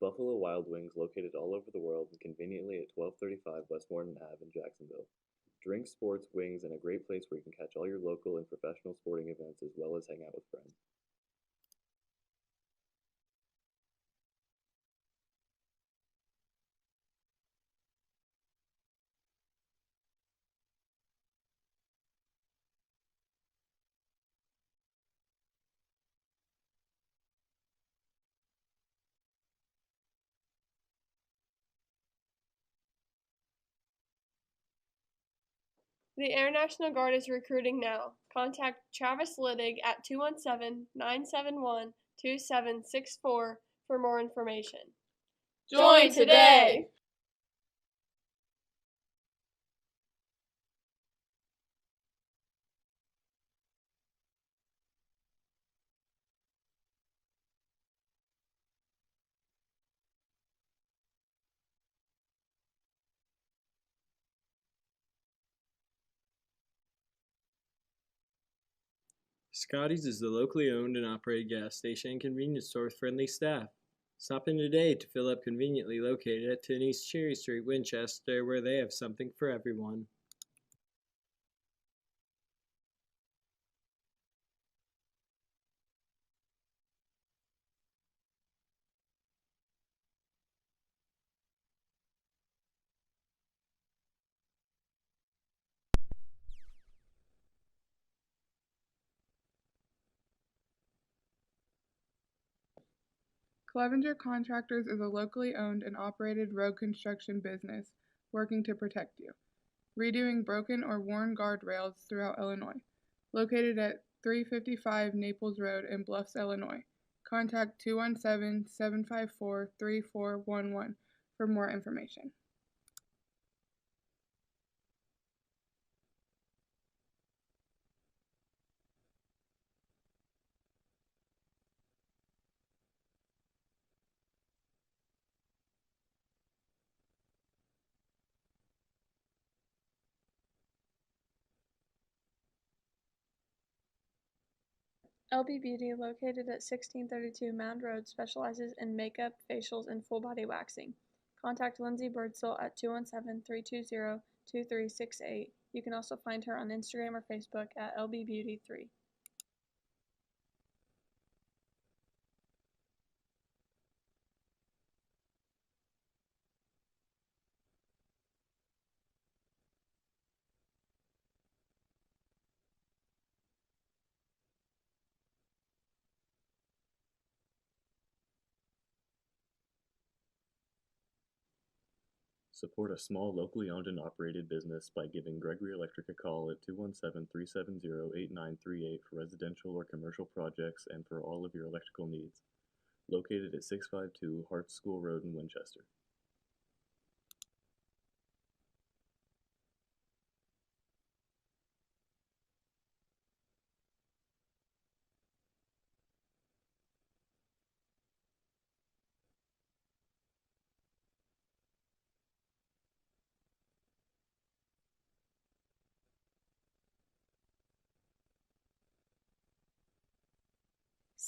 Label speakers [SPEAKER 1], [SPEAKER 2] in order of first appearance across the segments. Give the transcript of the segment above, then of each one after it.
[SPEAKER 1] Buffalo Wild Wings, located all over the world and conveniently at 1235 Westmoreland Ave in Jacksonville. Drink, sports, wings, and a great place where you can catch all your local and professional sporting events as well as hang out with friends.
[SPEAKER 2] The Air National Guard is recruiting now. Contact Travis Littig at 217-971-2764 for more information.
[SPEAKER 3] Join today!
[SPEAKER 4] Scotty's is the locally owned and operated gas station and convenience store with friendly staff. Stop in today to fill up conveniently located at 10 East Cherry Street, Winchester, where they have something for everyone.
[SPEAKER 5] Clevenger Contractors is a locally owned and operated road construction business working to protect you, redoing broken or worn guardrails throughout Illinois. Located at 355 Naples Road in Bluffs, Illinois. Contact 217-754-3411 for more information.
[SPEAKER 2] LB Beauty, located at 1632 Mound Road, specializes in makeup, facials, and full-body waxing. Contact Lindsay Birdsell at 217-320-2368. You can also find her on Instagram or Facebook at LBBeauty3.
[SPEAKER 1] Support a small, locally owned and operated business by giving Gregory Electric a call at 217-370-8938 for residential or commercial projects and for all of your electrical needs. Located at 652 Hart School Road in Winchester.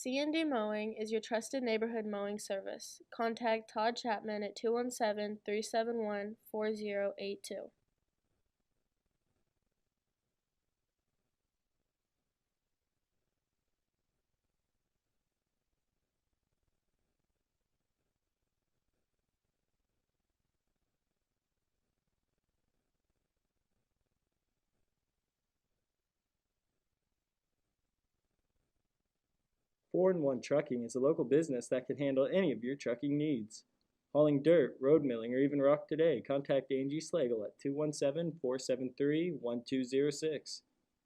[SPEAKER 2] C&D Mowing is your trusted neighborhood mowing service. Contact Todd Chapman at 217-371-4082.
[SPEAKER 4] Four in One Trucking is a local business that can handle any of your trucking needs. Hauling dirt, road milling, or even rock today, contact Angie Slagle at 217-473-1206 to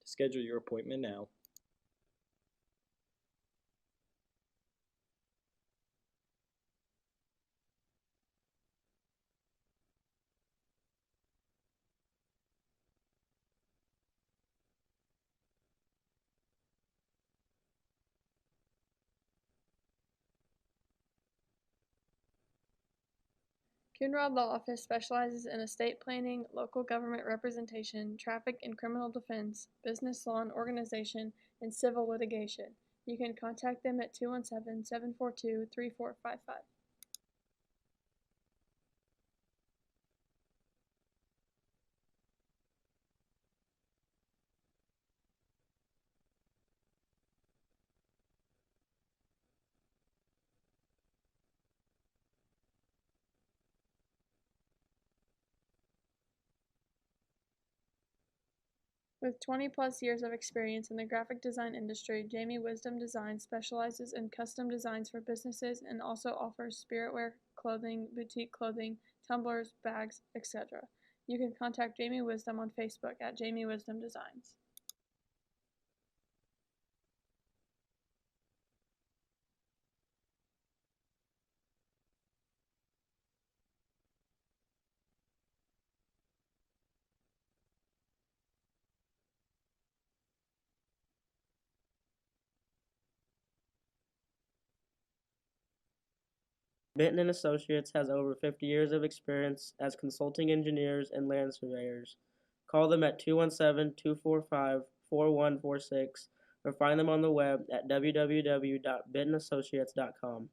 [SPEAKER 4] schedule your appointment now.
[SPEAKER 2] Coonrod Law Office specializes in estate planning, local government representation, traffic and criminal defense, business law and organization, and civil litigation. You can contact them at 217-742-3455. With 20-plus years of experience in the graphic design industry, Jamie Wisdom Design specializes in custom designs for businesses and also offers spiritwear clothing, boutique clothing, tumblers, bags, etc. You can contact Jamie Wisdom on Facebook at Jamie Wisdom Designs.
[SPEAKER 6] Benton & Associates has over 50 years of experience as consulting engineers and land surveyors. Call them at 217-245-4146 or find them on the web at www.bentonassociates.com.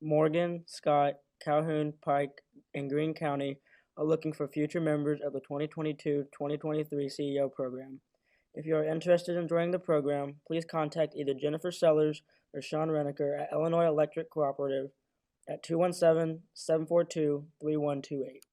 [SPEAKER 6] Morgan, Scott, Calhoun, Pike, and Greene County are looking for future members of the 2022-2023 CEO program. If you are interested in joining the program, please contact either Jennifer Sellers or Sean Reneker at Illinois Electric Cooperative at 217-742-3128.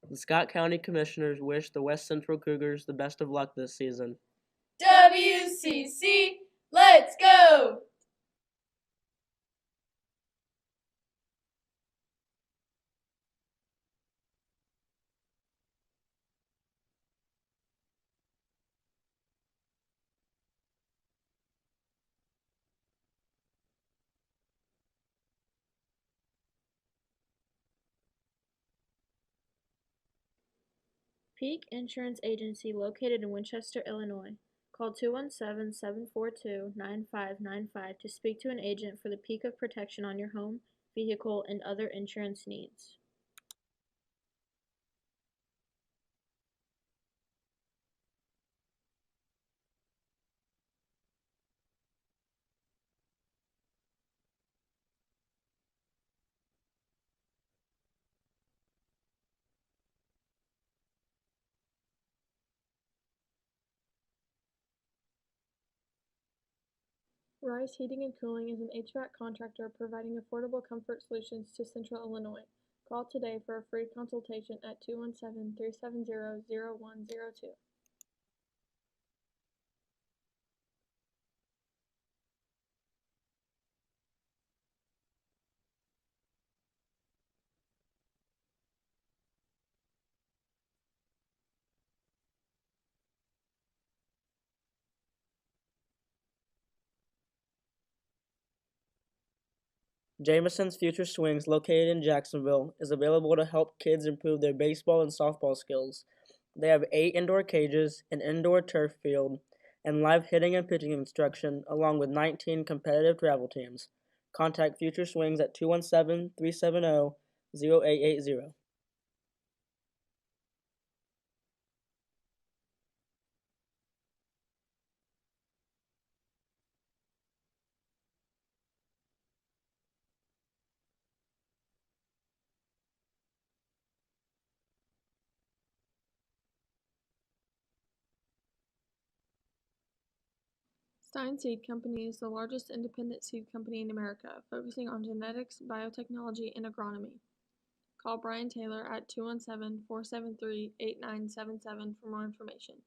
[SPEAKER 6] The Scott County Commissioners wish the West Central Cougars the best of luck this season.
[SPEAKER 3] WCC, let's go!
[SPEAKER 7] Peak Insurance Agency located in Winchester, Illinois. Call 217-742-9595 to speak to an agent for the peak of protection on your home, vehicle, and other insurance needs.
[SPEAKER 2] Rice Heating and Cooling is an HVAC contractor providing affordable comfort solutions to Central Illinois. Call today for a free consultation at 217-370-0102.
[SPEAKER 6] Jameson's Future Swings, located in Jacksonville, is available to help kids improve their baseball and softball skills. They have 8 indoor cages, an indoor turf field, and live hitting and pitching instruction, along with 19 competitive travel teams. Contact Future Swings at 217-370-0880.
[SPEAKER 2] Stein Seed Company is the largest independent seed company in America, focusing on genetics, biotechnology, and agronomy. Call Brian Taylor at 217-473-8977 for more information.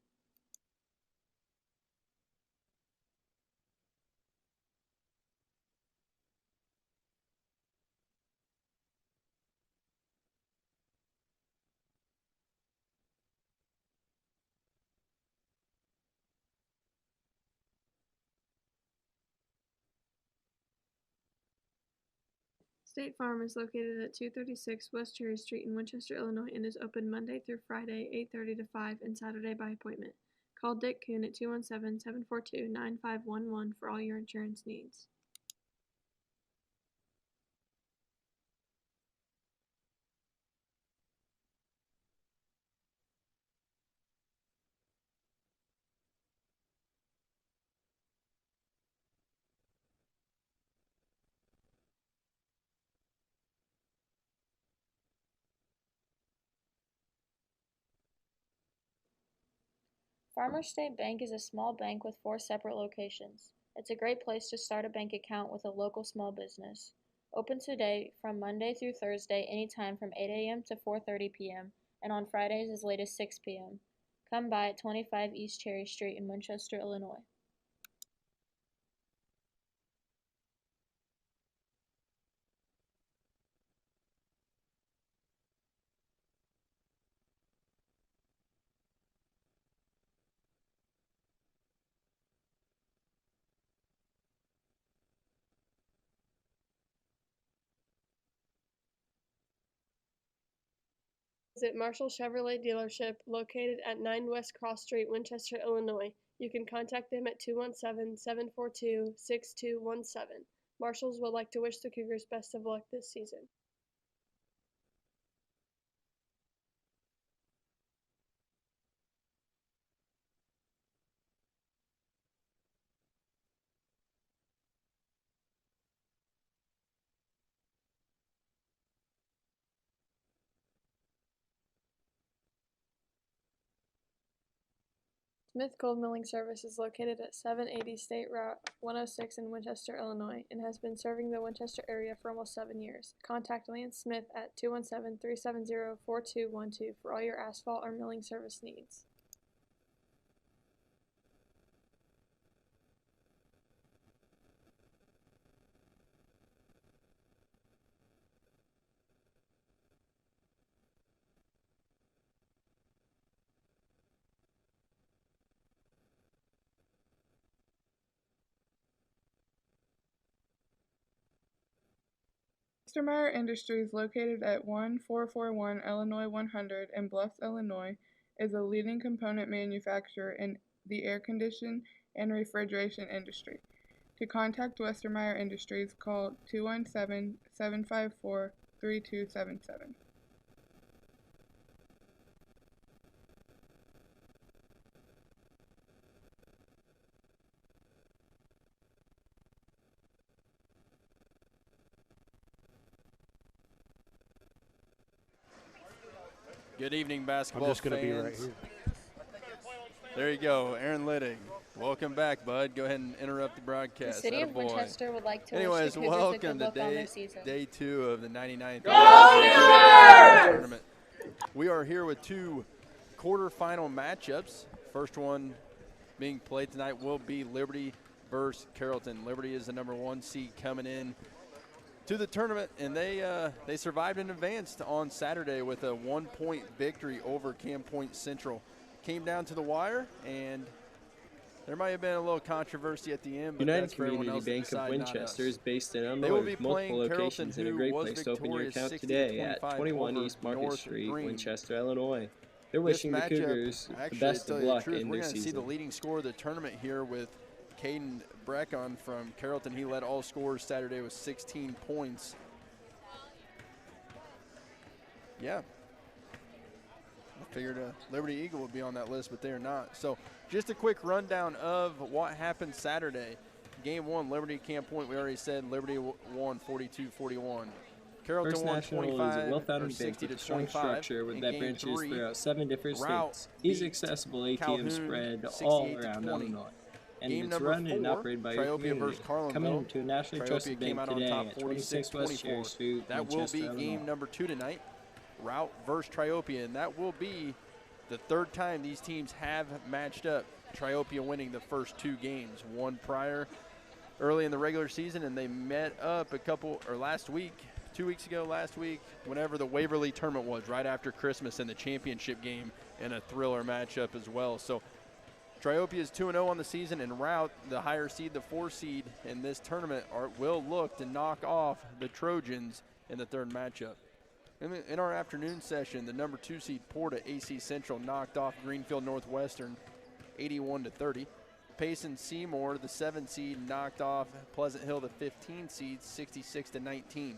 [SPEAKER 2] State Farm is located at 236 West Cherry Street in Winchester, Illinois, and is open Monday through Friday, 8:30 to 5, and Saturday by appointment. Call Dick Kuhn at 217-742-9511 for all your insurance needs.
[SPEAKER 7] Farmers State Bank is a small bank with 4 separate locations. It's a great place to start a bank account with a local small business. Open today from Monday through Thursday anytime from 8 a.m. to 4:30 p.m. and on Fridays as late as 6 p.m. Come by at 25 East Cherry Street in Winchester, Illinois.
[SPEAKER 2] Visit Marshall Chevrolet dealership located at 9 West Cross Street, Winchester, Illinois. You can contact them at 217-742-6217. Marshalls would like to wish the Cougars best of luck this season. Smith Gold Milling Service is located at 780 State Route 106 in Winchester, Illinois, and has been serving the Winchester area for almost 7 years. Contact Lance Smith at 217-370-4212 for all your asphalt or milling service needs.
[SPEAKER 5] Westermeyer Industries, located at 1441 Illinois 100 in Bluffs, Illinois, is a leading component manufacturer in the air conditioning and refrigeration industry. To contact Westermeyer Industries, call 217-754-3277.
[SPEAKER 8] Good evening, basketball fans.
[SPEAKER 9] I'm just going to be right here.
[SPEAKER 8] There you go, Aaron Littig. Welcome back, bud. Go ahead and interrupt the broadcast.
[SPEAKER 7] The city of Winchester would like to wish the Cougars a
[SPEAKER 8] welcome
[SPEAKER 7] good
[SPEAKER 8] to
[SPEAKER 7] luck on their season.
[SPEAKER 8] day 2 of the 99th tournament. We are here with 2 quarterfinal matchups. First one being played tonight will be Liberty versus Carrollton. Liberty is the number 1 seed coming in to the tournament, and they survived and advanced on Saturday with a 1-point victory over Camp Point Central. Came down to the wire, and there might have been a little controversy at the end. But
[SPEAKER 4] United
[SPEAKER 8] that's for everyone
[SPEAKER 4] Community
[SPEAKER 8] else
[SPEAKER 4] Bank
[SPEAKER 8] to
[SPEAKER 4] of
[SPEAKER 8] decide, not
[SPEAKER 4] Winchester
[SPEAKER 8] us.
[SPEAKER 4] is based in Illinois
[SPEAKER 8] They will
[SPEAKER 4] with
[SPEAKER 8] be
[SPEAKER 4] multiple
[SPEAKER 8] playing
[SPEAKER 4] locations
[SPEAKER 8] Carrollton,
[SPEAKER 4] and a
[SPEAKER 8] who
[SPEAKER 4] great
[SPEAKER 8] was
[SPEAKER 4] place to open your
[SPEAKER 8] victorious
[SPEAKER 4] account today at
[SPEAKER 8] 60-25
[SPEAKER 4] 21
[SPEAKER 8] over
[SPEAKER 4] East Market
[SPEAKER 8] North
[SPEAKER 4] Street,
[SPEAKER 8] Green.
[SPEAKER 4] Winchester, Illinois. They're
[SPEAKER 8] This
[SPEAKER 4] wishing the
[SPEAKER 8] matchup,
[SPEAKER 4] Cougars the
[SPEAKER 8] actually,
[SPEAKER 4] best
[SPEAKER 8] to
[SPEAKER 4] of
[SPEAKER 8] tell you
[SPEAKER 4] luck
[SPEAKER 8] the truth,
[SPEAKER 4] in
[SPEAKER 8] we're
[SPEAKER 4] their
[SPEAKER 8] going to see the
[SPEAKER 4] season.
[SPEAKER 8] leading scorer of the tournament here with Caden Breckon from Carrollton. He led all scorers Saturday with 16 points. Yeah. I figured Liberty Eagle would be on that list, but they are not. So just a quick rundown of what happened Saturday. Game 1, Liberty Camp Point, we already said Liberty won 42-41. Carrollton
[SPEAKER 4] First
[SPEAKER 8] won
[SPEAKER 4] National
[SPEAKER 8] 25
[SPEAKER 4] is a
[SPEAKER 8] or
[SPEAKER 4] well-founded
[SPEAKER 8] 60
[SPEAKER 4] bank
[SPEAKER 8] to
[SPEAKER 4] with a strong
[SPEAKER 8] 25.
[SPEAKER 4] structure with
[SPEAKER 8] In
[SPEAKER 4] that
[SPEAKER 8] game
[SPEAKER 4] branches
[SPEAKER 8] 3,
[SPEAKER 4] throughout 7 different
[SPEAKER 8] Routt
[SPEAKER 4] states. Easy
[SPEAKER 8] beat
[SPEAKER 4] accessible ATM
[SPEAKER 8] Calhoun
[SPEAKER 4] spread all
[SPEAKER 8] 68 to
[SPEAKER 4] around
[SPEAKER 8] 20.
[SPEAKER 4] Illinois. And
[SPEAKER 8] Game
[SPEAKER 4] it's
[SPEAKER 8] number
[SPEAKER 4] run and
[SPEAKER 8] 4,
[SPEAKER 4] operated by your
[SPEAKER 8] Triopia
[SPEAKER 4] community.
[SPEAKER 8] versus Carlinville.
[SPEAKER 4] Coming into a nationally
[SPEAKER 8] Triopia
[SPEAKER 4] trusted
[SPEAKER 8] came
[SPEAKER 4] bank
[SPEAKER 8] out on
[SPEAKER 4] today
[SPEAKER 8] top
[SPEAKER 4] at 26 West Cherry
[SPEAKER 8] 46-24.
[SPEAKER 4] Street,
[SPEAKER 8] That will
[SPEAKER 4] Winchester,
[SPEAKER 8] be
[SPEAKER 4] Illinois.
[SPEAKER 8] game number 2 tonight. Routt versus Triopia, and that will be the 3rd time these teams have matched up. Triopia winning the first 2 games, one prior early in the regular season, and they met up last week, 2 weeks ago, last week, whenever the Waverly tournament was, right after Christmas, in the championship game, in a thriller matchup as well. So Triopia is 2-0 on the season, and Routt, the higher seed, the 4 seed in this tournament, will look to knock off the Trojans in the 3rd matchup. In our afternoon session, the number 2 seed Porta AC Central knocked off Greenfield Northwestern 81-30. Payson Seymour, the 7 seed, knocked off Pleasant Hill, the 15 seed, 66-19.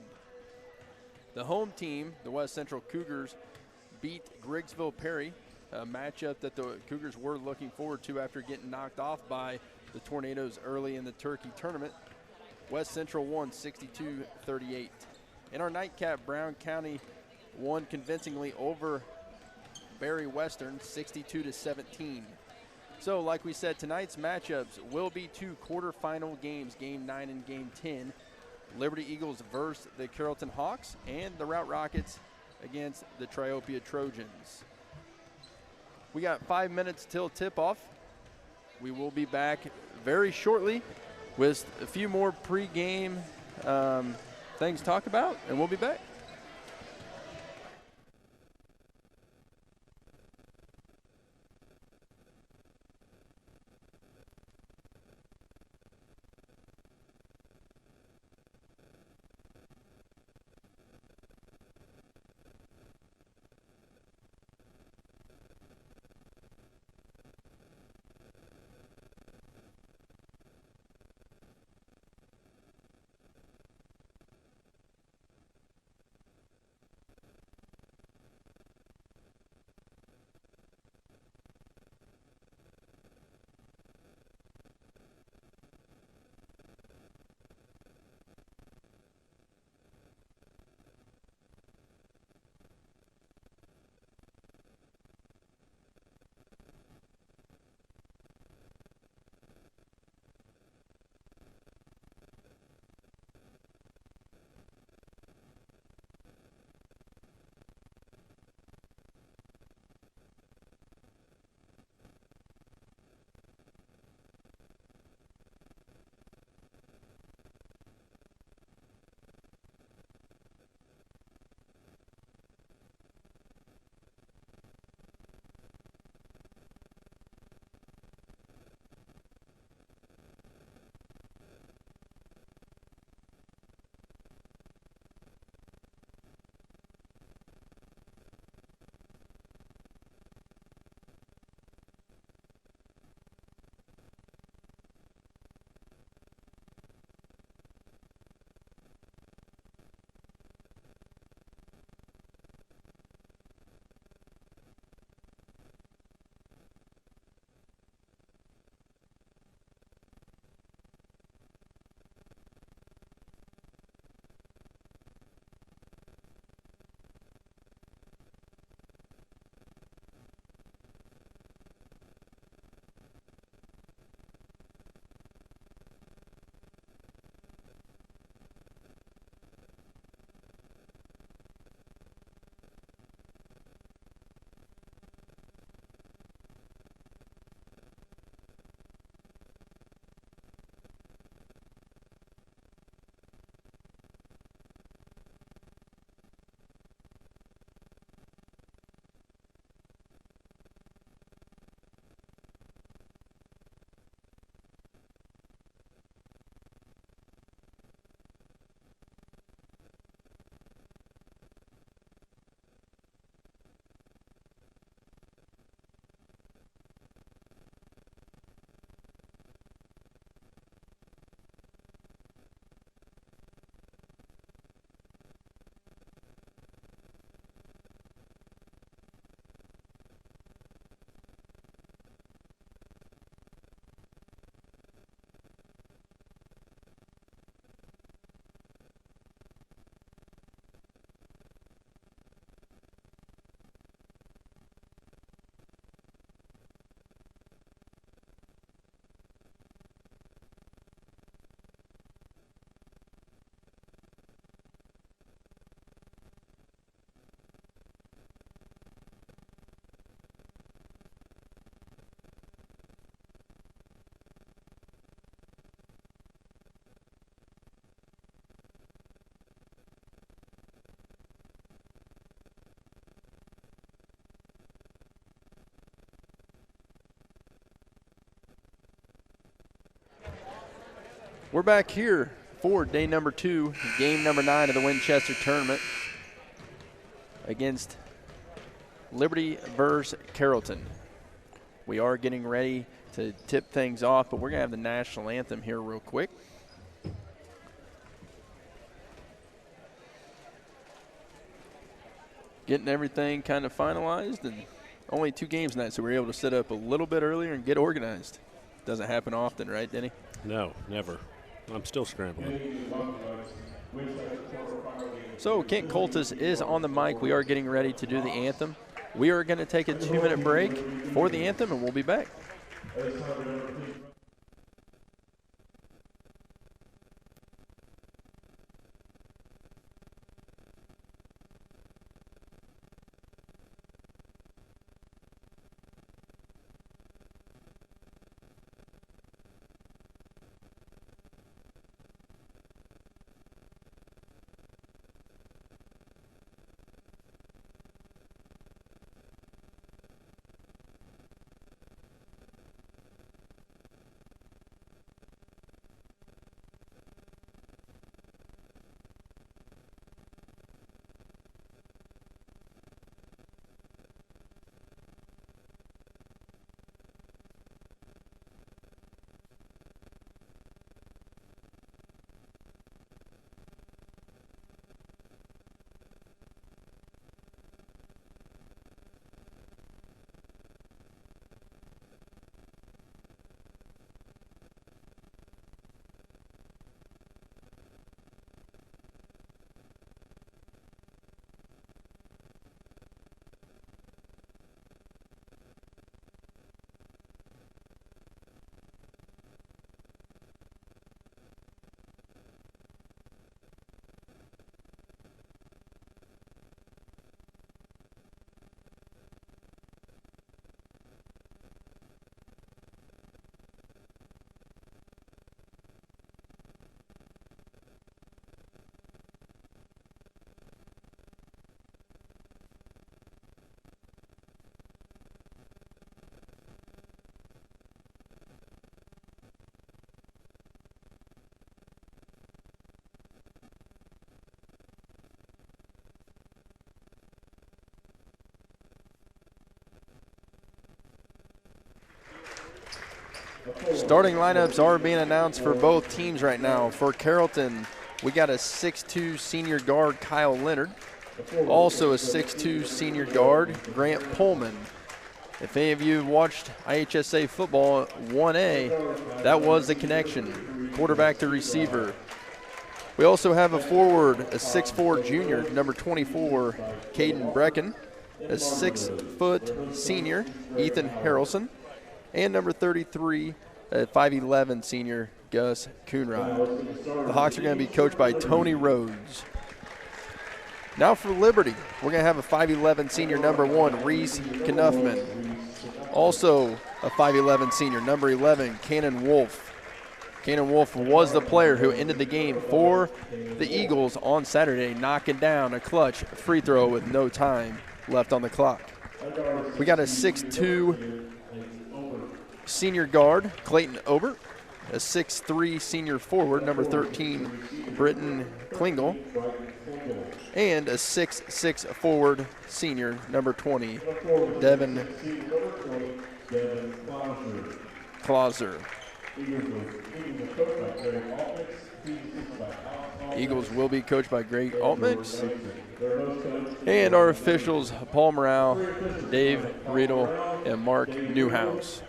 [SPEAKER 8] The home team, the West Central Cougars, beat Griggsville Perry, a matchup that the Cougars were looking forward to after getting knocked off by the Tornadoes early in the Turkey tournament. West Central won 62-38. In our nightcap, Brown County won convincingly over Berry Western 62-17. So like we said, tonight's matchups will be 2 quarterfinal games, Game 9 and Game 10. Liberty Eagles versus the Carrollton Hawks, and the Routt Rockets against the Triopia Trojans. We got 5 minutes till tip-off. We will be back very shortly with a few more pre-game things to talk about, and we'll be back. We're back here for day number 2, game number 9 of the Winchester tournament against Liberty versus Carrollton. We are getting ready to tip things off, but we're going to have the national anthem here real quick. Getting everything kind of finalized, and only 2 games tonight, so we were able to sit up a little bit earlier and get organized. Doesn't happen often, right, Denny?
[SPEAKER 9] No, never. I'm still scrambling.
[SPEAKER 8] So Kent Coltis is on the mic. We are getting ready to do the anthem. We are going to take a 2-minute break for the anthem, and we'll be back. Starting lineups are being announced for both teams right now. For Carrollton, we got a 6'2 senior guard, Kyle Leonard. Also a 6'2 senior guard, Grant Pullman. If any of you watched IHSA football 1A, that was the connection, quarterback to receiver. We also have a forward, a 6'4 junior, number 24, Caden Brecken, a 6-foot senior, Ethan Harrelson, and number 33, a 5'11 senior, Gus Coonrod. The Hawks are going to be coached by Tony Rhodes. Now for Liberty, we're going to have a 5'11 senior, number 1, Reese Knuffman. Also a 5'11 senior, number 11, Cannon Wolf. Cannon Wolf was the player who ended the game for the Eagles on Saturday, knocking down a clutch free throw with no time left on the clock. We got a 6'2 senior guard, Clayton Obert, a 6'3 senior forward, number 13, Britton Klingel, and a 6'6 forward senior, number 20, Devin Clauser. Eagles will be coached by Greg Altmix. And our officials, Paul Morale, Dave Riedel, and Mark Newhouse.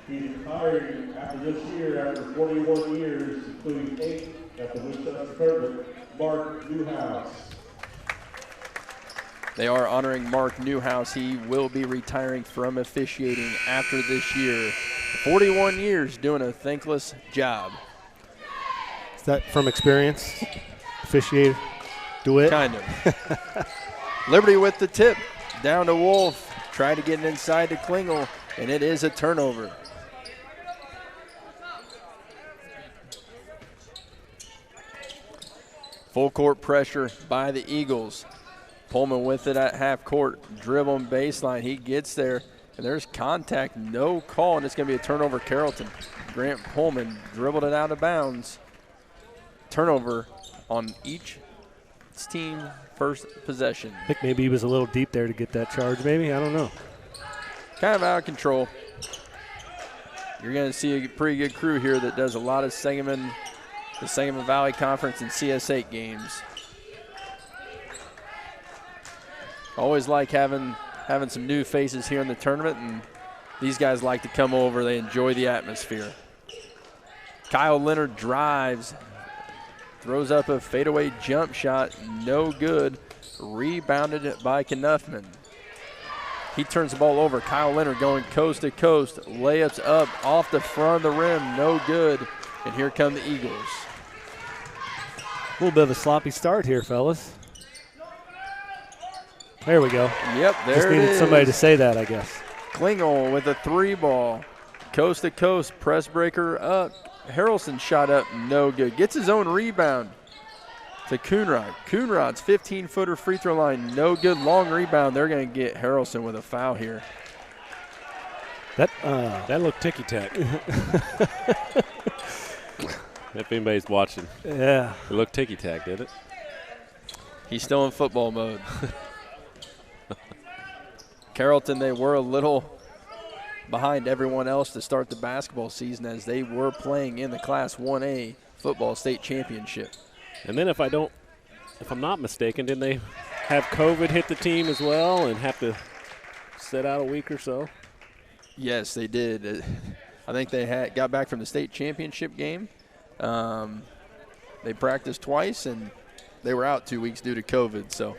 [SPEAKER 10] He's retiring after this year, after 41 years, including 8 at the Winchester tournament, Mark Newhouse.
[SPEAKER 8] They are honoring Mark Newhouse. He will be retiring from officiating after this year. 41 years doing a thankless job.
[SPEAKER 9] Is that from experience? Officiate, do it?
[SPEAKER 8] Kind of. Liberty with the tip. Down to Wolf. Trying to get it inside to Klingel, and it is a turnover. Full court pressure by the Eagles. Pullman with it at half court, dribbling baseline. He gets there, and there's contact, no call, and it's going to be a turnover, Carrollton. Grant Pullman dribbled it out of bounds. Turnover on each team first possession.
[SPEAKER 9] I think maybe he was a little deep there to get that charge, maybe. I don't know.
[SPEAKER 8] Kind of out of control. You're going to see a pretty good crew here that does a lot of the Sangamon Valley Conference and CS8 games. Always like having some new faces here in the tournament, and these guys like to come over. They enjoy the atmosphere. Kyle Leonard drives, throws up a fadeaway jump shot, no good. Rebounded by Knuffman. He turns the ball over. Kyle Leonard going coast to coast. Layups up off the front of the rim, no good. And here come the Eagles.
[SPEAKER 9] A little bit of a sloppy start here, fellas. There we go.
[SPEAKER 8] Yep, there
[SPEAKER 9] Just needed
[SPEAKER 8] it is.
[SPEAKER 9] somebody to say that, I guess.
[SPEAKER 8] Klingel with a 3-ball. Coast to coast, press breaker up. Harrelson shot up, no good. Gets his own rebound to Coonrod. Coonrod's 15-footer free throw line, no good. Long rebound. They're going to get Harrelson with a foul here.
[SPEAKER 9] That
[SPEAKER 11] looked ticky-tack. If anybody's watching.
[SPEAKER 9] Yeah.
[SPEAKER 11] It looked ticky-tack, did it?
[SPEAKER 8] He's still in football mode. Carrollton, they were a little behind everyone else to start the basketball season as they were playing in the Class 1A football state championship.
[SPEAKER 11] And then if I'm not mistaken, didn't they have COVID hit the team as well and have to sit out a week or so?
[SPEAKER 8] Yes, they did. I think they got back from the state championship game. They practiced twice, and they were out 2 weeks due to COVID. So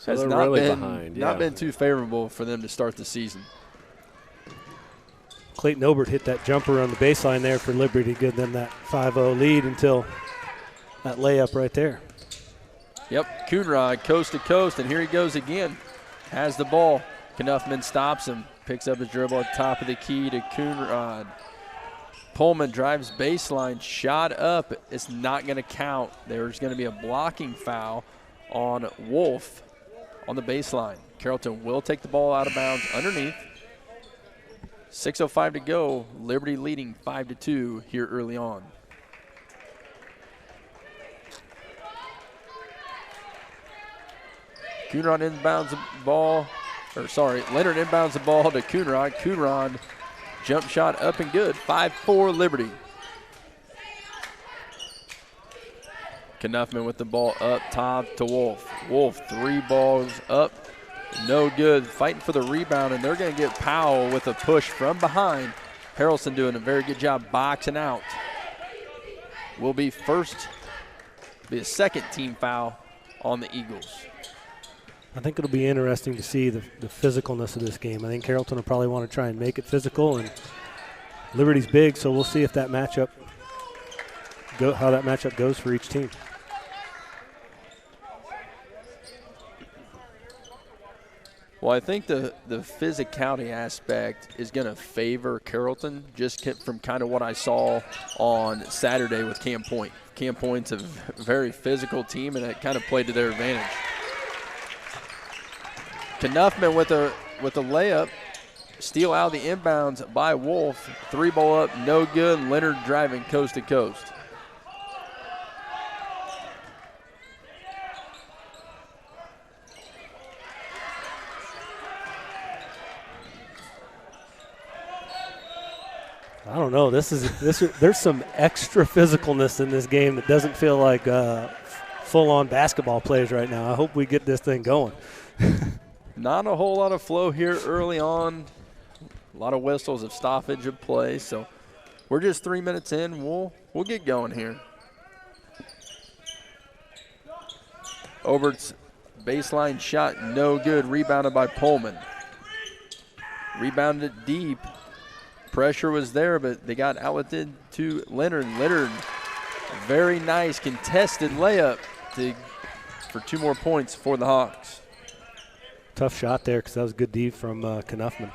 [SPEAKER 8] has
[SPEAKER 11] they're
[SPEAKER 8] not
[SPEAKER 11] really
[SPEAKER 8] been
[SPEAKER 11] behind.
[SPEAKER 8] not been too favorable for them to start the season.
[SPEAKER 9] Clayton Obert hit that jumper on the baseline there for Liberty to give them that 5-0 lead until that layup right there.
[SPEAKER 8] Yep, Coonrod coast to coast, and here he goes again. Has the ball. Knuffman stops him, picks up his dribble at the top of the key to Coonrod. Pullman drives baseline, shot up. It's not going to count. There's going to be a blocking foul on Wolf on the baseline. Carrollton will take the ball out of bounds underneath. 6:05 to go. Liberty leading 5-2 here early on. Coonrod inbounds the ball, Leonard inbounds the ball to Coonrod. Coonrod jump shot up and good. 5-4 Liberty. Knuffman with the ball up top to Wolf. Wolf 3 balls up, no good. Fighting for the rebound, and they're going to get Powell with a push from behind. Harrelson doing a very good job boxing out. Will be a second team foul on the Eagles.
[SPEAKER 9] I think it'll be interesting to see the physicalness of this game. I think Carrollton will probably want to try and make it physical, and Liberty's big, so we'll see if that how that matchup goes for each team.
[SPEAKER 8] Well, I think the physicality aspect is going to favor Carrollton just from kind of what I saw on Saturday with Cam Point. Cam Point's a very physical team, and it kind of played to their advantage. Knuffman with a layup, steal out of the inbounds by Wolf. 3-ball up, no good. Leonard driving coast to coast.
[SPEAKER 9] I don't know. There's some extra physicalness in this game that doesn't feel like full-on basketball plays right now. I hope we get this thing going.
[SPEAKER 8] Not a whole lot of flow here early on. A lot of whistles of stoppage of play. So we're just 3 minutes in. We'll get going here. Obert's baseline shot, no good. Rebounded by Pullman. Rebounded it deep. Pressure was there, but they got outletted to Leonard. Leonard, very nice contested layup for 2 more points for the Hawks.
[SPEAKER 9] Tough shot there because that was good D from Knuffman.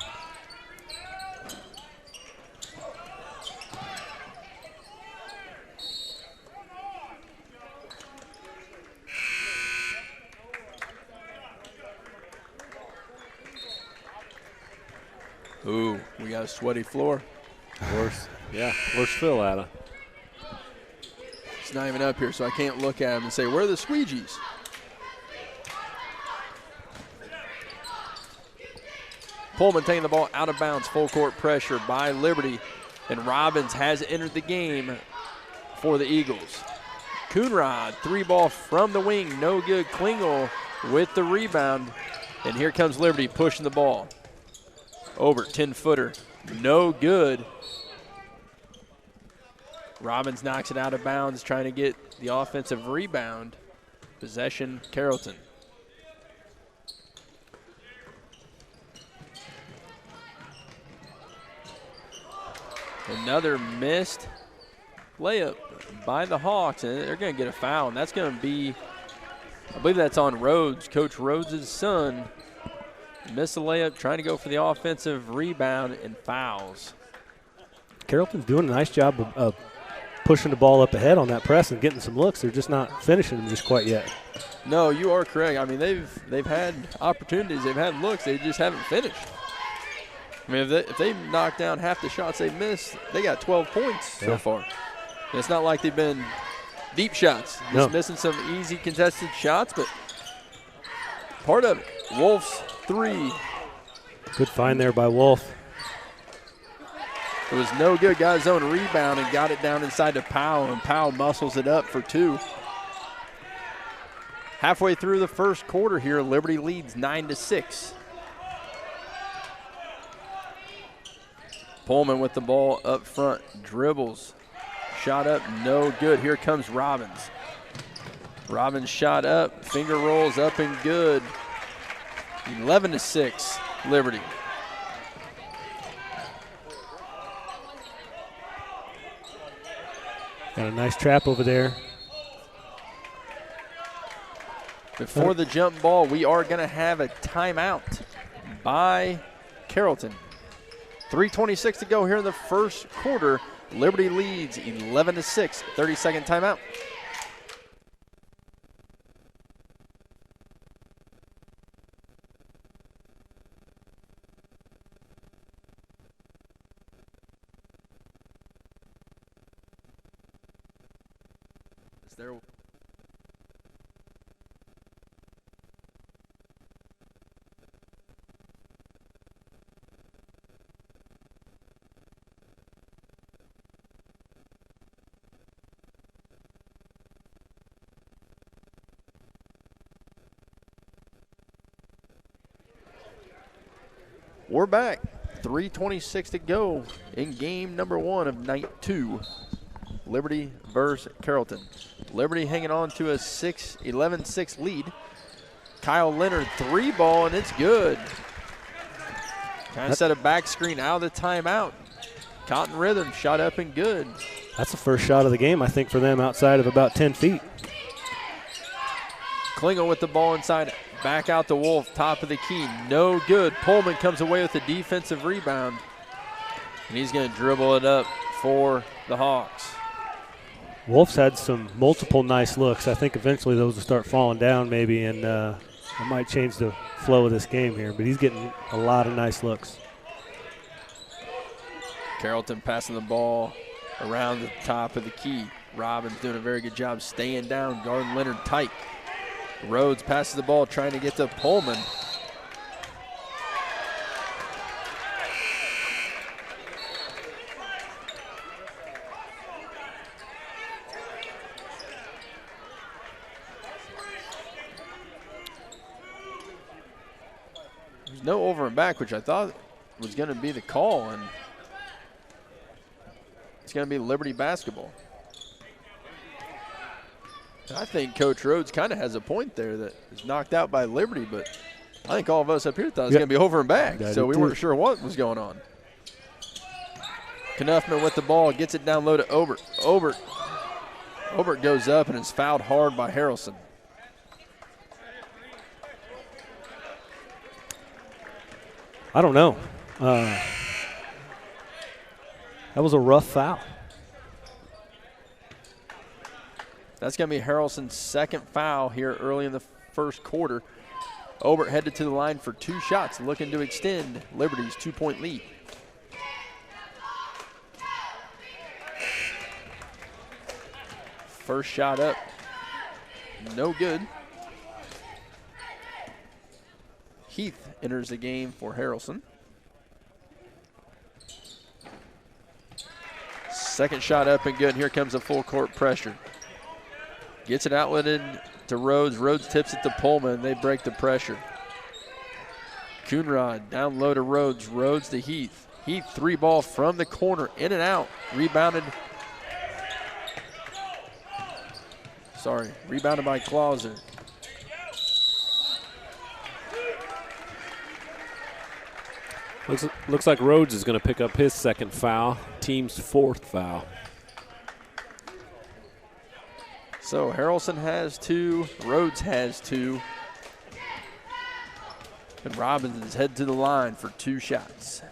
[SPEAKER 8] Ooh, we got a sweaty floor.
[SPEAKER 11] Where's Phil at?
[SPEAKER 8] It's not even up here, so I can't look at him and say, where are the squeegees? Pullman taking the ball out of bounds. Full court pressure by Liberty. And Robbins has entered the game for the Eagles. Coonrod, 3-ball from the wing, no good. Klingel with the rebound. And here comes Liberty pushing the ball. Obert, 10-footer, no good. Robbins knocks it out of bounds, trying to get the offensive rebound. Possession, Carrollton. Another missed layup by the Hawks, and they're going to get a foul, and that's going to be, I believe that's on Rhodes, Coach Rhodes' son. Missed a layup, trying to go for the offensive rebound, and fouls.
[SPEAKER 9] Carrollton's doing a nice job of pushing the ball up ahead on that press and getting some looks. They're just not finishing them just quite yet.
[SPEAKER 8] No, you are correct. I mean, they've had opportunities, they've had looks, they just haven't finished. I mean, if they knock down half the shots they missed, they got 12 points so far. And it's not like they've been deep shots, just missing some easy contested shots, but part of it. Wolf's 3.
[SPEAKER 9] Good find there by Wolf.
[SPEAKER 8] It was no good. Got his own rebound and got it down inside to Powell, and Powell muscles it up for 2. Halfway through the first quarter here, Liberty leads 9-6. Pullman with the ball up front, dribbles, shot up, no good. Here comes Robbins. Robbins shot up, finger rolls up and good. 11-6, Liberty.
[SPEAKER 9] Got a nice trap over there.
[SPEAKER 8] Before the jump ball, we are going to have a timeout by Carrollton. 3:26 to go here in the first quarter. Liberty leads 11-6. 30-second timeout. Is there? We're back. 3:26 to go in game number 1 of night 2. Liberty versus Carrollton. Liberty hanging on to a 11-6 lead. Kyle Leonard 3-ball, and it's good. Kind of set a back screen out of the timeout. Cotton Rhythm shot up and good.
[SPEAKER 9] That's the first shot of the game, I think, for them outside of about 10 feet.
[SPEAKER 8] Klingel with the ball inside. Back out to Wolf, top of the key, no good. Pullman comes away with a defensive rebound, and he's going to dribble it up for the Hawks.
[SPEAKER 9] Wolf's had some multiple nice looks. I think eventually those will start falling down maybe, and it might change the flow of this game here, but he's getting a lot of nice looks.
[SPEAKER 8] Carrollton passing the ball around the top of the key. Robbins doing a very good job staying down, guarding Leonard tight. Rhodes passes the ball, trying to get to Pullman. There's no over and back, which I thought was going to be the call, and it's going to be Liberty basketball. I think Coach Rhodes kind of has a point there that is knocked out by Liberty, but I think all of us up here thought it was going to be over and back, so we weren't sure what was going on. Knuffman with the ball, gets it down low to Obert. Obert goes up and is fouled hard by Harrelson.
[SPEAKER 9] I don't know. That was a rough foul.
[SPEAKER 8] That's going to be Harrelson's second foul here early in the first quarter. Obert headed to the line for 2 shots, looking to extend Liberty's 2-point lead. First shot up, no good. Heath enters the game for Harrelson. Second shot up and good. Here comes a full court pressure. Gets it outletted to Rhodes. Rhodes tips it to Pullman. They break the pressure. Coonrod down low to Rhodes. Rhodes to Heath. Heath 3-ball from the corner. In and out. Rebounded. Rebounded by Clauser.
[SPEAKER 11] Looks like Rhodes is going to pick up his second foul, team's fourth foul.
[SPEAKER 8] So Harrelson has 2, Rhodes has 2. And Robbins head to the line for 2 shots.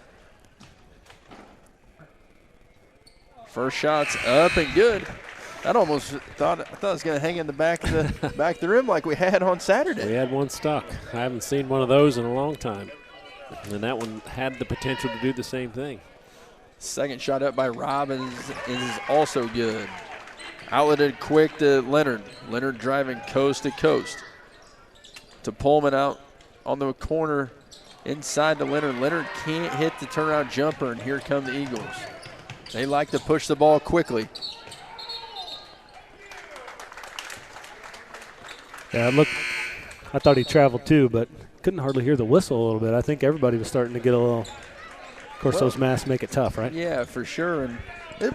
[SPEAKER 8] First shot's up and good. I almost thought it was going to hang in the back of the rim like we had on Saturday.
[SPEAKER 11] We had one stuck. I haven't seen one of those in a long time. And that one had the potential to do the same thing.
[SPEAKER 8] Second shot up by Robbins is also good. Outletted quick to Leonard. Leonard driving coast to coast. To Pullman out on the corner inside to Leonard. Leonard can't hit the turnaround jumper, and here come the Eagles. They like to push the ball quickly.
[SPEAKER 9] Yeah, I thought he traveled too, but couldn't hardly hear the whistle a little bit. I think everybody was starting to get a little. Of course, those masks make it tough, right?
[SPEAKER 8] Yeah, for sure. And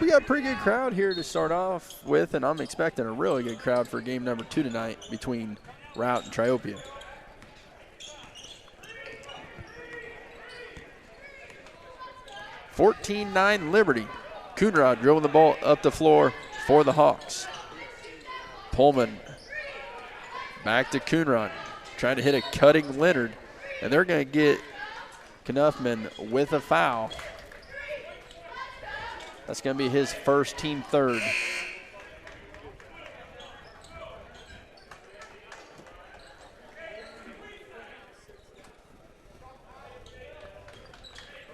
[SPEAKER 8] we got a pretty good crowd here to start off with, and I'm expecting a really good crowd for game number 2 tonight between Routt and Triopia. (14-9) Liberty. Coonrod dribbling the ball up the floor for the Hawks. Pullman back to Coonrod, trying to hit a cutting Leonard, and they're going to get Knuffman with a foul. That's going to be his first, team third.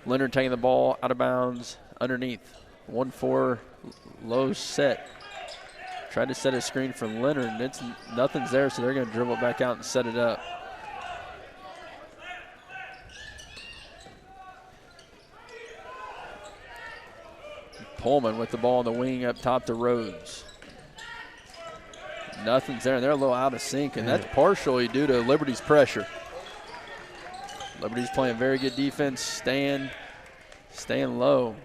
[SPEAKER 8] Leonard taking the ball out of bounds underneath. 1-4 low set. Tried to set a screen for Leonard, and nothing's there, so they're going to dribble it back out and set it up. Pullman with the ball on the wing up top to Rhodes. Nothing's there, and they're a little out of sync, and that's partially due to Liberty's pressure. Liberty's playing very good defense, staying low.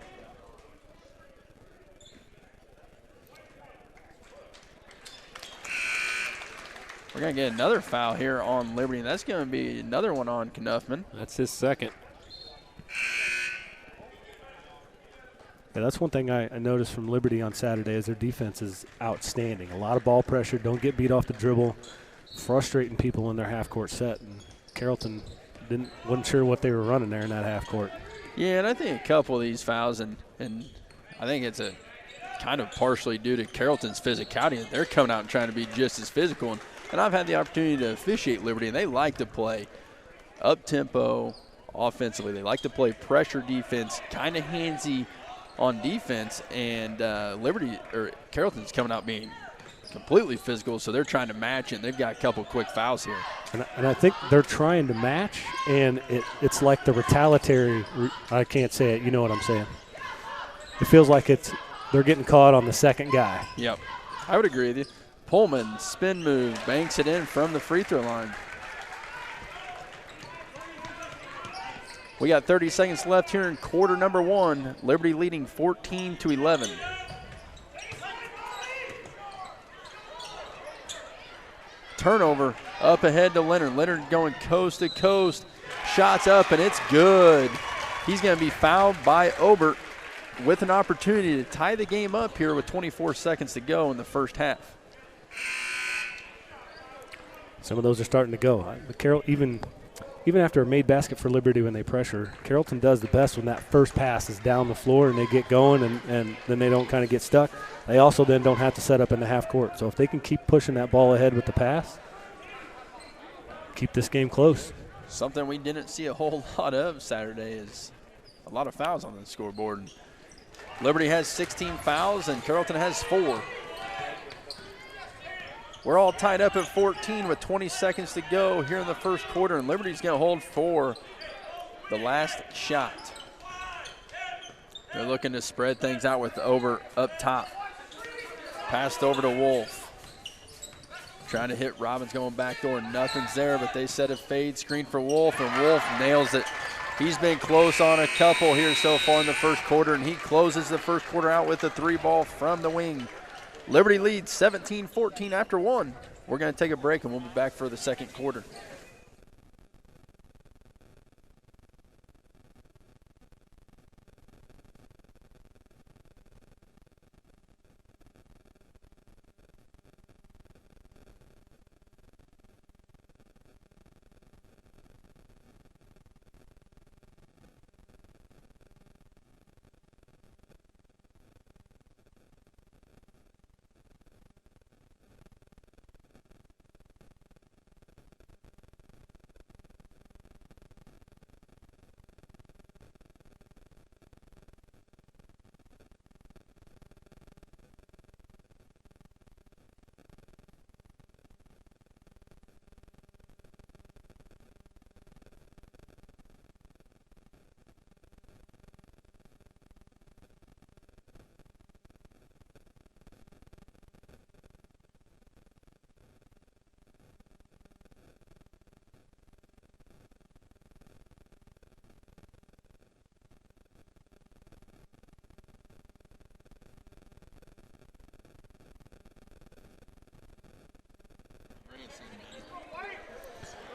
[SPEAKER 8] We're going to get another foul here on Liberty, and that's going to be another one on Knuffman.
[SPEAKER 11] That's his second.
[SPEAKER 9] Yeah, that's one thing I noticed from Liberty on Saturday is their defense is outstanding. A lot of ball pressure, don't get beat off the dribble, frustrating people in their half-court set. And Carrollton wasn't sure what they were running there in that half-court.
[SPEAKER 8] Yeah, and I think a couple of these fouls, and I think it's a kind of partially due to Carrollton's physicality. They're coming out and trying to be just as physical. And I've had the opportunity to officiate Liberty, and they like to play up-tempo offensively. They like to play pressure defense, kind of handsy on defense, and Carrollton's coming out being completely physical, so they're trying to match it, and they've got a couple quick fouls here.
[SPEAKER 9] And I think they're trying to match, and it's like the retaliatory I can't say it, you know what I'm saying. It feels like they're getting caught on the second guy.
[SPEAKER 8] Yep, I would agree with you. Pullman, spin move, banks it in from the free throw line. We got 30 seconds left here in quarter number 1. Liberty leading 14-11. Turnover up ahead to Leonard. Leonard going coast to coast. Shots up, and it's good. He's going to be fouled by Obert with an opportunity to tie the game up here with 24 seconds to go in the first half.
[SPEAKER 9] Some of those are starting to go. Even after a made basket for Liberty when they pressure, Carrollton does the best when that first pass is down the floor and they get going and then they don't kind of get stuck. They also then don't have to set up in the half court. So if they can keep pushing that ball ahead with the pass, keep this game close.
[SPEAKER 8] Something we didn't see a whole lot of Saturday is a lot of fouls on the scoreboard. Liberty has 16 fouls and Carrollton has 4. We're all tied up at 14 with 20 seconds to go here in the first quarter, and Liberty's going to hold for the last shot. They're looking to spread things out with Ober up top. Passed over to Wolf. Trying to hit Robbins going back door. Nothing's there, but they set a fade screen for Wolf, and Wolf nails it. He's been close on a couple here so far in the first quarter, and he closes the first quarter out with a 3-ball from the wing. Liberty leads 17-14 after 1. We're going to take a break, and we'll be back for the second quarter.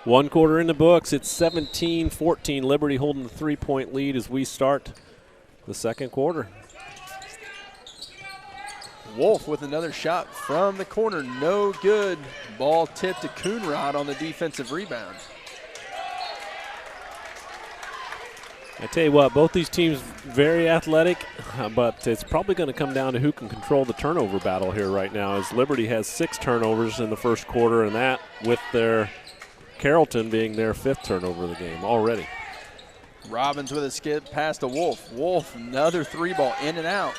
[SPEAKER 11] One quarter in the books. It's 17-14. Liberty holding the 3-point lead as we start the second quarter.
[SPEAKER 8] Wolf with another shot from the corner. No good. Ball tipped to Coonrod on the defensive rebound.
[SPEAKER 11] I tell you what, both these teams very athletic, but it's probably going to come down to who can control the turnover battle here right now, as Liberty has 6 turnovers in the first quarter, and that with their Carrollton being their 5th turnover of the game already.
[SPEAKER 8] Robbins with a skip past to Wolf. Wolf, another 3-ball in and out.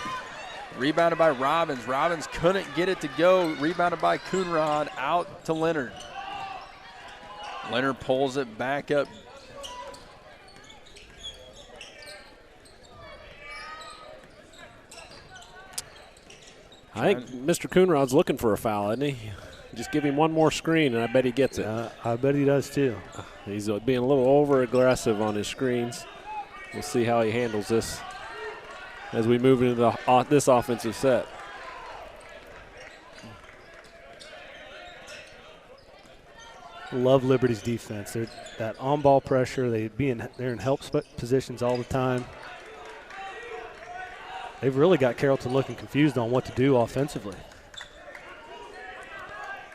[SPEAKER 8] Rebounded by Robbins. Robbins couldn't get it to go. Rebounded by Coonrod, out to Leonard. Leonard pulls it back up.
[SPEAKER 11] I think Mr. Coonrod's looking for a foul, isn't he? Just give him one more screen, and I bet he gets it.
[SPEAKER 9] I bet he does, too.
[SPEAKER 11] He's being a little over-aggressive on his screens. We'll see how he handles this as we move into this offensive set.
[SPEAKER 9] Love Liberty's defense. They're that on-ball pressure. They're in help positions all the time. They've really got Carrollton looking confused on what to do offensively.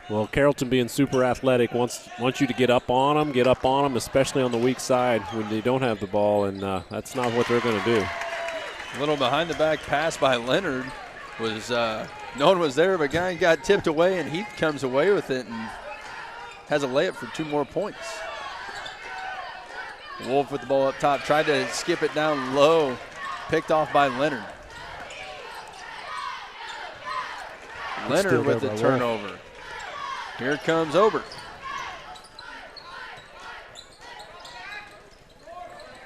[SPEAKER 11] Well, Carrollton being super athletic wants you to get up on them, especially on the weak side when they don't have the ball, and that's not what they're going to do.
[SPEAKER 8] A little behind-the-back pass by Leonard. No one was there, but guy got tipped away, and Heath comes away with it and has a layup for 2 more points. Wolf with the ball up top, tried to skip it down low, picked off by Leonard. Leonard with the turnover. Here comes Ober.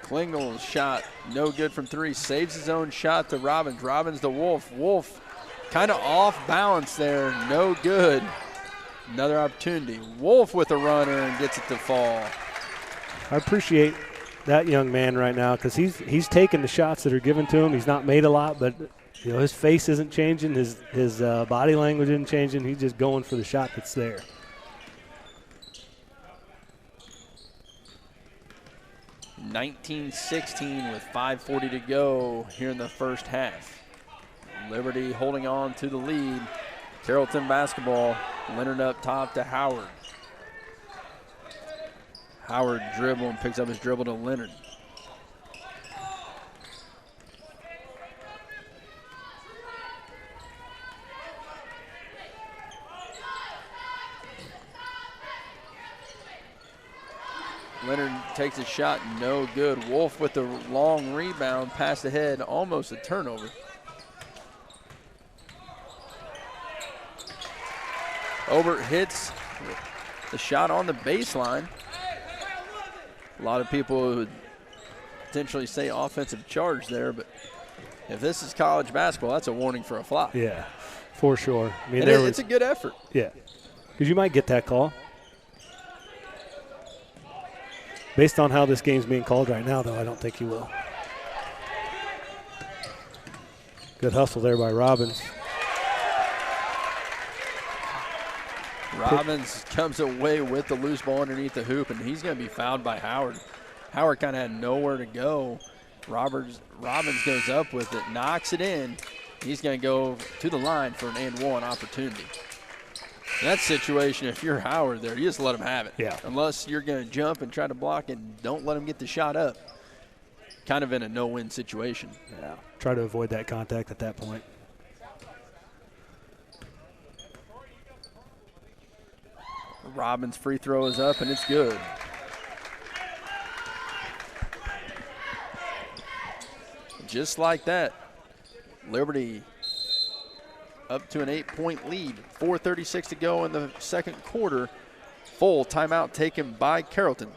[SPEAKER 8] Klingel's shot, no good from 3. Saves his own shot to Robbins. Robbins to Wolf. Wolf kind of off balance there, no good. Another opportunity. Wolf with a runner and gets it to fall.
[SPEAKER 9] I appreciate that young man right now because he's taking the shots that are given to him. He's not made a lot, but his face isn't changing, his body language isn't changing. He's just going for the shot that's there.
[SPEAKER 8] (19-16) with 5:40 to go here in the first half. Liberty holding on to the lead. Carrollton basketball. Leonard up top to Howard. Howard dribble and picks up his dribble to Leonard. Leonard takes a shot, no good. Wolf with the long rebound, pass ahead, almost a turnover. Obert hits the shot on the baseline. A lot of people would potentially say offensive charge there, but if this is college basketball, that's a warning for a flop.
[SPEAKER 9] Yeah, for sure. I mean,
[SPEAKER 8] it's a good effort.
[SPEAKER 9] Yeah, because you might get that call. Based on how this game's being called right now, though, I don't think he will. Good hustle there by Robbins.
[SPEAKER 8] Robbins comes away with the loose ball underneath the hoop, and he's going to be fouled by Howard. Howard kind of had nowhere to go. Robbins goes up with it, knocks it in. He's going to go to the line for an and-one opportunity. In that situation, if you're Howard there, you just let him have it.
[SPEAKER 9] Yeah.
[SPEAKER 8] Unless you're going to jump and try to block it, don't let him get the shot up. Kind of in a no-win situation.
[SPEAKER 9] Yeah. Try to avoid that contact at that point.
[SPEAKER 8] Robbins' free throw is up, and it's good. Just like that, Liberty up to an 8-point lead. 4:36 to go in the second quarter. Full timeout taken by Carrollton.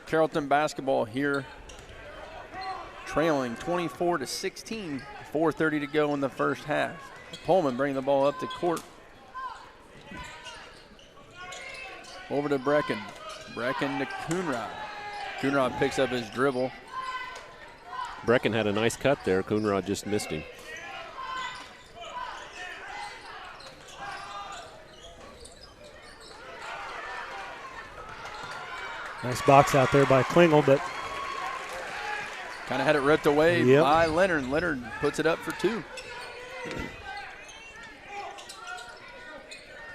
[SPEAKER 8] Carrollton basketball here, trailing 24-16, 4:30 to go in the first half. Pullman bringing the ball up the court. Over to Brecken. Brecken to Coonrod. Coonrod picks up his dribble.
[SPEAKER 11] Brecken had a nice cut there. Coonrod just missed him.
[SPEAKER 9] Nice box out there by Klingel, but
[SPEAKER 8] kind of had it ripped away by Leonard. Leonard puts it up for two.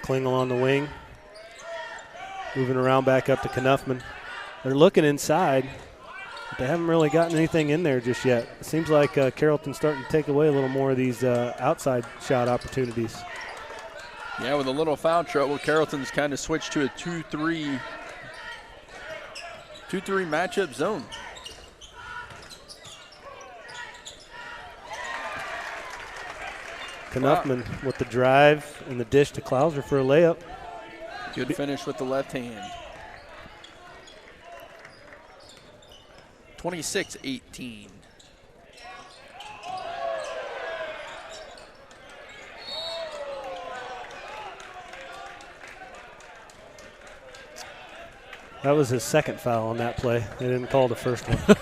[SPEAKER 9] Klingel on the wing. Moving around back up to Knuffman. They're looking inside, but they haven't really gotten anything in there just yet. It seems like Carrollton's starting to take away a little more of these outside shot opportunities.
[SPEAKER 8] Yeah, with a little foul trouble, Carrollton's kind of switched to a 2-3 matchup zone.
[SPEAKER 9] Knuffman with the drive and the dish to Klauser for a layup.
[SPEAKER 8] Good finish with the left hand. 26-18.
[SPEAKER 9] That was his second foul on that play. They didn't call the first one.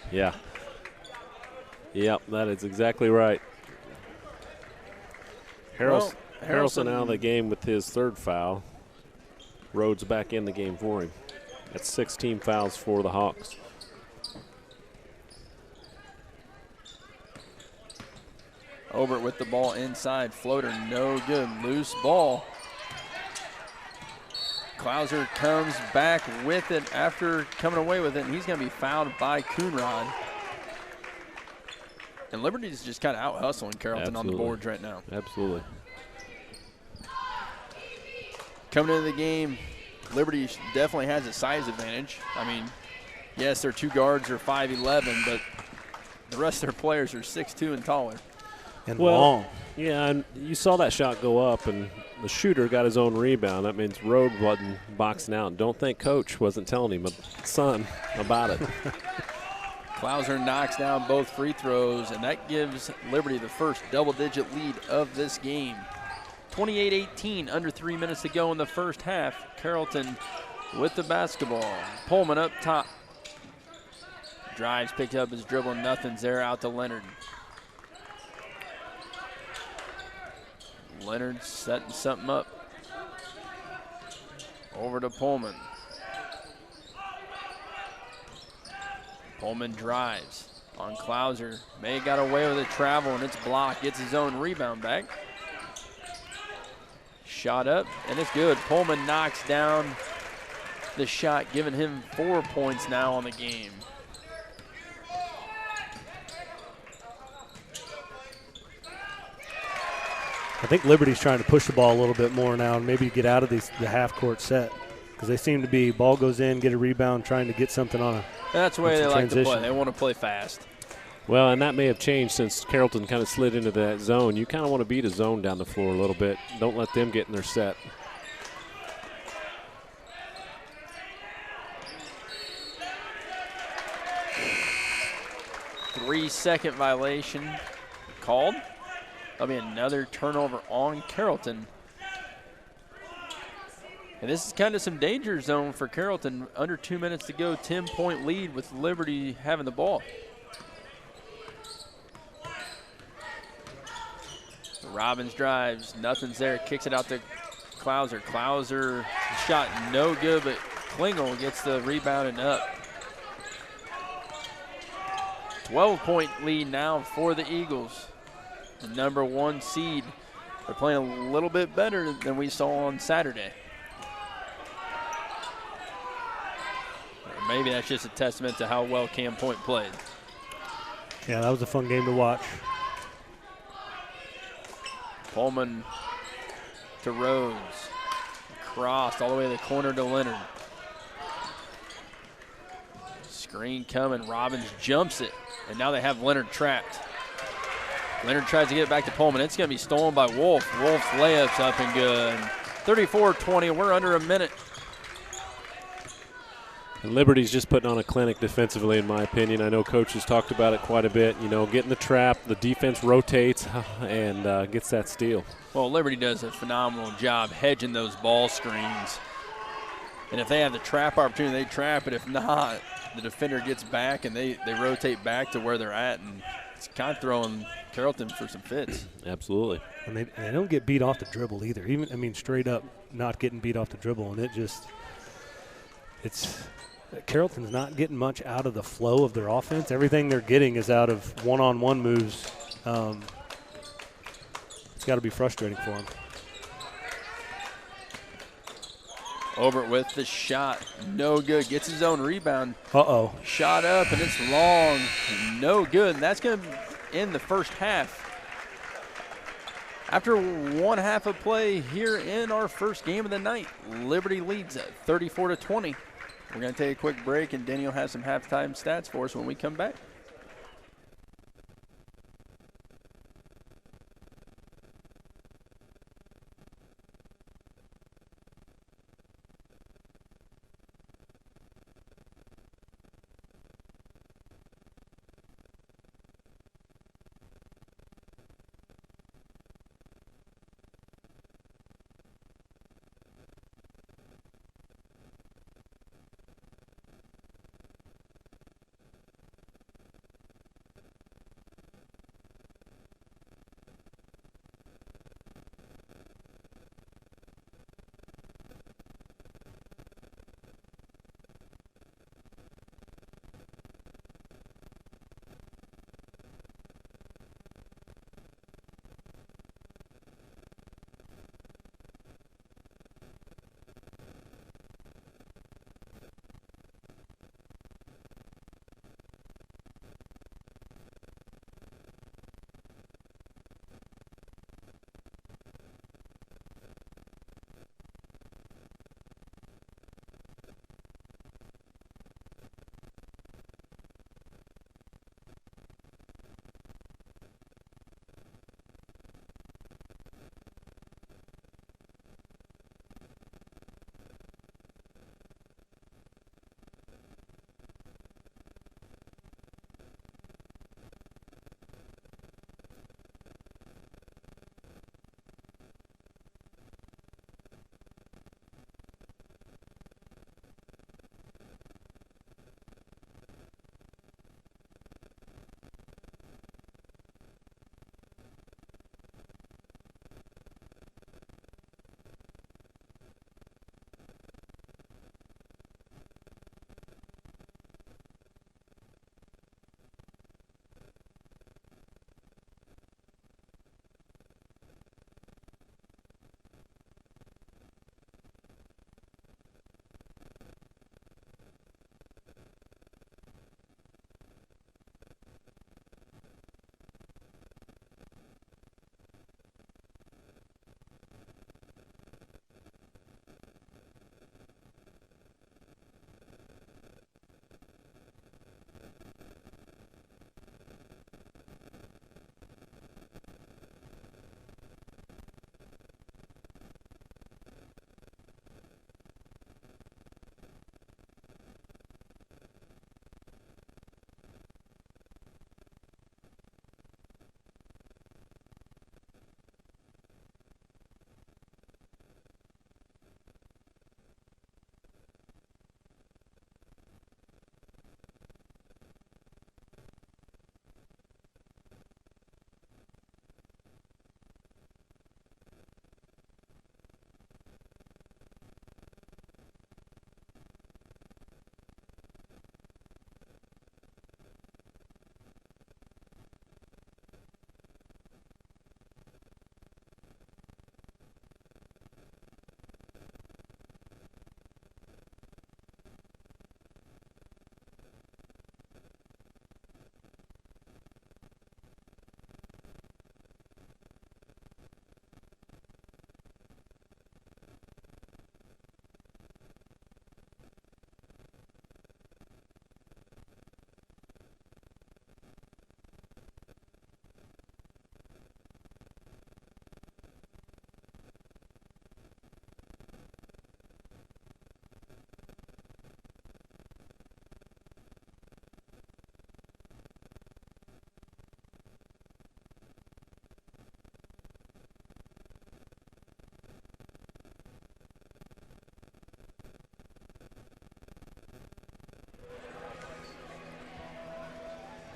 [SPEAKER 11] Yeah. Yep, that is exactly right. Harrelson out of the game with his third foul. Rhodes back in the game for him. That's 16 fouls for the Hawks.
[SPEAKER 8] Obert with the ball inside. Floater no good. Loose ball. Klauser comes back with it after coming away with it, and he's going to be fouled by Coonrod. And Liberty's just kind of out-hustling Carrollton on the boards right now.
[SPEAKER 11] Absolutely.
[SPEAKER 8] Coming into the game, Liberty definitely has a size advantage. I mean, yes, their two guards are 5'11", but the rest of their players are 6'2" and taller.
[SPEAKER 9] And long.
[SPEAKER 11] Yeah, and you saw that shot go up, and the shooter got his own rebound. That means Rhodes wasn't boxing out. Don't think Coach wasn't telling him, son, about it.
[SPEAKER 8] Klauser knocks down both free throws, and that gives Liberty the first double-digit lead of this game. 28-18, under 3 minutes to go in the first half. Carrollton with the basketball. Pullman up top. Drives, picked up his dribble, nothing's there, out to Leonard. Leonard setting something up. Over to Pullman. Pullman drives on Klauser. May got away with a travel, and it's blocked. Gets his own rebound back. Shot up, and it's good. Pullman knocks down the shot, giving him 4 points now on the game.
[SPEAKER 9] I think Liberty's trying to push the ball a little bit more now and maybe get out of the half-court set, because they seem to be ball goes in, get a rebound, trying to get something on a
[SPEAKER 8] That's the way they like
[SPEAKER 9] transition.
[SPEAKER 8] to play. They want to play fast.
[SPEAKER 11] Well, and that may have changed since Carrollton kind of slid into that zone. You kind of want to beat a zone down the floor a little bit. Don't let them get in their set.
[SPEAKER 8] Three-second violation called. That'll be another turnover on Carrollton. And this is kind of some danger zone for Carrollton. Under 2 minutes to go, 10-point lead with Liberty having the ball. Robbins drives, nothing's there, kicks it out to Klauser. Klauser shot no good, but Klingel gets the rebound and up. 12-point lead now for the Eagles. The number 1 seed. They're playing a little bit better than we saw on Saturday. Or maybe that's just a testament to how well Cam Point played.
[SPEAKER 9] Yeah, that was a fun game to watch.
[SPEAKER 8] Pullman to Rhodes. Crossed all the way to the corner to Leonard. Screen coming. Robbins jumps it. And now they have Leonard trapped. Leonard tries to get it back to Pullman. It's going to be stolen by Wolf. Wolf's layup's up and good. 34-20. We're under a minute.
[SPEAKER 11] And Liberty's just putting on a clinic defensively, in my opinion. I know Coach has talked about it quite a bit. You know, getting the trap, the defense rotates and gets that steal.
[SPEAKER 8] Well, Liberty does a phenomenal job hedging those ball screens. And if they have the trap opportunity, they trap it. If not, the defender gets back and they rotate back to where they're at. And it's kind of throwing Carrollton for some fits.
[SPEAKER 11] Absolutely.
[SPEAKER 9] And they don't get beat off the dribble either. Even, I mean, straight up not getting beat off the dribble. And it's Carrollton's not getting much out of the flow of their offense. Everything they're getting is out of one-on-one moves. It's got to be frustrating for them.
[SPEAKER 8] Obert with the shot. No good. Gets his own rebound.
[SPEAKER 9] Uh-oh.
[SPEAKER 8] Shot up, and it's long. No good. And that's going to end the first half. After one half of play here in our first game of the night, Liberty leads at 34-20. We're going to take a quick break, and Daniel has some halftime stats for us when we come back.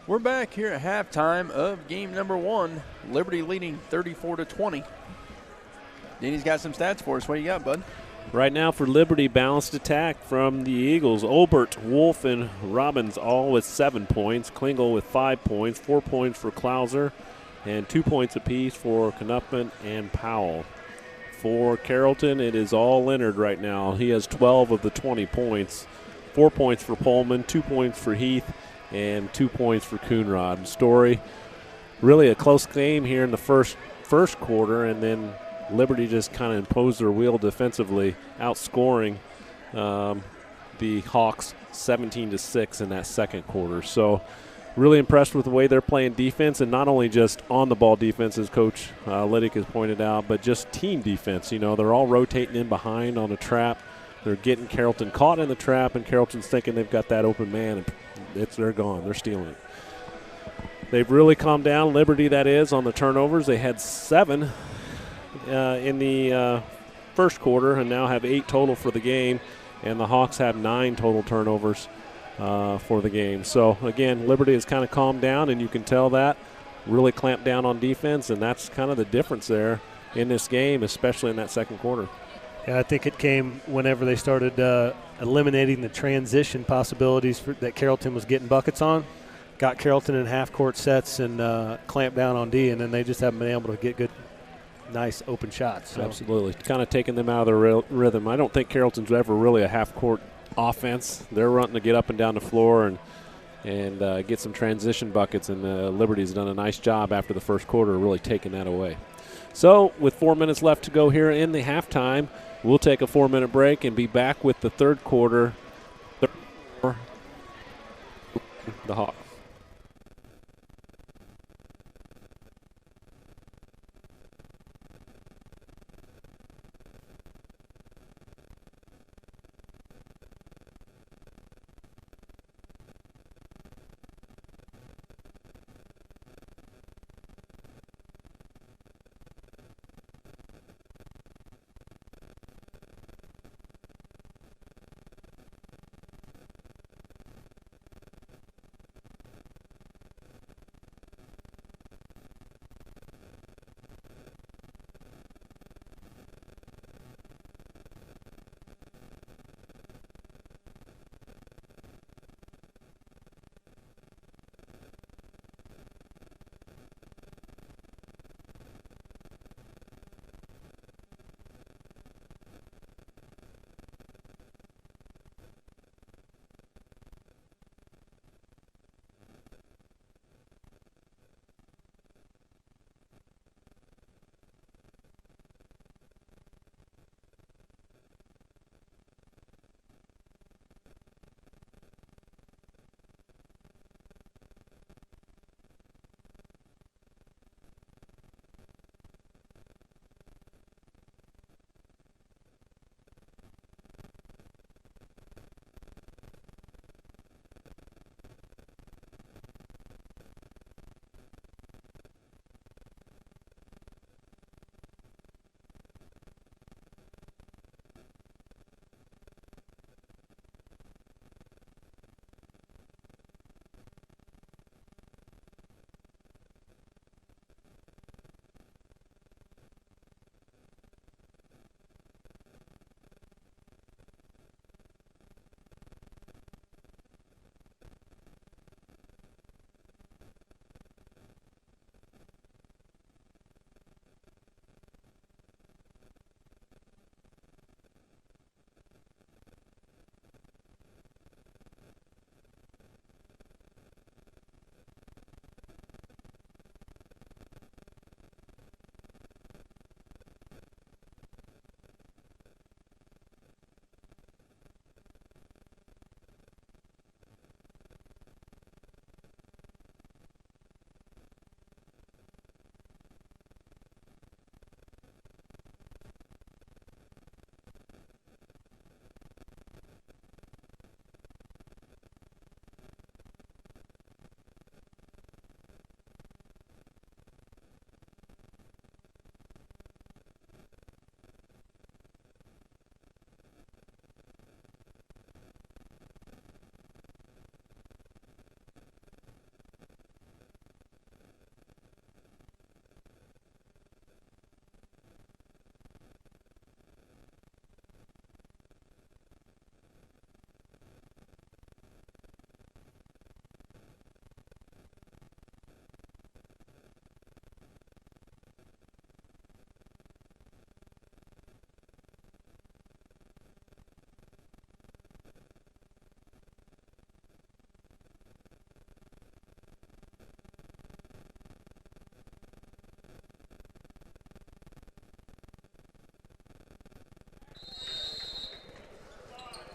[SPEAKER 8] We're back here at halftime of game number 1. Liberty leading 34-20. Danny's got some stats for us. What do you got, bud?
[SPEAKER 11] Right now for Liberty, balanced attack from the Eagles. Olbert, Wolf, and Robbins all with 7 points. Klingel with 5 points, 4 points for Klauser, and 2 points apiece for Knuppman and Powell. For Carrollton, it is all Leonard right now. He has 12 of the 20 points. 4 points for Pullman, 2 points for Heath, and 2 points for Coonrod. Story, really a close game here in the first quarter, and then Liberty just kind of imposed their will defensively, outscoring the Hawks 17-6 in that second quarter. So really impressed with the way they're playing defense, and not only just on-the-ball defense, as Coach Liddick has pointed out, but just team defense. You know, they're all rotating in behind on a trap. They're getting Carrollton caught in the trap, and Carrollton's thinking they've got that open man, and they're gone. They're stealing it. They've really calmed down, Liberty that is, on the turnovers. They had 7 in the first quarter and now have 8 total for the game, and the Hawks have 9 total turnovers for the game. So, again, Liberty has kind of calmed down, and you can tell that, really clamped down on defense, and that's kind of the difference there in this game, especially in that second quarter.
[SPEAKER 9] Yeah, I think it came whenever they started eliminating the transition possibilities that Carrollton was getting buckets on. Got Carrollton in half-court sets and clamped down on D, and then they just haven't been able to get good, nice open shots. So.
[SPEAKER 11] Absolutely. Kind of taking them out of their rhythm. I don't think Carrollton's ever really a half-court offense. They're running to get up and down the floor and get some transition buckets, and Liberty's done a nice job after the first quarter really taking that away. So with 4 minutes left to go here in the halftime, we'll take a 4-minute break and be back with the third quarter. The Hawks.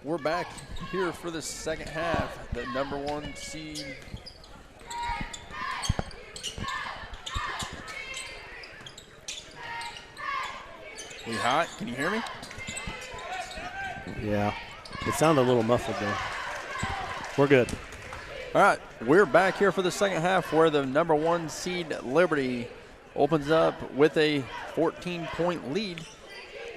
[SPEAKER 8] we're back here for the second half. The number 1 seed. We hot? Can you hear me?
[SPEAKER 9] Yeah. It sounded a little muffled there. We're good.
[SPEAKER 8] All right, we're back here for the second half where the number 1 seed Liberty opens up with a 14-point lead.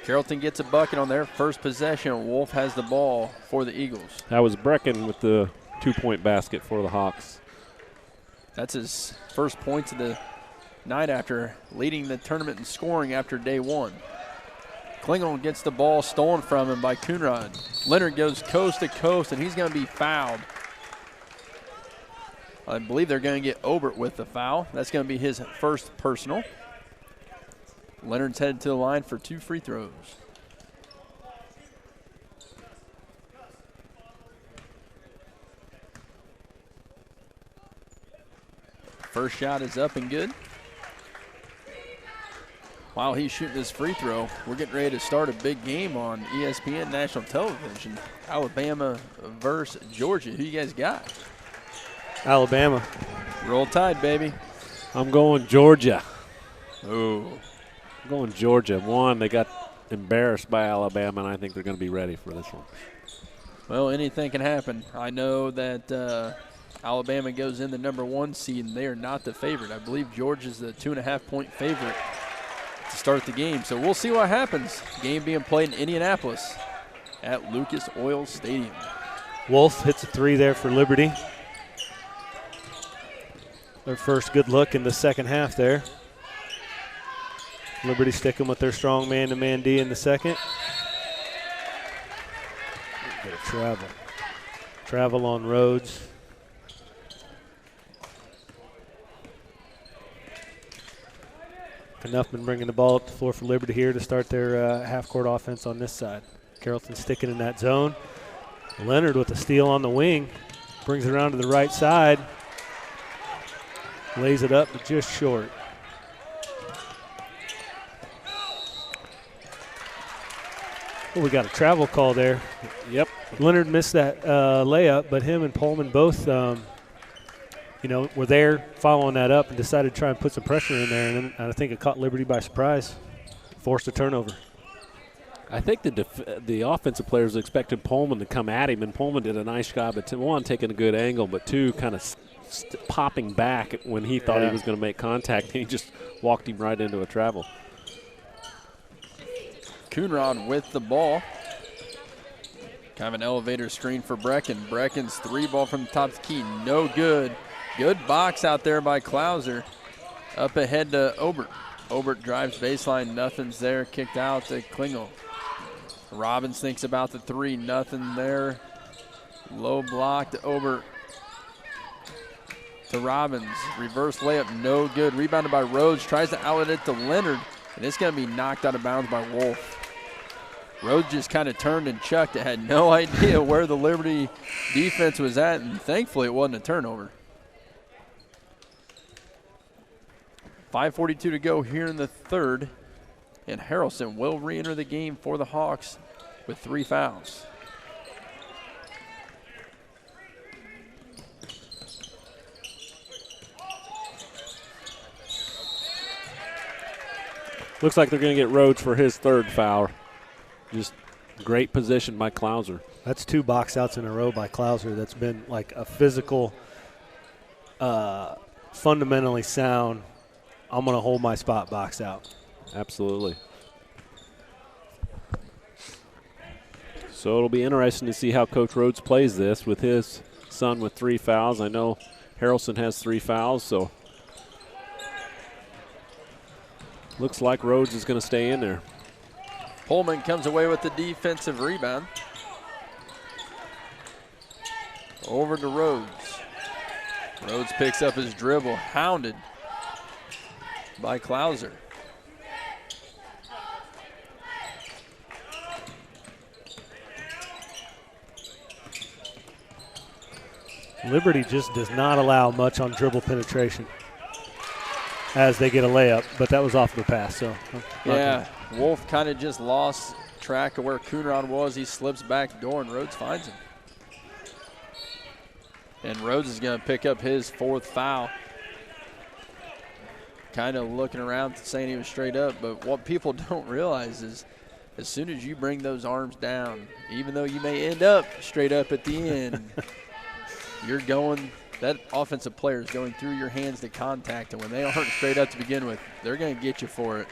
[SPEAKER 8] Carrollton gets a bucket on their first possession. Wolf has the ball for the Eagles.
[SPEAKER 11] That was Brecken with the 2-point basket for the Hawks.
[SPEAKER 8] That's his first points of the night after leading the tournament in scoring after day 1. Klingel gets the ball stolen from him by Coonrod. Leonard goes coast to coast, and he's going to be fouled. I believe they're going to get Obert with the foul. That's going to be his first personal. Leonard's headed to the line for 2 free throws. First shot is up and good. While he's shooting his free throw, we're getting ready to start a big game on ESPN National Television. Alabama versus Georgia. Who you guys got?
[SPEAKER 9] Alabama.
[SPEAKER 8] Roll Tide, baby.
[SPEAKER 11] I'm going Georgia.
[SPEAKER 8] Oh.
[SPEAKER 11] I'm going Georgia. One, they got embarrassed by Alabama, and I think they're going to be ready for this one.
[SPEAKER 8] Well, anything can happen. I know that Alabama goes in the number 1 seed, and they are not the favorite. I believe Georgia's the 2.5-point favorite to start the game. So we'll see what happens. Game being played in Indianapolis at Lucas Oil Stadium.
[SPEAKER 9] Wolf hits a 3 there for Liberty. Their first good look in the second half there. Liberty sticking with their strong man-to-man D in the second. Get a travel. Travel on Rhodes. Knuffman bringing the ball up the floor for Liberty here to start their half-court offense on this side. Carrollton sticking in that zone. Leonard with a steal on the wing. Brings it around to the right side. Lays it up, but just short. Oh, we got a travel call there.
[SPEAKER 11] Yep.
[SPEAKER 9] Leonard missed that layup, but him and Pullman both, were there following that up and decided to try and put some pressure in there, and then I think it caught Liberty by surprise, forced a turnover.
[SPEAKER 11] I think the offensive players expected Pullman to come at him, and Pullman did a nice job at, 1, taking a good angle, but 2, kind of popping back when he thought he was going to make contact, and he just walked him right into a travel.
[SPEAKER 8] Coonrod with the ball. Kind of an elevator screen for Brecken. Brecken's 3 ball from the top of the key, no good. Good box out there by Klauser. Up ahead to Obert. Obert drives baseline, nothing's there. Kicked out to Klingel. Robbins thinks about the 3, nothing there. Low block to Obert. To Robbins, reverse layup, no good. Rebounded by Rhodes, tries to outlet it to Leonard, and it's going to be knocked out of bounds by Wolf. Rhodes just kind of turned and chucked it, had no idea where the Liberty defense was at, and thankfully it wasn't a turnover. 5:42 to go here in the third, and Harrelson will re-enter the game for the Hawks with 3 fouls.
[SPEAKER 11] Looks like they're going to get Rhodes for his 3rd foul. Just great position by Klauser.
[SPEAKER 9] That's 2 box outs in a row by Klauser. That's been like a physical, fundamentally sound, I'm going to hold my spot box out.
[SPEAKER 11] Absolutely. So it'll be interesting to see how Coach Rhodes plays this with his son with 3 fouls. I know Harrelson has 3 fouls, so looks like Rhodes is going to stay in there.
[SPEAKER 8] Pullman comes away with the defensive rebound. Over to Rhodes. Rhodes picks up his dribble, hounded by Klauser.
[SPEAKER 9] Liberty just does not allow much on dribble penetration as they get a layup, but that was off the pass. So
[SPEAKER 8] yeah, Wolf kind of just lost track of where Coonrod was. He slips back door, and Rhodes finds him. And Rhodes is going to pick up his 4th foul. Kind of looking around saying he was straight up, but what people don't realize is as soon as you bring those arms down, even though you may end up straight up at the end, you're going, that offensive player is going through your hands to contact, and when they aren't straight up to begin with, they're going to get you for it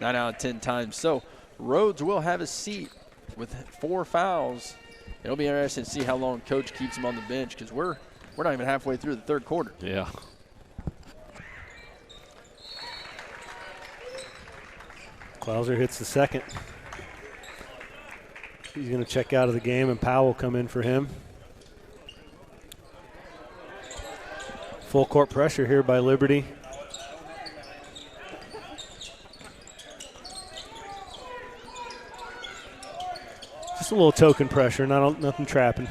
[SPEAKER 8] 9 out of 10 times. So Rhodes will have a seat with 4 fouls. It'll be interesting to see how long Coach keeps him on the bench, because we're not even halfway through the 3rd quarter.
[SPEAKER 11] Yeah.
[SPEAKER 9] Klauser hits the 2nd. He's going to check out of the game, and Powell will come in for him. Full court pressure here by Liberty. Just a little token pressure, nothing trapping.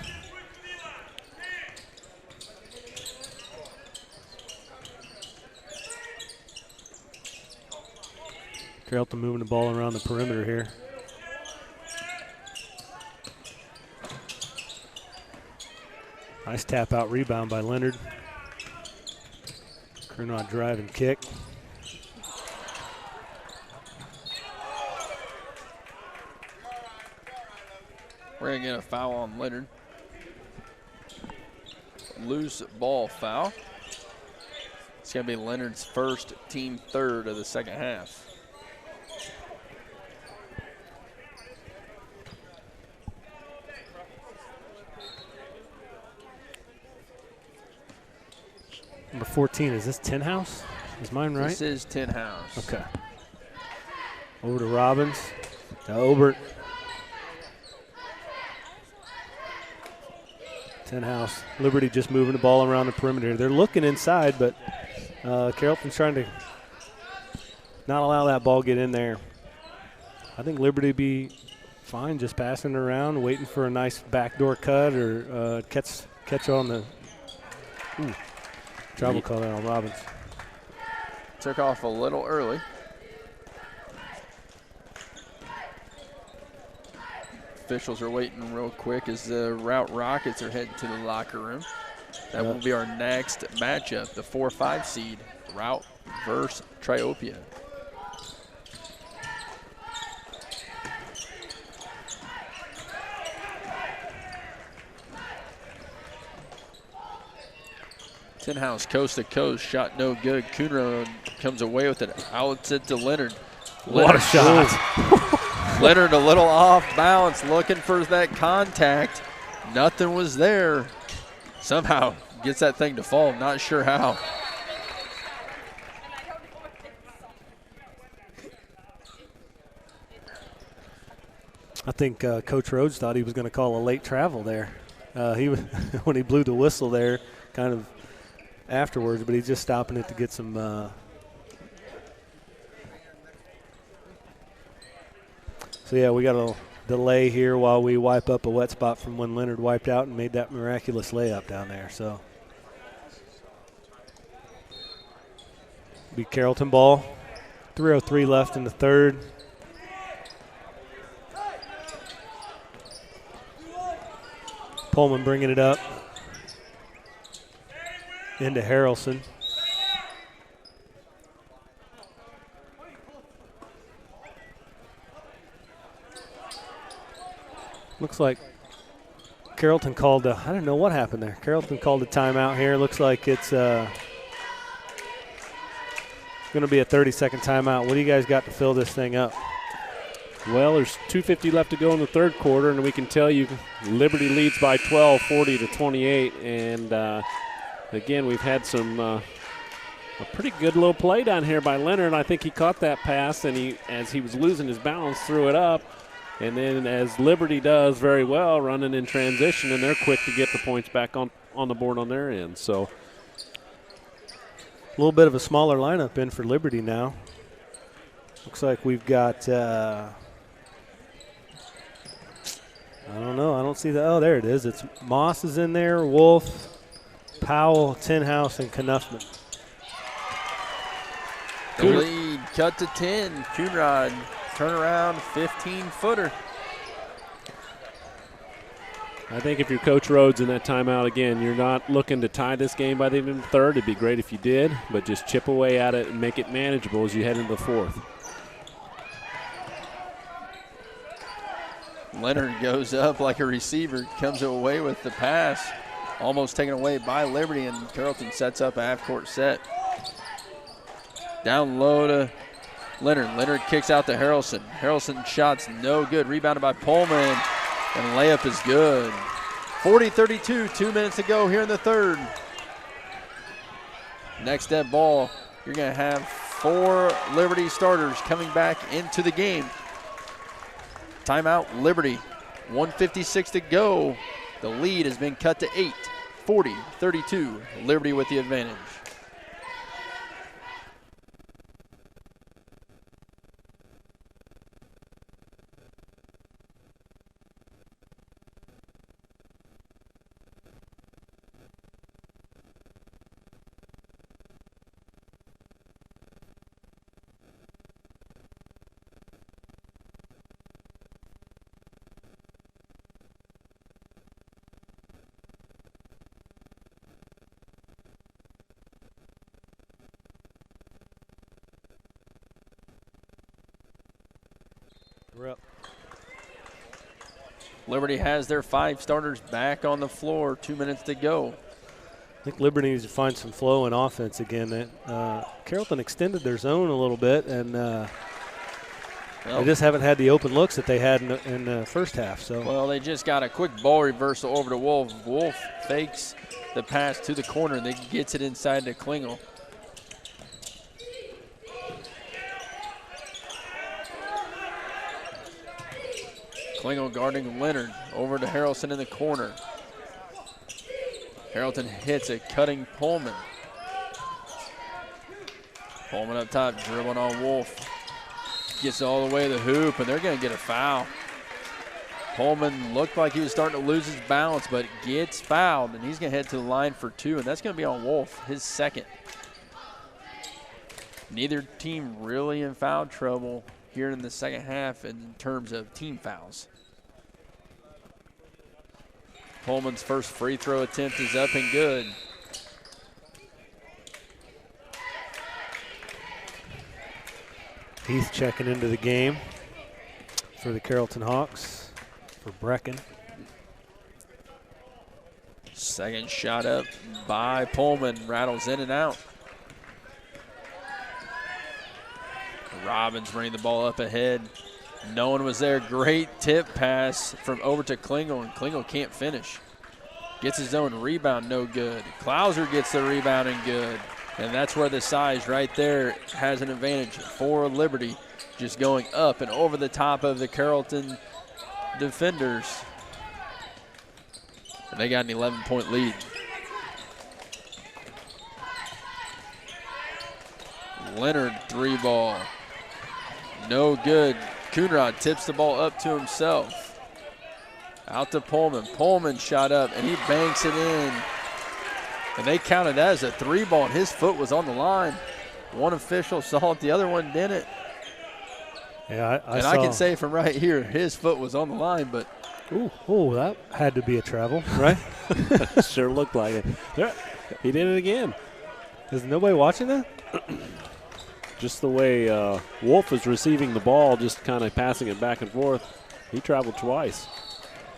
[SPEAKER 9] Carrollton moving the ball around the perimeter here. Nice tap out rebound by Leonard. Coonrod drive and kick.
[SPEAKER 8] We're going to get a foul on Leonard. Loose ball foul. It's going to be Leonard's 1st, team 3rd of the 2nd half.
[SPEAKER 9] Number 14, is this Tinhouse? Is mine right?
[SPEAKER 8] This is Tinhouse.
[SPEAKER 9] Okay. Over to Robbins, to Obert. Tinhouse. Liberty just moving the ball around the perimeter. They're looking inside, but Carrollton's trying to not allow that ball get in there. I think Liberty be fine just passing it around, waiting for a nice backdoor cut or catch on the travel call there on Robbins.
[SPEAKER 8] Took off a little early. Officials are waiting real quick as the Routt Rockets are heading to the locker room. That will be our next matchup, the 4-5 seed, Routt versus Triopia. Tinhouse coast to coast, shot no good. Coonrod comes away with it. Outside to Leonard.
[SPEAKER 9] What a shot.
[SPEAKER 8] Leonard a little off balance, looking for that contact. Nothing was there. Somehow gets that thing to fall. Not sure how.
[SPEAKER 9] I think Coach Rhodes thought he was going to call a late travel there. He when he blew the whistle there, kind of afterwards, but he's just stopping it to get some so yeah, we got a delay here while we wipe up a wet spot from when Leonard wiped out and made that miraculous layup down there. So be Carrollton ball. 3:03 left in the 3rd. Pullman bringing it up into Harrelson. Looks like Carrollton called I don't know what happened there. Carrollton called a timeout here. Looks like it's going to be a 30-second timeout. What do you guys got to fill this thing up?
[SPEAKER 11] Well, there's 2:50 left to go in the 3rd quarter, and we can tell you Liberty leads by 12, 40-28. And again, we've had some a pretty good little play down here by Leonard. I think he caught that pass, and as he was losing his balance, threw it up. And then as Liberty does very well, running in transition, and they're quick to get the points back on the board on their end. So
[SPEAKER 9] a little bit of a smaller lineup in for Liberty now. Looks like we've got I don't know. I don't see the. Oh, there it is. It's Moss is in there, Wolf, Powell, Tinhouse, and Knuffman.
[SPEAKER 8] The lead cut to 10. Coonrod turnaround 15-footer.
[SPEAKER 11] I think if you're Coach Rhodes in that timeout again, you're not looking to tie this game by the end of the third. It'd be great if you did, but just chip away at it and make it manageable as you head into the fourth.
[SPEAKER 8] Leonard goes up like a receiver, comes away with the pass, almost taken away by Liberty, and Carrollton sets up a half-court set. Down low to Leonard. Leonard kicks out to Harrelson. Harrelson shot's no good. Rebounded by Pullman, and layup is good. 40-32, 2 minutes to go here in the third. Next dead ball, you're going to have 4 Liberty starters coming back into the game. Timeout, Liberty. 1:56 to go. The lead has been cut to 8. 40-32, Liberty with the advantage.
[SPEAKER 9] We're up.
[SPEAKER 8] Liberty has their 5 starters back on the floor. 2 minutes to go.
[SPEAKER 9] I think Liberty needs to find some flow in offense again. Carrollton extended their zone a little bit, and they just haven't had the open looks that they had in the first half. So
[SPEAKER 8] well, they just got a quick ball reversal over to Wolf. Wolf fakes the pass to the corner, and then gets it inside to Klingel. Klingel guarding Leonard. Over to Harrelson in the corner. Carrollton hits a cutting Pullman. Pullman up top, dribbling on Wolf. Gets all the way to the hoop, and they're going to get a foul. Pullman looked like he was starting to lose his balance, but gets fouled, and he's going to head to the line for 2, and that's going to be on Wolf, his second. Neither team really in foul trouble here in the second half in terms of team fouls. Pullman's first free throw attempt is up and good.
[SPEAKER 9] Heath checking into the game for the Carrollton Hawks for Brecken.
[SPEAKER 8] Second shot up by Pullman, rattles in and out. Robbins bringing the ball up ahead. No one was there. Great tip pass from over to Klingel, and Klingel can't finish. Gets his own rebound, no good. Klauser gets the rebound and good. And that's where the size right there has an advantage for Liberty. Just going up and over the top of the Carrollton defenders. And they got an 11-point lead. Leonard, 3 ball. No good. Coonrod tips the ball up to himself. Out to Pullman. Pullman shot up, and he banks it in. And they counted that as a 3 ball, and his foot was on the line. One official saw it, the other one didn't.
[SPEAKER 9] Yeah, I
[SPEAKER 8] I can say from right here, his foot was on the line, but.
[SPEAKER 9] Ooh, that had to be a travel, right?
[SPEAKER 11] Sure looked like it. Yeah, he did it again.
[SPEAKER 9] Is nobody watching that?
[SPEAKER 11] Just the way Wolf was receiving the ball, just kind of passing it back and forth. He traveled twice.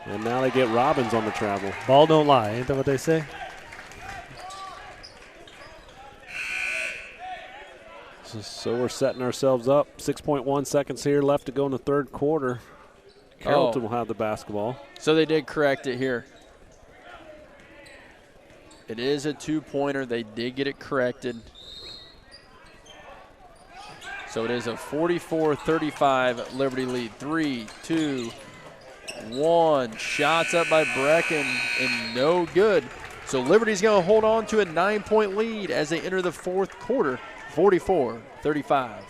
[SPEAKER 11] And now they get Robbins on the travel.
[SPEAKER 9] Ball don't lie, ain't that what they say?
[SPEAKER 11] So we're setting ourselves up. 6.1 seconds here left to go in the third quarter. Carrollton will have the basketball.
[SPEAKER 8] So they did correct it here. It is a 2-pointer. They did get it corrected. So it is a 44-35 Liberty lead. 3, 2, 1. Shots up by Brecken and no good. So Liberty's going to hold on to a 9-point lead as they enter the fourth quarter. 44-35.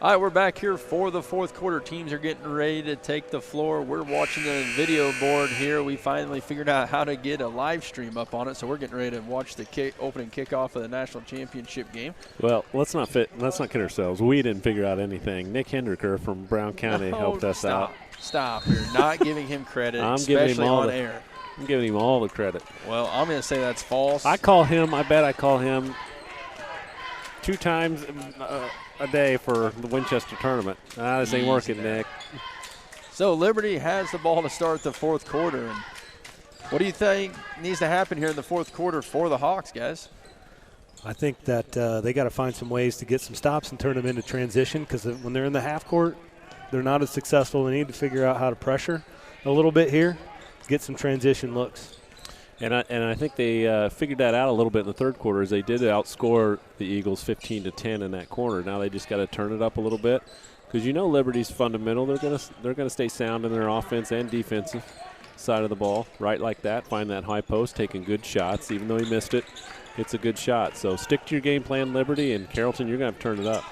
[SPEAKER 8] All right, we're back here for the fourth quarter. Teams are getting ready to take the floor. We're watching the video board here. We finally figured out how to get a live stream up on it, so we're getting ready to watch the opening kickoff of the national championship game.
[SPEAKER 11] Well, let's not kid ourselves. We didn't figure out anything. Nick Hendricker from Brown County helped us out.
[SPEAKER 8] Stop. You're not giving him credit, especially on air.
[SPEAKER 11] I'm giving him all the credit.
[SPEAKER 8] Well, I'm going to say that's false.
[SPEAKER 11] I bet I call him 2 times a day for the Winchester tournament. This ain't working, Nick.
[SPEAKER 8] So Liberty has the ball to start the fourth quarter. And what do you think needs to happen here in the fourth quarter for the Hawks, guys?
[SPEAKER 9] I think that they got to find some ways to get some stops and turn them into transition, because when they're in the half court, they're not as successful. They need to figure out how to pressure a little bit here, get some transition looks.
[SPEAKER 11] And I think they figured that out a little bit in the third quarter, as they did outscore the Eagles 15-10 in that corner. Now they just got to turn it up a little bit, because Liberty's fundamental. They're gonna stay sound in their offense and defensive side of the ball, right like that. Find that high post, taking good shots, even though he missed it. It's a good shot. So stick to your game plan, Liberty, and Carrollton, you're gonna have to turn it up.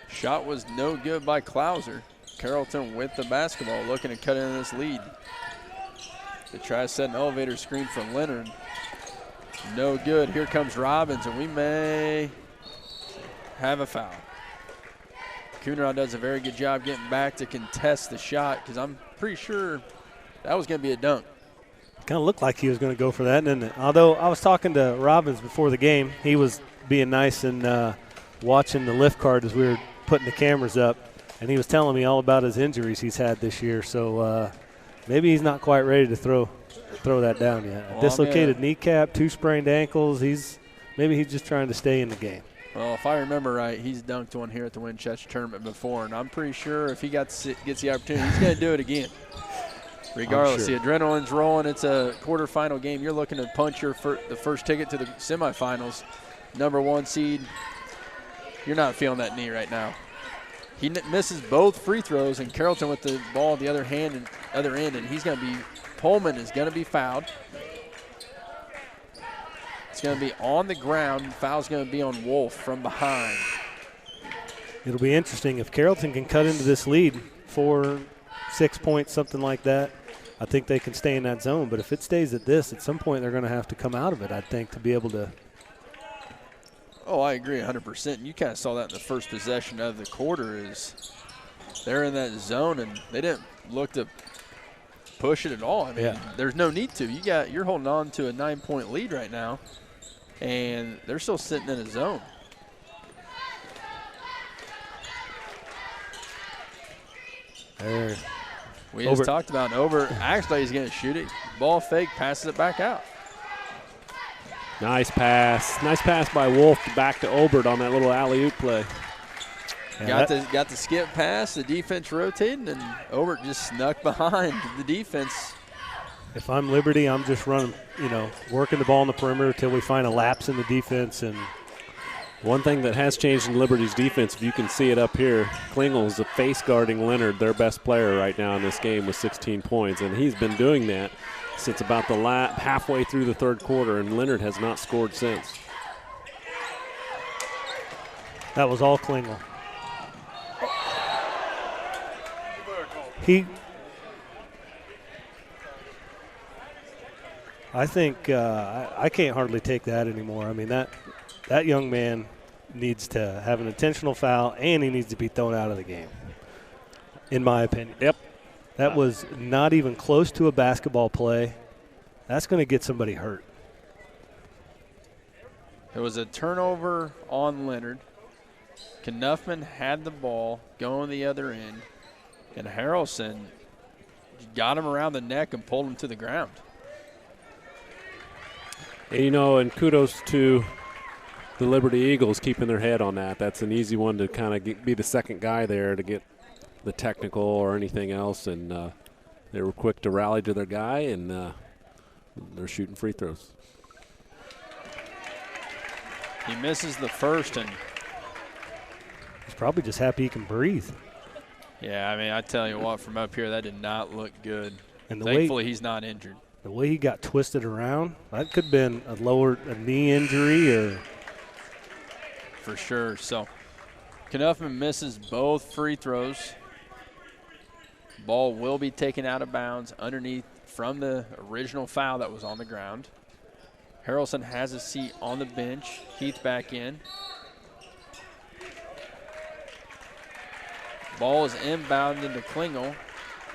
[SPEAKER 8] Shot was no good by Clouser. Carrollton with the basketball, looking to cut in this lead. They try to set an elevator screen for Leonard. No good. Here comes Robbins, and we may have a foul. Coonrod does a very good job getting back to contest the shot, because I'm pretty sure that was going to be a dunk.
[SPEAKER 9] Kind of looked like he was going to go for that, didn't it? Although I was talking to Robbins before the game. He was being nice and watching the lift card as we were putting the cameras up, and he was telling me all about his injuries he's had this year. So maybe he's not quite ready to throw that down yet. A dislocated kneecap, 2 sprained ankles. Maybe he's just trying to stay in the game.
[SPEAKER 8] Well, if I remember right, he's dunked one here at the Winchester tournament before, and I'm pretty sure if he gets the opportunity, he's going to do it again. Regardless, the adrenaline's rolling. It's a quarterfinal game. You're looking to punch the first ticket to the semifinals. Number 1 seed. You're not feeling that knee right now. He misses both free throws, and Carrollton with the ball at the other end, and he's going to be – Pullman is going to be fouled. It's going to be on the ground. Foul's going to be on Wolf from behind.
[SPEAKER 9] It'll be interesting if Carrollton can cut into this lead, 4, 6 points, something like that. I think they can stay in that zone. But if it stays at this, at some point they're going to have to come out of it, I think, to be able to.
[SPEAKER 8] Oh, I agree 100%. And you kind of saw that in the first possession of the quarter, is they're in that zone, and they didn't look to push it at all. I mean, there's no need to. You're holding on to a 9-point lead right now, and they're still sitting in a zone. We just talked about Ober. Actually, he's going to shoot it. Ball fake, passes it back out.
[SPEAKER 11] Nice pass. Nice pass by Wolf back to Obert on that little alley-oop play.
[SPEAKER 8] Got the skip pass, the defense rotating, and Obert just snuck behind the defense.
[SPEAKER 9] If I'm Liberty, I'm just running, working the ball on the perimeter until we find a lapse in the defense. And
[SPEAKER 11] one thing that has changed in Liberty's defense, if you can see it up here, Klingel's a face guarding Leonard, their best player right now in this game with 16 points, and he's been doing that since about the halfway through the third quarter, and Leonard has not scored since.
[SPEAKER 9] That was all Klingel. I think I can't hardly take that anymore. I mean, that young man needs to have an intentional foul, and he needs to be thrown out of the game, in my opinion.
[SPEAKER 11] Yep.
[SPEAKER 9] That was not even close to a basketball play. That's going to get somebody hurt.
[SPEAKER 8] It was a turnover on Leonard. Knuffman had the ball going the other end, and Harrelson got him around the neck and pulled him to the ground.
[SPEAKER 11] And kudos to the Liberty Eagles keeping their head on that. That's an easy one to kind of be the second guy there to get the technical or anything else, and they were quick to rally to their guy, and they're shooting free throws.
[SPEAKER 8] He misses the first, and
[SPEAKER 9] he's probably just happy he can breathe.
[SPEAKER 8] Yeah, I mean, I tell you what, from up here, that did not look good.
[SPEAKER 9] And
[SPEAKER 8] thankfully, he's not injured.
[SPEAKER 9] The way he got twisted around, that could have been a knee injury or.
[SPEAKER 8] For sure. So Knuffman misses both free throws. Ball will be taken out of bounds underneath from the original foul that was on the ground. Harrelson has a seat on the bench. Heath back in. Ball is inbound into Klingel.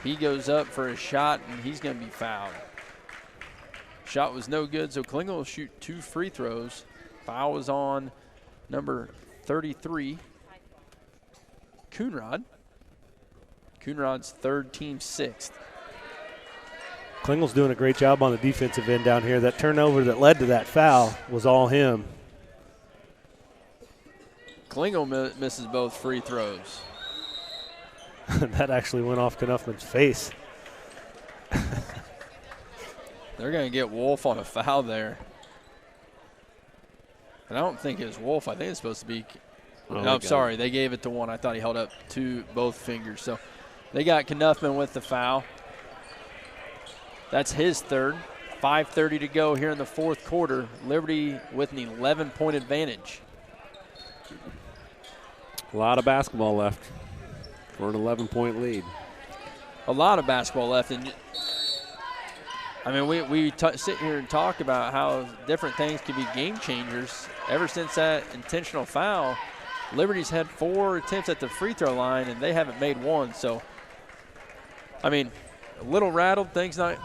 [SPEAKER 8] He goes up for a shot, and he's going to be fouled. Shot was no good, so Klingel will shoot 2 free throws. Foul was on number 33, Coonrod. Coonrod's third, team 6th.
[SPEAKER 9] Klingel's doing a great job on the defensive end down here. That turnover that led to that foul was all him.
[SPEAKER 8] Klingel misses both free throws.
[SPEAKER 9] That actually went off Knuffman's face.
[SPEAKER 8] They're going to get Wolf on a foul there. And I don't think it was Wolf. I think it's supposed to be.
[SPEAKER 11] Oh,
[SPEAKER 8] no, I'm sorry. They gave it to one. I thought he held up both fingers. So they got Knuffman with the foul. That's his third. 5:30 to go here in the fourth quarter. Liberty with an 11-point advantage.
[SPEAKER 11] A lot of basketball left for an 11-point lead.
[SPEAKER 8] A lot of basketball left. And I mean, we sit here and talk about how different things can be game changers. Ever since that intentional foul, Liberty's had 4 attempts at the free throw line, and they haven't made one. So, I mean, a little rattled. Things not,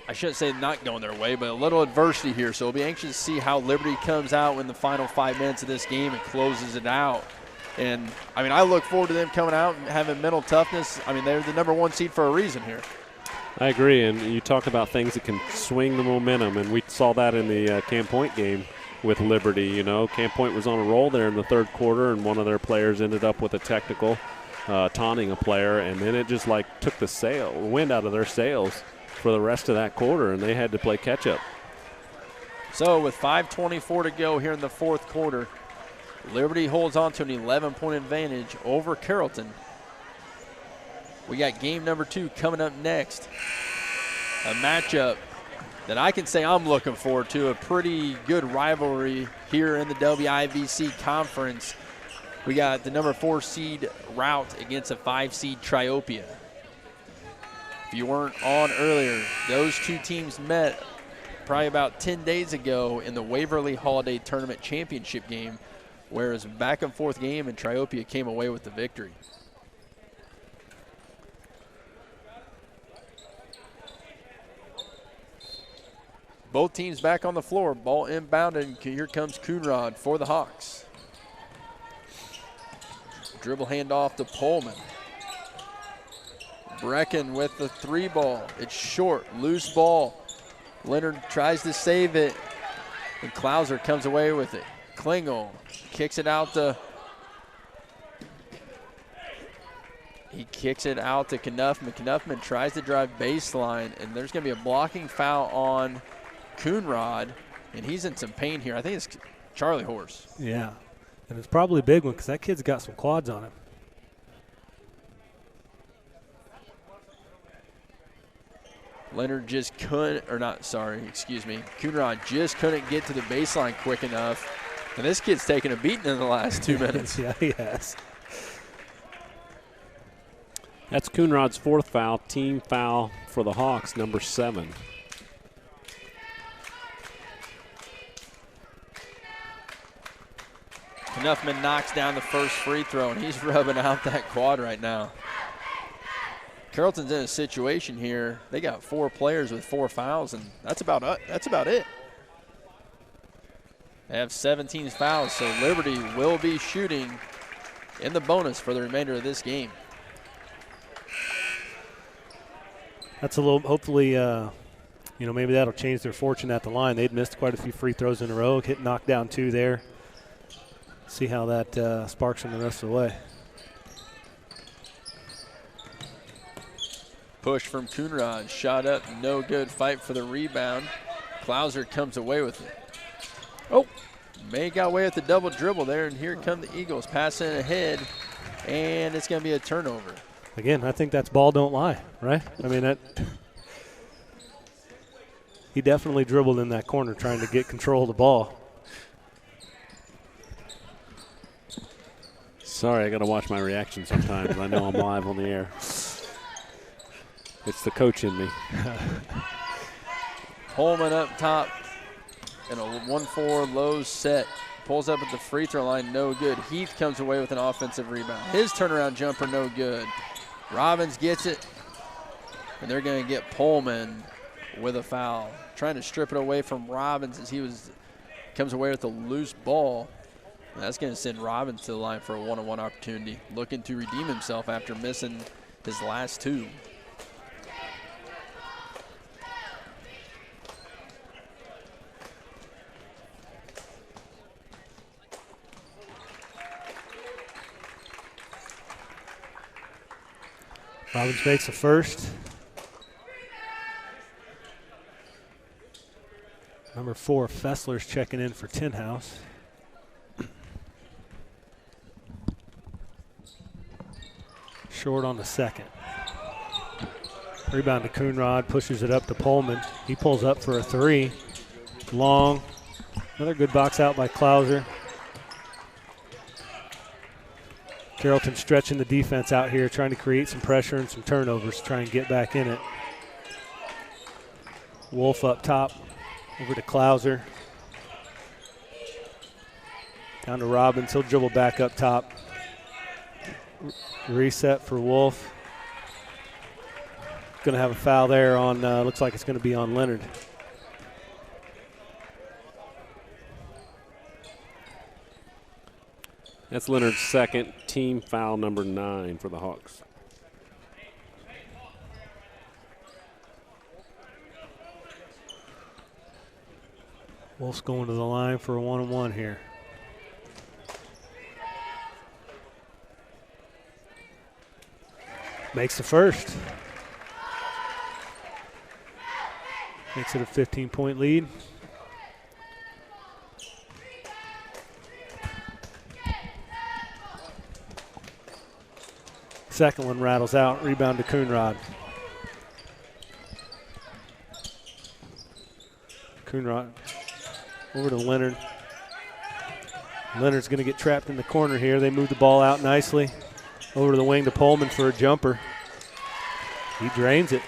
[SPEAKER 8] I shouldn't say not going their way, but a little adversity here. So we'll be anxious to see how Liberty comes out in the final 5 minutes of this game and closes it out. And, I mean, I look forward to them coming out and having mental toughness. I mean, they're the #1 seed for a reason here.
[SPEAKER 11] I agree, and you talk about things that can swing the momentum, and we saw that in the Camp Point game with Liberty. You know, Camp Point was on a roll there in the third quarter, and one of their players ended up with a technical, taunting a player, and then it just like took the wind out of their sails for the rest of that quarter, and they had to play catch-up.
[SPEAKER 8] So with 5:24 to go here in the fourth quarter, Liberty holds on to an 11-point advantage over Carrollton. We got game number 2 coming up next. A matchup that I can say I'm looking forward to, a pretty good rivalry here in the WIVC conference. We got the #4 seed Routt against a 5 seed Triopia. If you weren't on earlier, those two teams met probably about 10 days ago in the Waverly Holiday Tournament Championship game, where it was a back and forth game and Triopia came away with the victory. Both teams back on the floor. Ball inbound, and here comes Coonrod for the Hawks. Dribble handoff to Pullman. Brecken with the 3 ball. It's short, loose ball. Leonard tries to save it, and Klauser comes away with it. Klingel kicks it out to Knuffman. Knuffman tries to drive baseline, and there's going to be a blocking foul on Coonrod, and he's in some pain here. I think it's Charlie Horse.
[SPEAKER 9] Yeah, and it's probably a big one because that kid's got some quads on him.
[SPEAKER 8] Leonard just couldn't, Coonrod just couldn't get to the baseline quick enough. And this kid's taking a beating in the last 2 minutes.
[SPEAKER 9] Yeah, he has.
[SPEAKER 11] That's Coonrod's 4th foul, team foul for the Hawks, #7.
[SPEAKER 8] Knuffman knocks down the first free throw, and he's rubbing out that quad right now. Carrollton's in a situation here. They got 4 players with 4 fouls, and that's about it. They have 17 fouls, so Liberty will be shooting in the bonus for the remainder of this game.
[SPEAKER 9] That's a little, hopefully, maybe that'll change their fortune at the line. They'd missed quite a few free throws in a row, knocked down 2 there. See how that sparks them the rest of the way.
[SPEAKER 8] Push from Coonrod, shot up, no good. Fight for the rebound. Klauser comes away with it. Oh, May got away with the double dribble there, and here come the Eagles passing ahead, and it's going to be a turnover.
[SPEAKER 9] Again, I think that's ball don't lie, right? I mean, he definitely dribbled in that corner trying to get control of the ball.
[SPEAKER 11] Sorry, I got to watch my reaction sometimes. I know I'm live on the air. It's the coach in me.
[SPEAKER 8] Pullman up top in a 1-4 low set. Pulls up at the free throw line, no good. Heath comes away with an offensive rebound. His turnaround jumper, no good. Robbins gets it, and they're going to get Pullman with a foul. Trying to strip it away from Robbins as he comes away with a loose ball. And that's going to send Robbins to the line for a one-on-one opportunity, looking to redeem himself after missing his last two.
[SPEAKER 9] Robbins makes the first. Number 4, Fessler's checking in for Tinhouse. Short on the second. Rebound to Coonrod, pushes it up to Pullman. He pulls up for a 3. Long. Another good box out by Klauser. Carrollton stretching the defense out here, trying to create some pressure and some turnovers, try and get back in it. Wolf up top, over to Klauser. Down to Robbins, he'll dribble back up top. Reset for Wolf. Going to have a foul there on, looks like it's going to be on Leonard.
[SPEAKER 11] That's Leonard's second, team foul number 9 for the Hawks.
[SPEAKER 9] Wolf's going to the line for a 1-on-1 here. Makes the first. Makes it a 15-point lead. Second one rattles out, rebound to Coonrod. Coonrod over to Leonard. Leonard's going to get trapped in the corner here. They move the ball out nicely. Over to the wing to Pullman for a jumper. He drains it.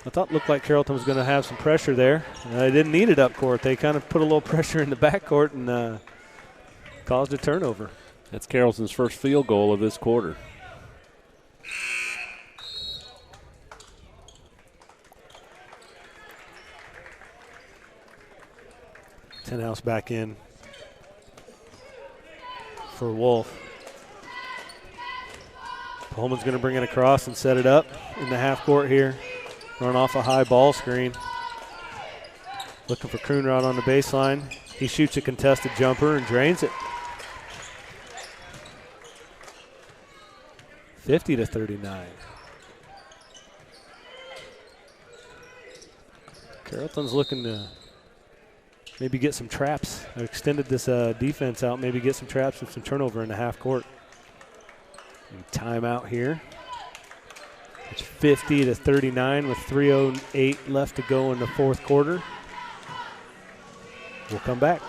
[SPEAKER 9] I thought it looked like Carrollton was going to have some pressure there. They didn't need it up court. They kind of put a little pressure in the backcourt and caused a turnover.
[SPEAKER 11] That's Carrollton's first field goal of this quarter.
[SPEAKER 9] Tinhouse back in for Wolf. Pullman's going to bring it across and set it up in the half court here. Run off a high ball screen. Looking for Coonrod on the baseline. He shoots a contested jumper and drains it. 50-39. Carrollton's looking to maybe get some traps. I extended this defense out, maybe get some traps and some turnover in the half court. And timeout here. It's 50-39 with 3:08 left to go in the fourth quarter. We'll come back.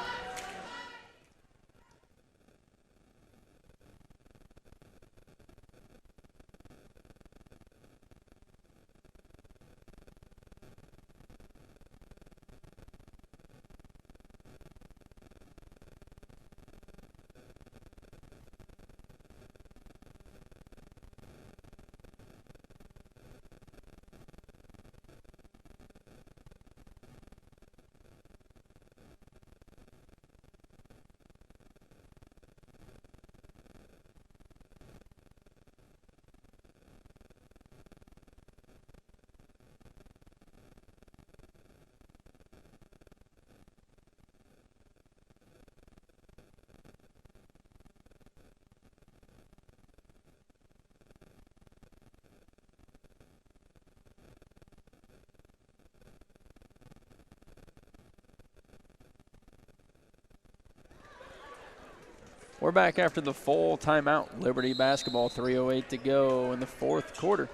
[SPEAKER 8] We're back after the full timeout. Liberty basketball, 3:08 to go in the fourth quarter.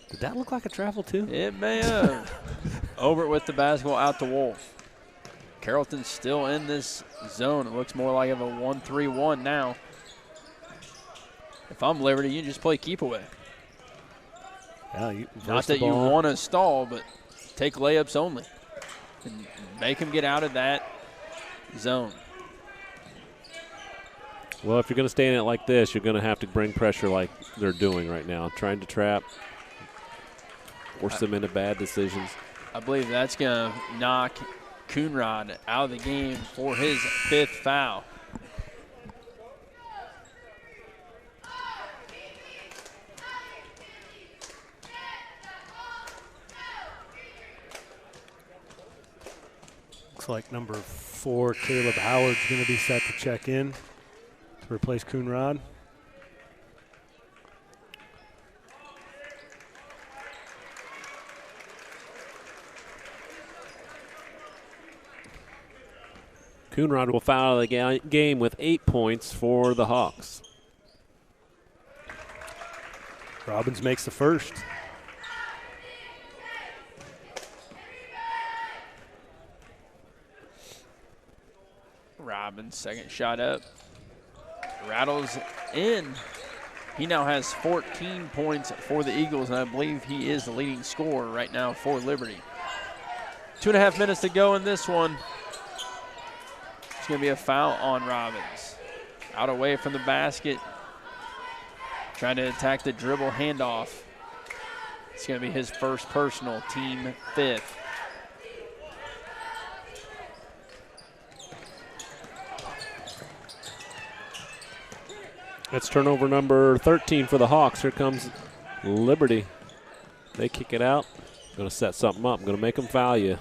[SPEAKER 9] Did that look like a travel too?
[SPEAKER 8] It may have. Over with the basketball, out to Wolf. Carrollton's still in this zone. It looks more like a 1-3-1 now. If I'm Liberty, you just play keep away.
[SPEAKER 9] Yeah,
[SPEAKER 8] not that you want to stall, but take layups only and make them get out of that zone.
[SPEAKER 11] Well, if you're going to stay in it like this, you're going to have to bring pressure like they're doing right now, trying to trap, force them into bad decisions.
[SPEAKER 8] I believe that's going to knock Coonrod out of the game for his 5th foul.
[SPEAKER 9] Looks like number 4, Caleb Howard's going to be set to check in to replace Coonrod.
[SPEAKER 11] Coonrod will foul out of the game with 8 points for the Hawks.
[SPEAKER 9] Robbins makes the first.
[SPEAKER 8] Robbins, second shot up. Rattles in. He now has 14 points for the Eagles, and I believe he is the leading scorer right now for Liberty. 2.5 minutes to go in this one. It's going to be a foul on Robbins. Out away from the basket. Trying to attack the dribble handoff. It's going to be his first personal, team 5th.
[SPEAKER 11] That's turnover number 13 for the Hawks. Here comes Liberty. They kick it out. Going to set something up. Going to make them foul you.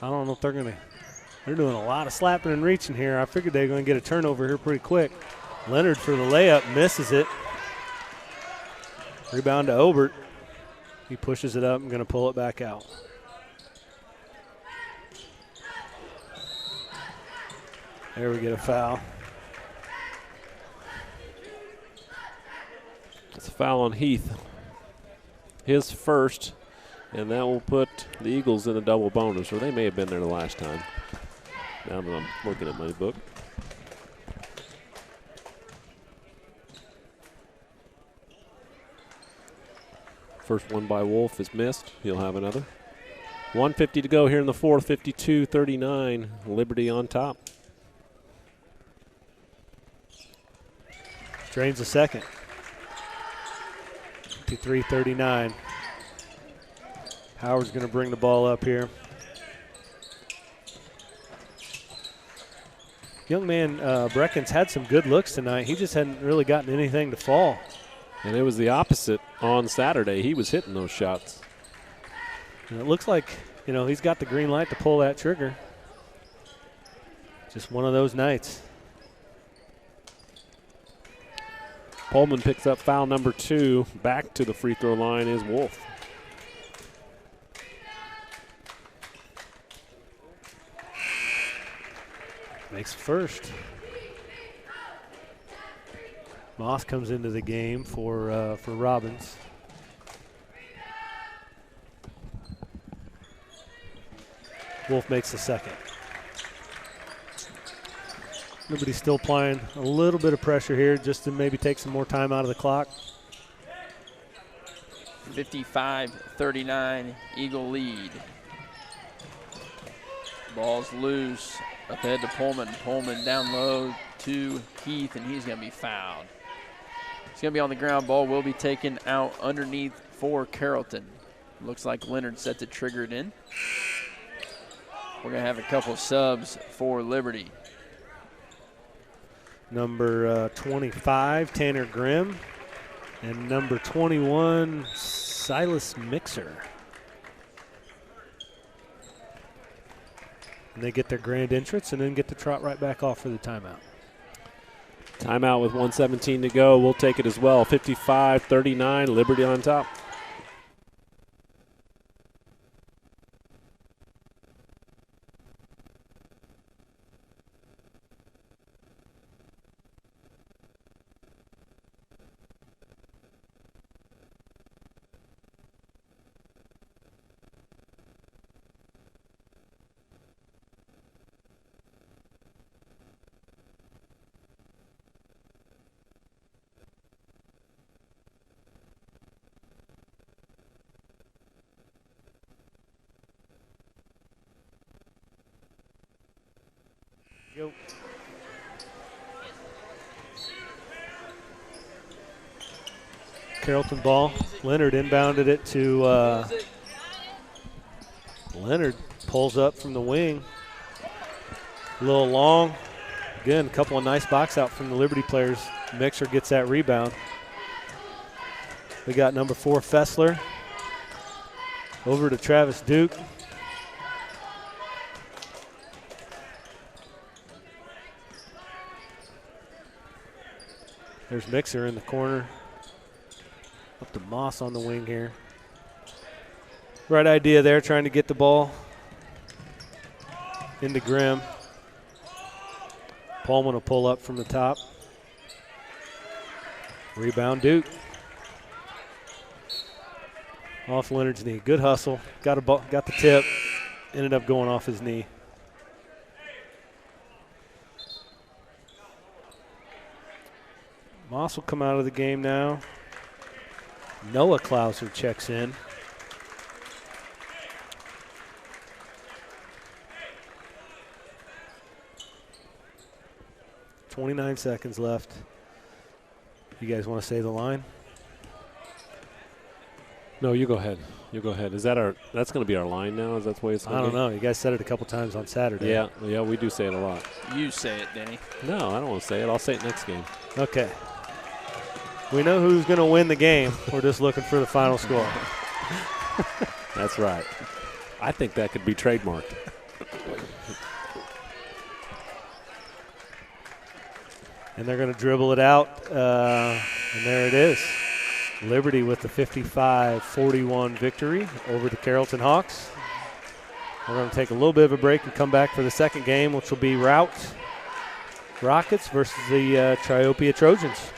[SPEAKER 9] I don't know if they're doing a lot of slapping and reaching here. I figured they were going to get a turnover here pretty quick. Leonard for the layup, misses it. Rebound to Obert. He pushes it up and going to pull it back out. There we get a foul.
[SPEAKER 11] It's a foul on Heath. His first, and that will put the Eagles in a double bonus, or they may have been there the last time. Now that I'm looking at my book. First one by Wolf is missed. He'll have another. 1:50 to go here in the fourth. 52-39. Liberty on top.
[SPEAKER 9] Drains the second. 53-39. Howard's going to bring the ball up here. Young man Brecken's had some good looks tonight. He just hadn't really gotten anything to fall.
[SPEAKER 11] And it was the opposite on Saturday. He was hitting those shots.
[SPEAKER 9] And it looks like, he's got the green light to pull that trigger. Just one of those nights.
[SPEAKER 11] Pullman picks up foul number 2. Back to the free throw line is Wolf.
[SPEAKER 9] Makes first. Moss comes into the game for Robbins. Wolf makes the second. Liberty's still applying a little bit of pressure here just to maybe take some more time out of the clock.
[SPEAKER 8] 55-39, Eagle lead. Ball's loose, up ahead to Pullman. Pullman down low to Heath, and he's going to be fouled. He's going to be on the ground. Ball will be taken out underneath for Carrollton. Looks like Leonard set to trigger it in. We're going to have a couple subs for Liberty.
[SPEAKER 9] Number 25, Tanner Grimm, and number 21, Silas Mixer. And they get their grand entrance and then get to trot right back off for the timeout.
[SPEAKER 11] Timeout with 1:17 to go. We'll take it as well. 55-39, Liberty on top.
[SPEAKER 9] Go. Carrollton ball. Leonard inbounded it to Leonard pulls up from the wing. A little long. Again, a couple of nice box out from the Liberty players. Mixer gets that rebound. We got number 4, Fessler. Over to Travis Duke. There's Mixer in the corner. Up to Moss on the wing here. Right idea there, trying to get the ball into Grimm. Pullman will pull up from the top. Rebound Duke. Off Leonard's knee. Good hustle. Got the tip. Ended up going off his knee. Moss will come out of the game now. Noah Klauser checks in. .29 seconds left. You guys want to say the line?
[SPEAKER 11] No, you go ahead. You go ahead. Is that that's going to be our line now? Is that the way it's going to be?
[SPEAKER 9] I don't know. You guys said it a couple times on Saturday.
[SPEAKER 11] Yeah, we do say it a lot.
[SPEAKER 8] You say it, Denny.
[SPEAKER 11] No, I don't want to say it. I'll say it next game.
[SPEAKER 9] Okay. We know who's going to win the game. We're just looking for the final score.
[SPEAKER 11] That's right. I think that could be trademarked.
[SPEAKER 9] And they're going to dribble it out, and there it is. Liberty with the 55-41 victory over the Carrollton Hawks. We're going to take a little bit of a break and come back for the second game, which will be Routt Rockets versus the Triopia Trojans.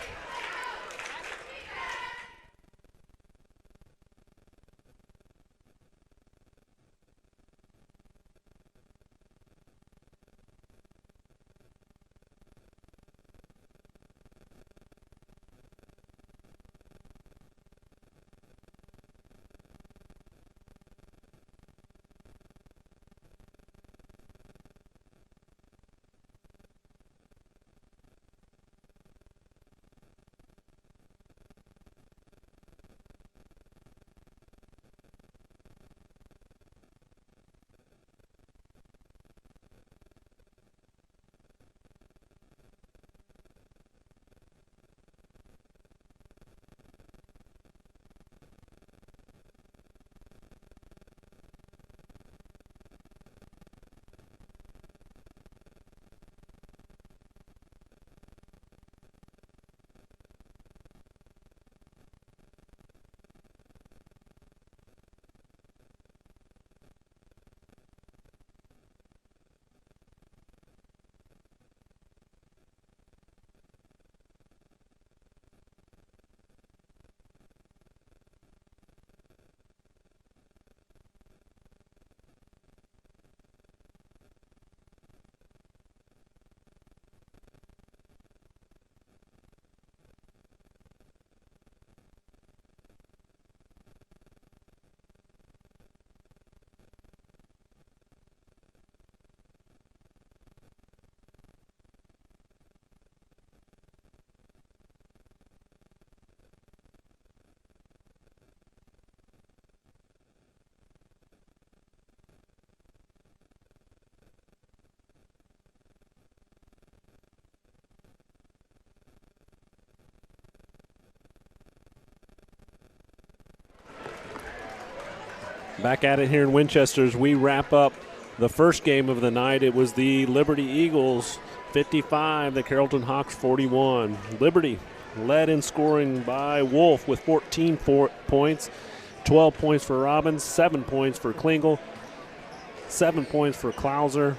[SPEAKER 11] Back at it here in Winchester as we wrap up the first game of the night. It was the Liberty Eagles 55, the Carrollton Hawks 41. Liberty led in scoring by Wolf with 14 points, 12 points for Robbins, 7 points for Klingel, 7 points for Klauser,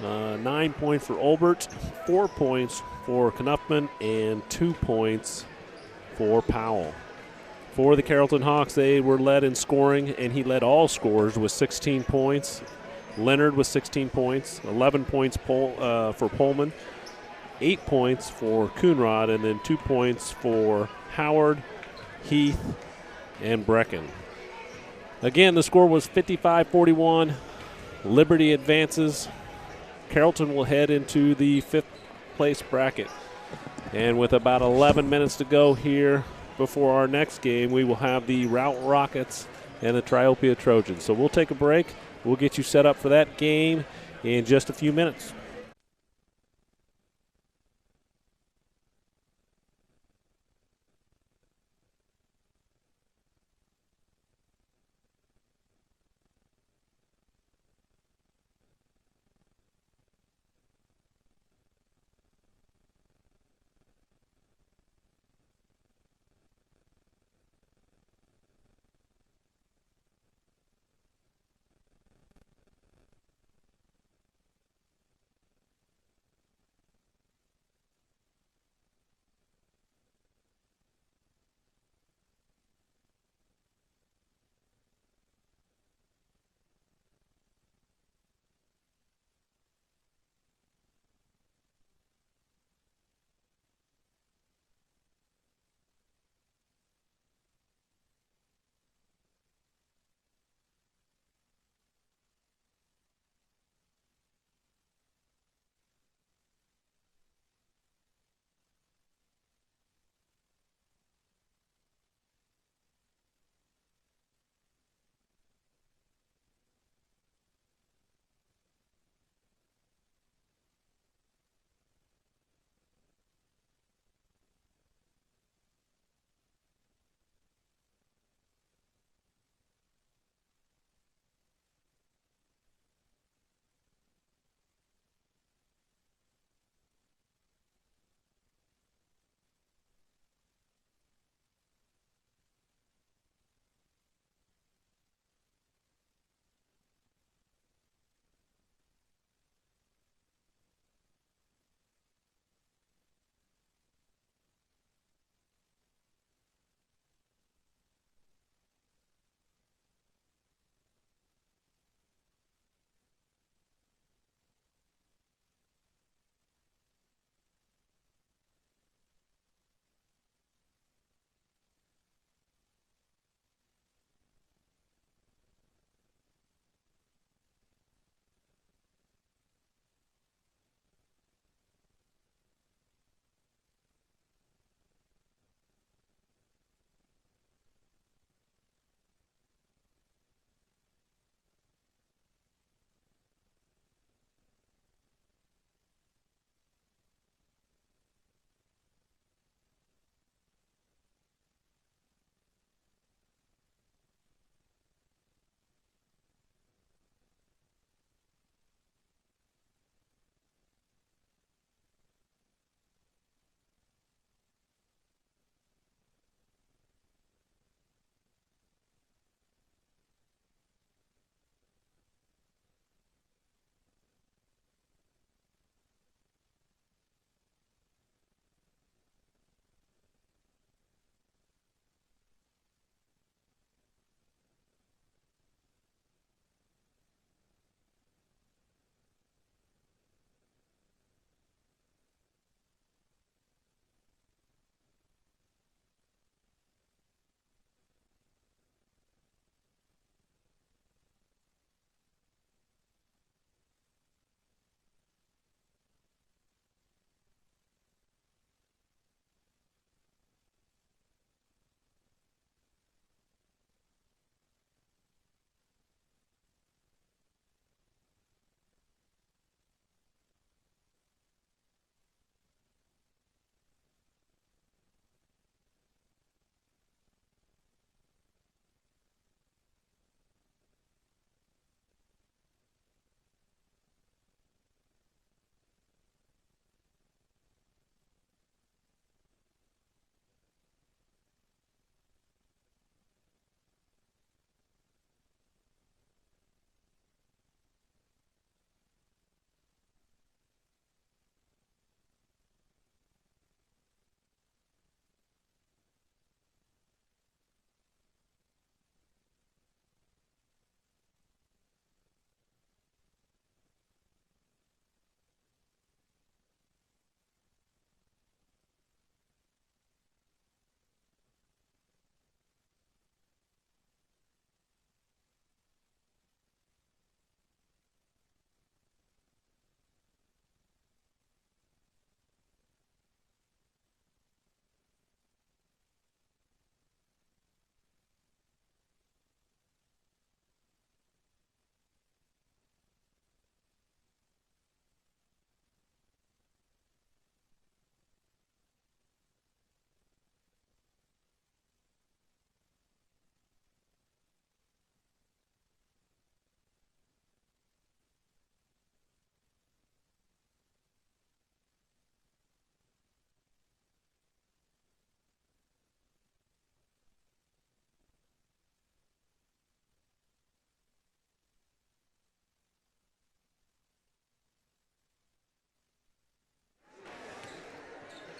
[SPEAKER 11] 9 points for Olbert, 4 points for Knuffman, and 2 points for Powell. For the Carrollton Hawks, they were led in scoring, and he led all scorers with 16 points. Leonard with 16 points, 11 points for Pullman, 8 points for Coonrod, and then 2 points for Howard, Heath, and Brecken. Again, the score was 55-41. Liberty advances Carrollton will head into the 5th place bracket. And with about 11 minutes to go here before our next game, we will have the Routt Rockets and the Triopia Trojans. So we'll take a break. We'll get you set up for that game in just a few minutes.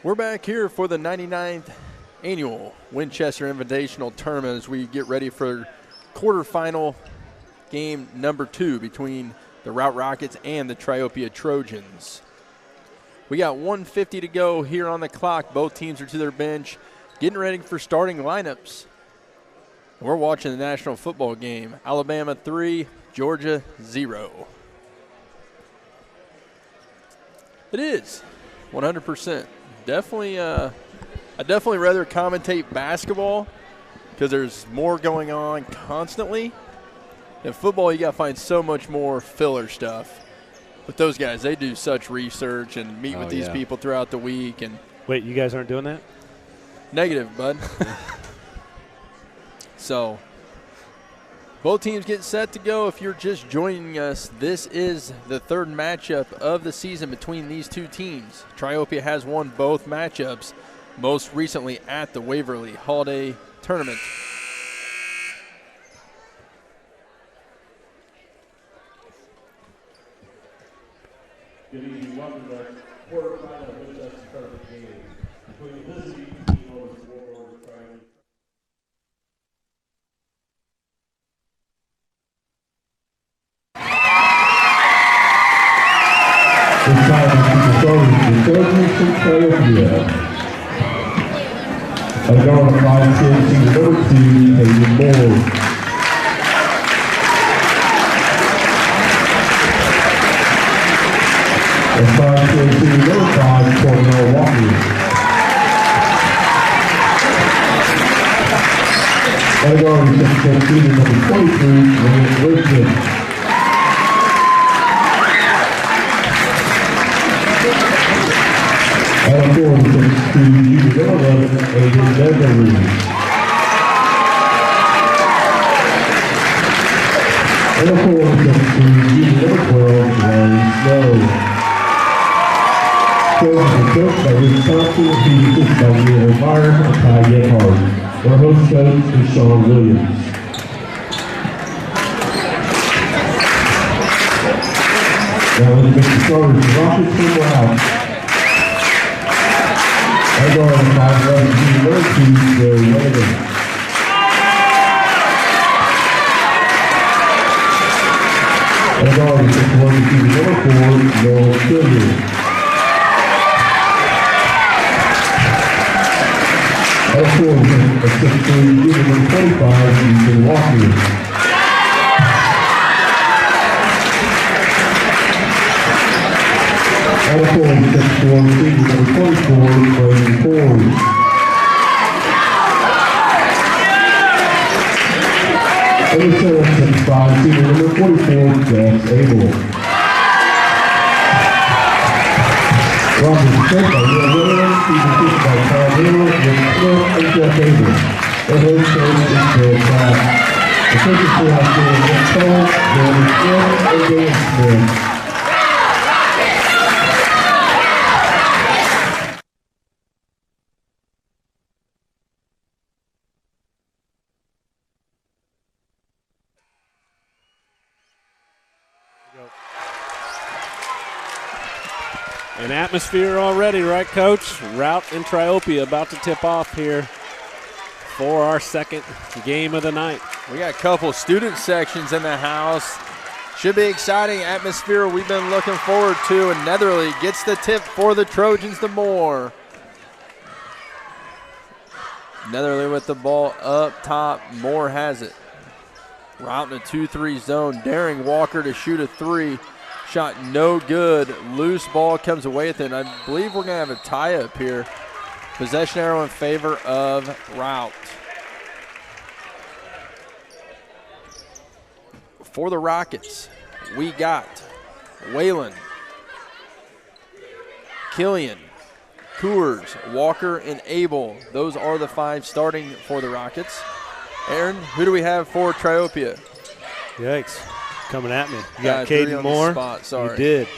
[SPEAKER 8] We're back here for the 99th annual Winchester Invitational Tournament as we get ready for quarterfinal game number 2 between the Routt Rockets and the Triopia Trojans. We got 1:50 to go here on the clock. Both teams are to their bench, getting ready for starting lineups. We're watching the national football game. Alabama 3, Georgia 0. It is 100%. Definitely, I definitely rather commentate basketball because there's more going on constantly. In football, you got to find so much more filler stuff. But those guys, they do such research and meet with these people throughout the week. And
[SPEAKER 9] wait, you guys aren't doing that?
[SPEAKER 8] Negative, bud. So, both teams get set to go. If you're just joining us, this is the third matchup of the season between these two teams. Triopia has won both matchups, most recently at the Waverly Holiday Tournament.
[SPEAKER 10] Good evening, welcome to our quarterfinal Winchester Tournament game between the visiting team over the Warlords Triopia. This time we start the Trojans from Triopia. A guard of 5'6", number 2, Hayden Moore. And 5'2", number 5, Cornell Walker. And guard of 6'14", number 23, William Richmond. And a forward 6'2", junior number 11, Adrian Beverly. And a forward 6'2", junior number 12, Ryan Snow. Trojans are coached by Rick Thompson, defenses by Neil Meyer and Ty Gethard. Our host coach is Sean Williams. Now let's make the starters. Rockets from Routt. And guard of 5'11", junior number 2, Joe Weatherman. And guard of 6'1", junior number 4, Noel Silver. And forward of 6'3", junior number 25, Ethan Walker. And forward 6'4", senior number 24, Brandon Ford. And the center 6'5", senior number 44, Josh Abel. Robert Smith by Will Williams, Stephen Fish by Tom Hill, Rick Smith, and Jeff Abel. And head coach is Bill Pratt. The coaches for our school is Rick Cole, Danny Smith, and Dan Smith.
[SPEAKER 11] An atmosphere already, right, Coach? Routt and Triopia about to tip off here for our second game of the night.
[SPEAKER 8] We got a couple student sections in the house. Should be exciting atmosphere we've been looking forward to, and Netherly gets the tip for the Trojans to Moore. Netherly with the ball up top. Moore has it. Routt in a 2-3 zone, daring Walker to shoot a 3. Shot no good. Loose ball comes away with it. I believe we're going to have a tie-up here. Possession arrow in favor of Routt. For the Rockets, we got Whalen, Killian, Coors, Walker, and Abel. Those are the 5 starting for the Rockets. Aaron, who do we have for Triopia?
[SPEAKER 9] Yikes. Coming at me. You
[SPEAKER 8] got
[SPEAKER 9] Caden Moore.
[SPEAKER 8] Spot, sorry.
[SPEAKER 9] You did.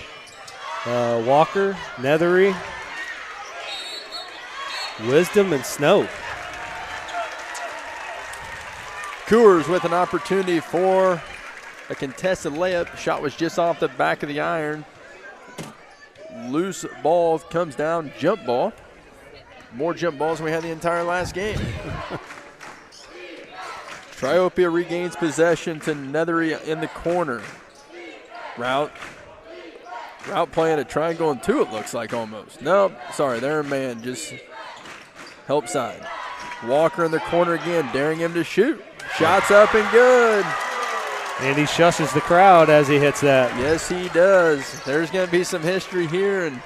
[SPEAKER 9] Walker, Nethery, Wisdom, and Snow.
[SPEAKER 8] Coors with an opportunity for a contested layup. Shot was just off the back of the iron. Loose ball comes down, jump ball. more jump balls than we had the entire last game. Triopia regains possession to Nethery in the corner. Routt playing a triangle and 2, it looks like almost. Nope, sorry, they're a man, just help side. Walker in the corner again, daring him to shoot. Shots up and good.
[SPEAKER 9] And he shushes the crowd as he hits that.
[SPEAKER 8] Yes, he does. There's going to be some history here, and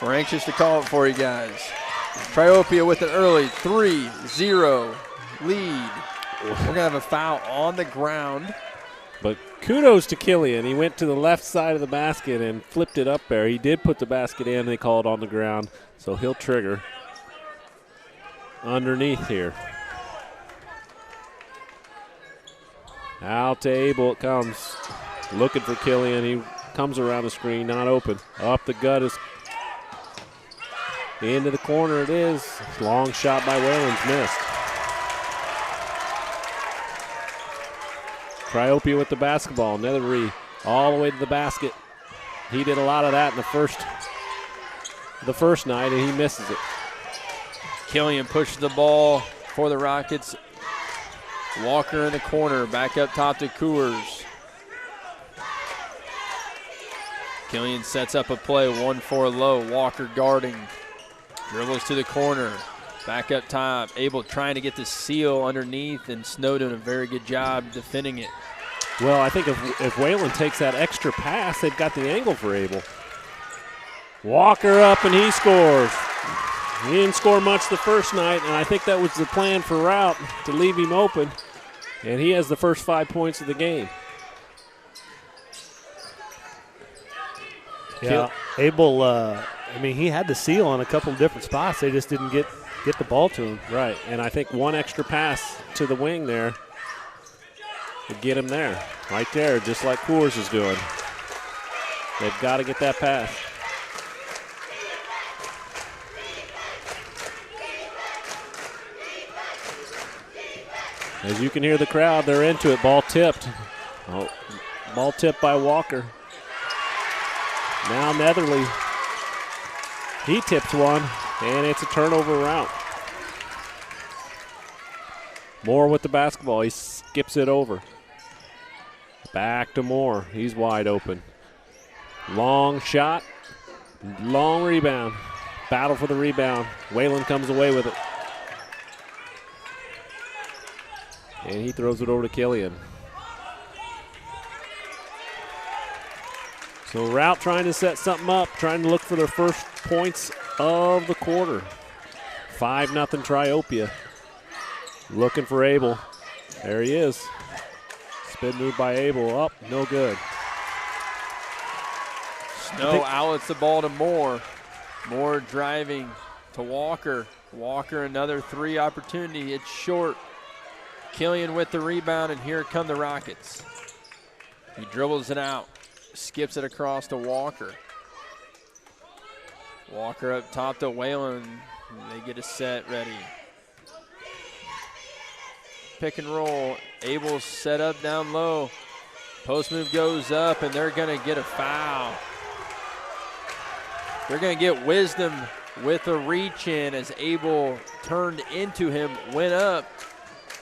[SPEAKER 8] we're anxious to call it for you guys. Triopia with an early 3-0 lead. We're going to have a foul on the ground.
[SPEAKER 11] But kudos to Killian. He went to the left side of the basket and flipped it up there. He did put the basket in. They called on the ground, so he'll trigger underneath here. Out to Abel it comes. Looking for Killian. He comes around the screen, not open. Up the gut is into the corner it is. Long shot by Whalen's missed. Triopia with the basketball. Nethery all the way to the basket. He did a lot of that in the first night, and he misses it.
[SPEAKER 8] Killian pushes the ball for the Rockets. Walker in the corner, back up top to Coors. Killian sets up a play, 1-4 low. Walker guarding, dribbles to the corner, back up top. Abel trying to get the seal underneath, and Snow doing a very good job defending it.
[SPEAKER 11] Well, I think if Whalen takes that extra pass, they've got the angle for Abel. Walker up, and he scores. He didn't score much the first night, and I think that was the plan for Routt, to leave him open, and he has the first 5 points of the game.
[SPEAKER 9] Yeah, Abel, I mean, he had the seal on a couple of different spots. They just didn't get the ball to him.
[SPEAKER 11] Right, and I think one extra pass to the wing there would get him there. Right there, just like Coors is doing. They've got to get that pass. As you can hear the crowd, they're into it. Ball tipped. Oh, ball tipped by Walker. Now Netherly. He tips one, and it's a turnover Routt. Moore with the basketball. He skips it over. Back to Moore. He's wide open. Long shot. Long rebound. Battle for the rebound. Whalen comes away with it. And he throws it over to Killian. So Routt trying to set something up, trying to look for their first points of the quarter. 5-0 Triopia. Looking for Abel. There he is. Spin move by Abel. Up, no good.
[SPEAKER 8] Snow outlets the ball to Moore. Moore driving to Walker. Walker another 3 opportunity. It's short. Killian with the rebound, and here come the Rockets. He dribbles it out, skips it across to Walker. Walker up top to Whalen. They get a set ready. Pick and roll. Abel's set up down low. Post move goes up, and they're going to get a foul. They're going to get Wisdom with a reach in as Abel turned into him, went up.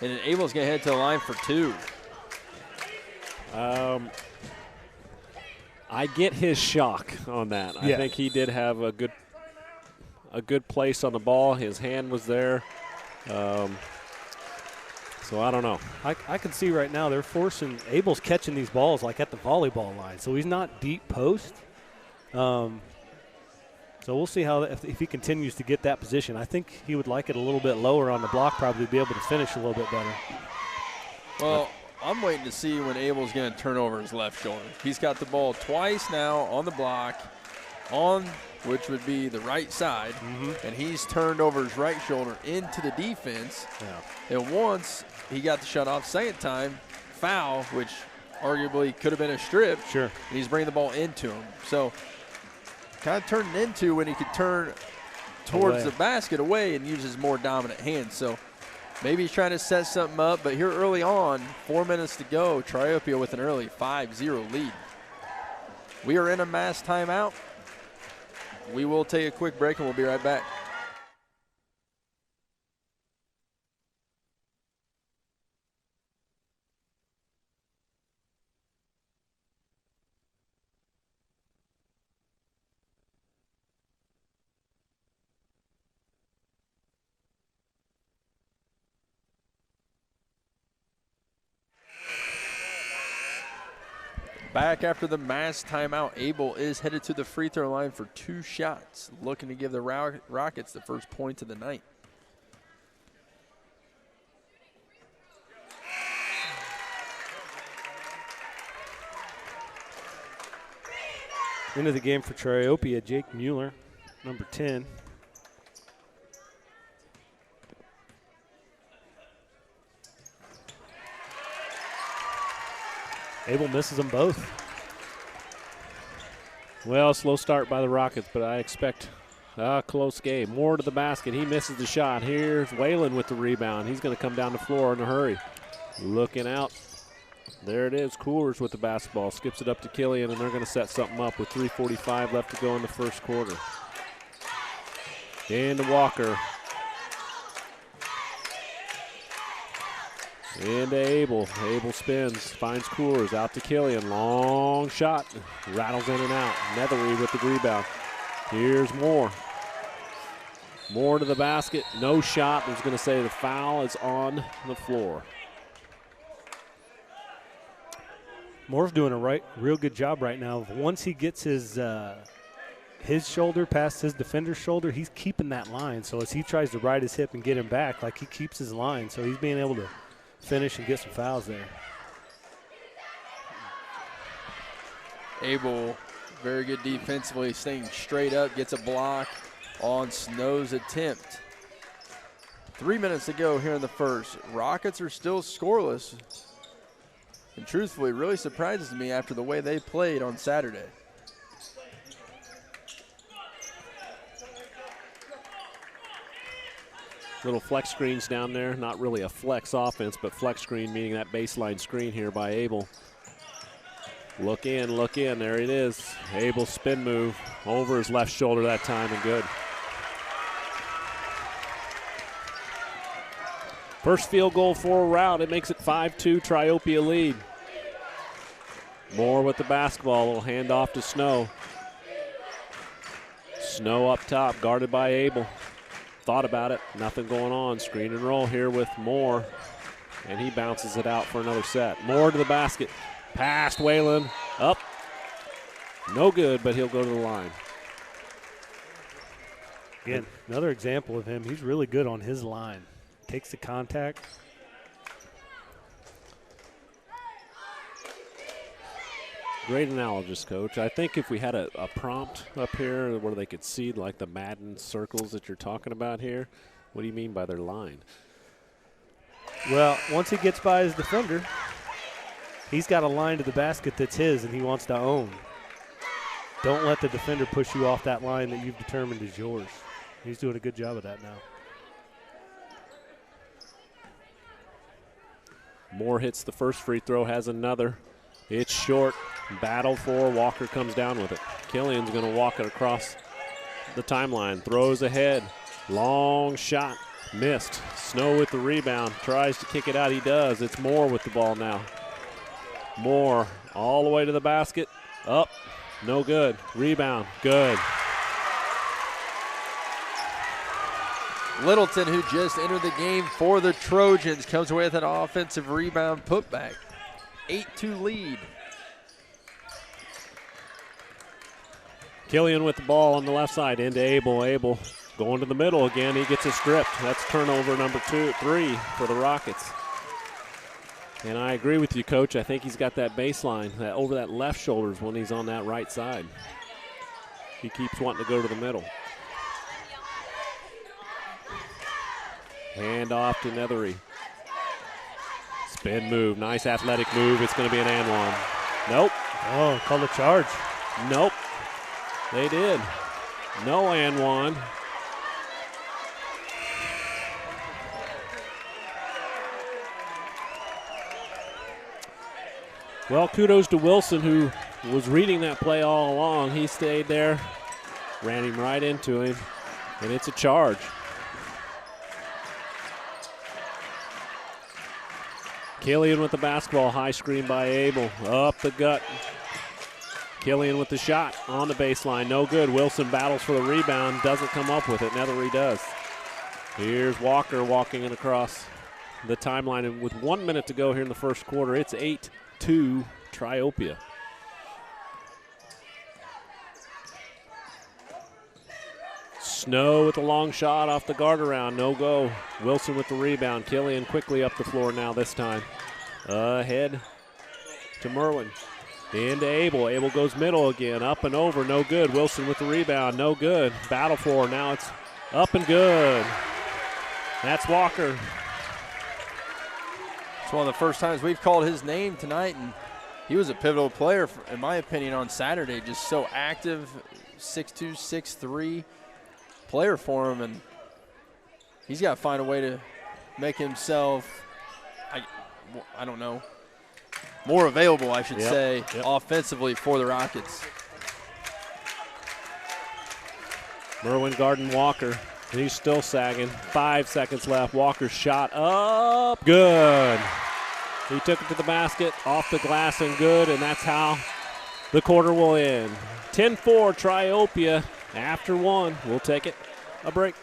[SPEAKER 8] And then Abel's going to head to the line for 2.
[SPEAKER 11] I get his shock on that.
[SPEAKER 9] Yeah.
[SPEAKER 11] I think he did have a good place on the ball. His hand was there. So I don't know.
[SPEAKER 9] I can see right now they're forcing – Abel's catching these balls like at the volleyball line, so he's not deep post. So we'll see how if he continues to get that position. I think he would like it a little bit lower on the block, probably be able to finish a little bit better.
[SPEAKER 8] Well, I'm waiting to see when Abel's going to turn over his left shoulder. He's got the ball twice now on the block, which would be the right side, and he's turned over his right shoulder into the defense. Yeah. And once he got the shot off, second time, foul, which arguably could have been a strip.
[SPEAKER 9] Sure.
[SPEAKER 8] And he's bringing the ball into him. So kind of turned into when he could turn towards the basket away and use his more dominant hand. So maybe he's trying to set something up, but here early on, 4 minutes to go, Triopia with an early 5-0 lead. We are in a mass timeout. We will take a quick break and we'll be right back. Back after the mass timeout, Abel is headed to the free throw line for 2 shots, looking to give the Rockets the first point of the night.
[SPEAKER 9] Into the game for Triopia, Jake Mueller, number 10. Abel misses them both.
[SPEAKER 11] Well, slow start by the Rockets, but I expect a close game. Moore to the basket. He misses the shot. Here's Whalen with the rebound. He's going to come down the floor in a hurry. Looking out. There it is. Coolers with the basketball. Skips it up to Killian, and they're going to set something up with 3:45 left to go in the first quarter. Into Walker. Into Abel. Abel spins, finds Coolers, out to Killian. Long shot, rattles in and out. Nethery with the rebound. Here's Moore. Moore to the basket, no shot. I was going to say the foul is on the floor.
[SPEAKER 9] Moore's doing a real good job right now. Once he gets his shoulder past his defender's shoulder, he's keeping that line. So as he tries to ride his hip and get him back, like he keeps his line. So he's being able to finish and get some fouls there.
[SPEAKER 8] Abel, very good defensively, staying straight up, gets a block on Snow's attempt. 3 minutes to go here in the first. Rockets are still scoreless. And truthfully, really surprises me after the way they played on Saturday.
[SPEAKER 11] Little flex screens down there. Not really a flex offense, but flex screen, meaning that baseline screen here by Abel. Look in, look in. There it is. Abel's spin move over his left shoulder that time, and good. First field goal for Routt. It makes it 5-2, Triopia lead. Moore with the basketball. A little handoff to Snow. Snow up top, guarded by Abel. Thought about it, nothing going on. Screen and roll here with Moore, and he bounces it out for another set. Moore to the basket, past Whalen, up. No good, but he'll go to the line.
[SPEAKER 9] Again, another example of him. He's really good on his line. Takes the contact.
[SPEAKER 11] Great analogous, Coach. I think if we had a prompt up here where they could see like the Madden circles that you're talking about here, what do you mean by their line?
[SPEAKER 9] Well, once he gets by his defender, he's got a line to the basket that's his and he wants to own. Don't let the defender push you off that line that you've determined is yours. He's doing a good job of that now.
[SPEAKER 11] Moore hits the first free throw, has another. It's short. Battle for Walker comes down with it. Killian's going to walk it across the timeline. Throws ahead. Long shot. Missed. Snow with the rebound. Tries to kick it out. He does. It's Moore with the ball now. Moore all the way to the basket. Up. No good. Rebound. Good.
[SPEAKER 8] Littleton, who just entered the game for the Trojans, comes away with an offensive rebound putback. 8-2 lead.
[SPEAKER 11] Killian with the ball on the left side into Abel. Abel going to the middle again. He gets it stripped. That's turnover number 3 for the Rockets. And I agree with you, Coach. I think he's got that baseline that over that left shoulder when he's on that right side. He keeps wanting to go to the middle. Hand off to Nethery. Spin move. Nice athletic move. It's going to be an and one. Nope.
[SPEAKER 9] Oh, call the charge.
[SPEAKER 11] Nope. They did. No and one. Well, kudos to Wilson, who was reading that play all along. He stayed there Ran him right into him, and it's a charge. Killian with the basketball, high screen by Abel, up the gut. Killian with the shot on the baseline, no good. Wilson battles for the rebound, doesn't come up with it. Nethery does. Here's Walker walking it across the timeline, and with 1 minute to go here in the first quarter, it's 8-2 Triopia. Snow with the long shot off the guard around, no go. Wilson with the rebound. Killian quickly up the floor now this time. Ahead to Merwin. Into Abel. Abel goes middle again, up and over, no good. Wilson with the rebound, no good. Battle for, now it's up and good. That's Walker.
[SPEAKER 8] It's one of the first times we've called his name tonight, and he was a pivotal player, in my opinion, on Saturday. Just so active, 6'2", 6'3". Player for him, and he's got to find a way to make himself, I don't know, more available, I should say, offensively for the Rockets.
[SPEAKER 11] Merwin guarding Walker. He's still sagging. 5 seconds left. Walker's shot up, good. He took it to the basket, off the glass and good, and that's how the quarter will end. 10-4 Triopia. After one, we'll take it. A break.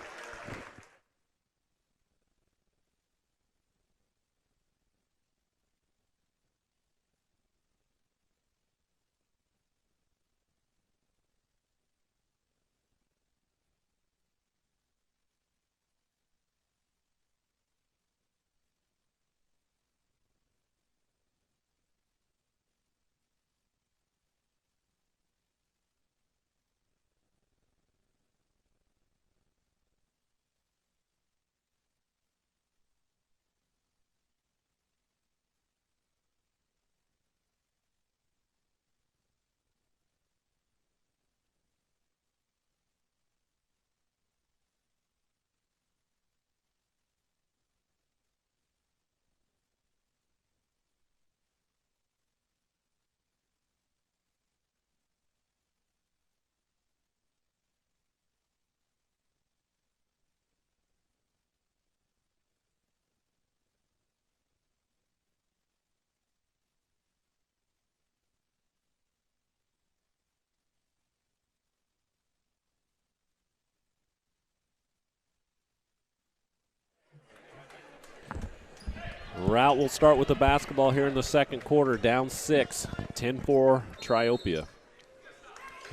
[SPEAKER 11] Routt will start with the basketball here in the second quarter, down 6, 10-4 Triopia.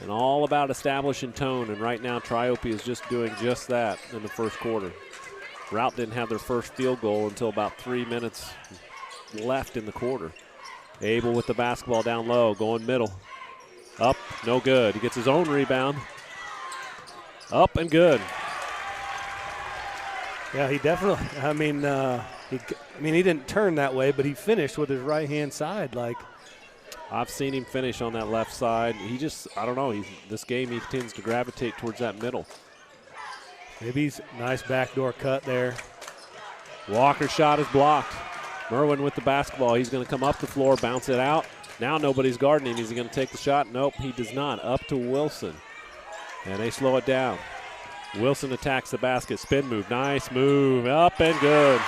[SPEAKER 11] And all about establishing tone, and right now Triopia is just doing just that in the first quarter. Routt didn't have their first field goal until about 3 minutes left in the quarter. Abel with the basketball down low, going middle. Up, no good. He gets his own rebound. Up and good.
[SPEAKER 9] Yeah, he definitely, he didn't turn that way, but he finished with his right-hand side. Like,
[SPEAKER 11] I've seen him finish on that left side. He just, I don't know, this game he tends to gravitate towards that middle.
[SPEAKER 9] Maybe he's nice backdoor cut there.
[SPEAKER 11] Walker's shot is blocked. Merwin with the basketball. He's going to come up the floor, bounce it out. Now nobody's guarding him. Is he going to take the shot? Nope, he does not. Up to Wilson. And they slow it down. Wilson attacks the basket. Spin move. Nice move. Up and good.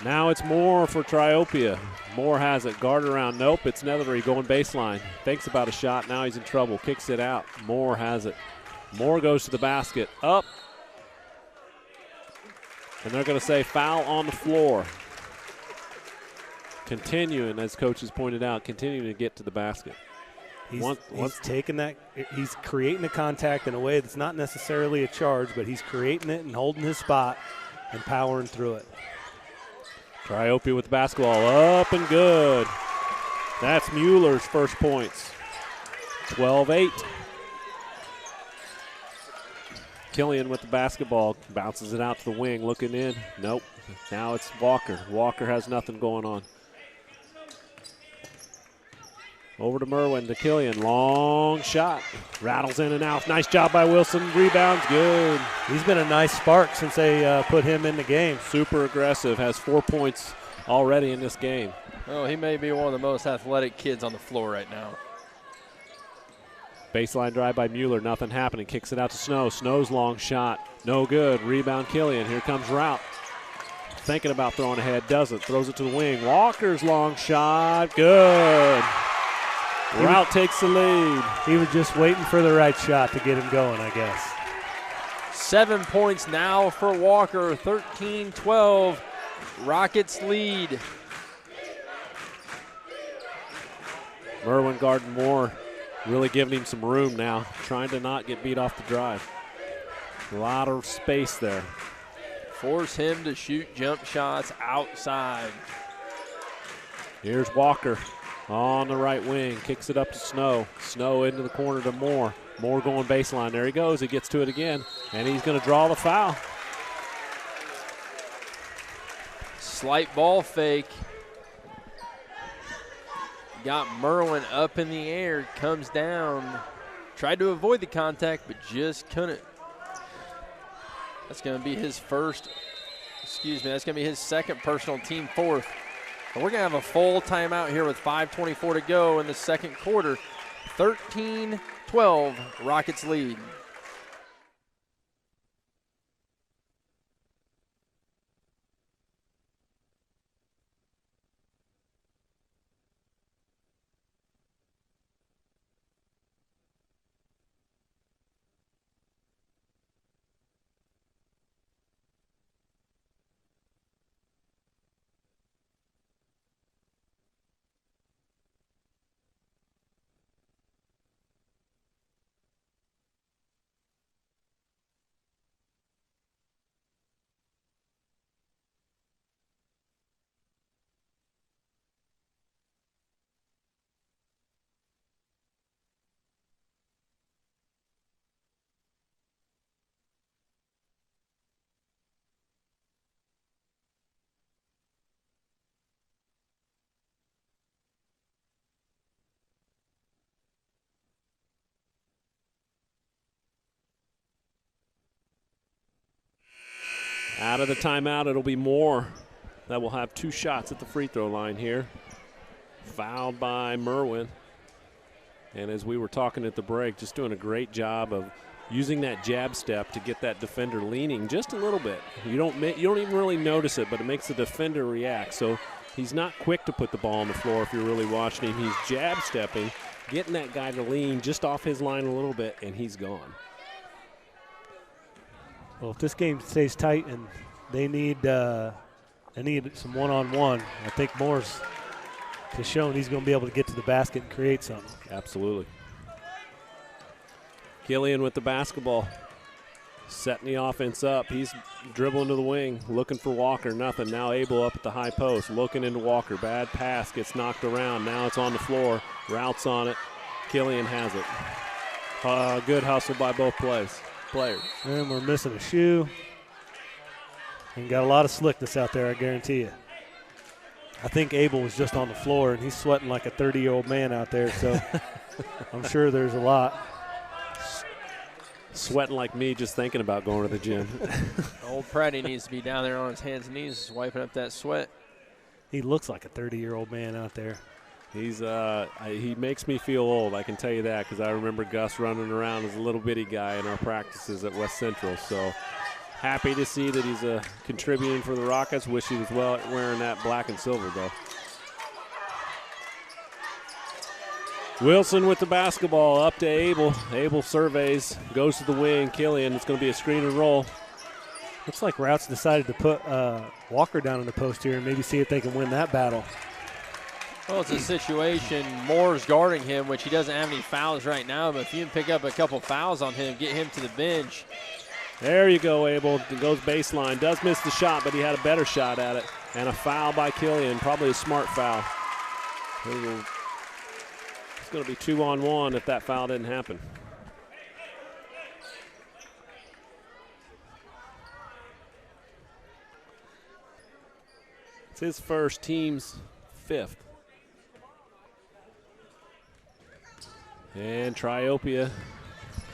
[SPEAKER 11] Now it's Moore for Triopia. Moore has it. Guard around. Nope, it's Nethery going baseline. Thinks about a shot. Now he's in trouble. Kicks it out. Moore has it. Moore goes to the basket. Up. And they're going to say foul on the floor. Continuing, as coaches pointed out, continuing to get to the basket.
[SPEAKER 9] He's taking that. He's creating the contact in a way that's not necessarily a charge, but he's creating it and holding his spot and powering through it.
[SPEAKER 11] Triopia with the basketball, up and good. That's Mueller's first points. 12-8. Killian with the basketball, bounces it out to the wing, looking in. Nope. Now it's Walker. Walker has nothing going on. Over to Merwin, to Killian, long shot. Rattles in and out. Nice job by Wilson. Rebounds, good.
[SPEAKER 9] He's been a nice spark since they put him in the game.
[SPEAKER 11] Super aggressive, has 4 points already in this game.
[SPEAKER 8] Oh, he may be one of the most athletic kids on the floor right now.
[SPEAKER 11] Baseline drive by Mueller, nothing happening. Kicks it out to Snow. Snow's long shot, no good. Rebound Killian. Here comes Routt. Thinking about throwing ahead, doesn't. Throws it to the wing. Walker's long shot, good. Routt takes the lead.
[SPEAKER 9] He was just waiting for the right shot to get him going, I guess.
[SPEAKER 8] 7 points now for Walker, 13-12. Rockets lead.
[SPEAKER 11] Merwin guarding Moore, really giving him some room now, trying to not get beat off the drive. A lot of space there.
[SPEAKER 8] Force him to shoot jump shots outside.
[SPEAKER 11] Here's Walker on the right wing, kicks it up to Snow. Snow into the corner to Moore. Moore going baseline. There he goes. He gets to it again, and he's going to draw the foul.
[SPEAKER 8] Slight ball fake. Got Merwin up in the air, comes down. Tried to avoid the contact, but just couldn't. That's going to be his first, that's going to be his second personal, team fourth. And we're going to have a full timeout here with 5:24 to go in the second quarter. 13-12, Rockets lead.
[SPEAKER 11] Out of the timeout, it'll be Moore that will have 2 shots at the free throw line here. Fouled by Merwin. And as we were talking at the break, just doing a great job of using that jab step to get that defender leaning just a little bit. You don't even really notice it, but it makes the defender react. So he's not quick to put the ball on the floor if you're really watching him. He's jab stepping, getting that guy to lean just off his line a little bit, and he's gone.
[SPEAKER 9] Well, if this game stays tight and they need some one-on-one, I think Moore's has shown he's going to be able to get to the basket and create something.
[SPEAKER 11] Absolutely. Killian with the basketball, setting the offense up. He's dribbling to the wing, looking for Walker, nothing. Now Abel up at the high post, looking into Walker. Bad pass, gets knocked around. Now it's on the floor. Rout's on it. Killian has it. Good hustle by both players.
[SPEAKER 9] And we're missing a shoe. And got a lot of slickness out there, I guarantee you. I think Abel was just on the floor, and he's sweating like a 30-year-old man out there, so I'm sure there's a lot.
[SPEAKER 11] Sweating like me just thinking about going to the gym.
[SPEAKER 8] Old Pratty needs to be down there on his hands and knees wiping up that sweat.
[SPEAKER 9] He looks like a 30-year-old man out there.
[SPEAKER 11] He makes me feel old, I can tell you that, because I remember Gus running around as a little bitty guy in our practices at West Central. So happy to see that he's contributing for the Rockets. Wish he was wearing that black and silver, though. Wilson with the basketball up to Abel. Abel surveys, goes to the wing. Killian, it's going to be a screen and roll.
[SPEAKER 9] Looks like Rout's decided to put Walker down in the post here and maybe see if they can win that battle.
[SPEAKER 8] Well, it's a situation, Moore's guarding him, which he doesn't have any fouls right now, but if you can pick up a couple fouls on him, get him to the bench.
[SPEAKER 11] There you go, Abel. Goes baseline. Does miss the shot, but he had a better shot at it. And a foul by Killian, probably a smart foul. It's going to be 2-on-1 if that foul didn't happen. It's his first, team's 5th. And Triopia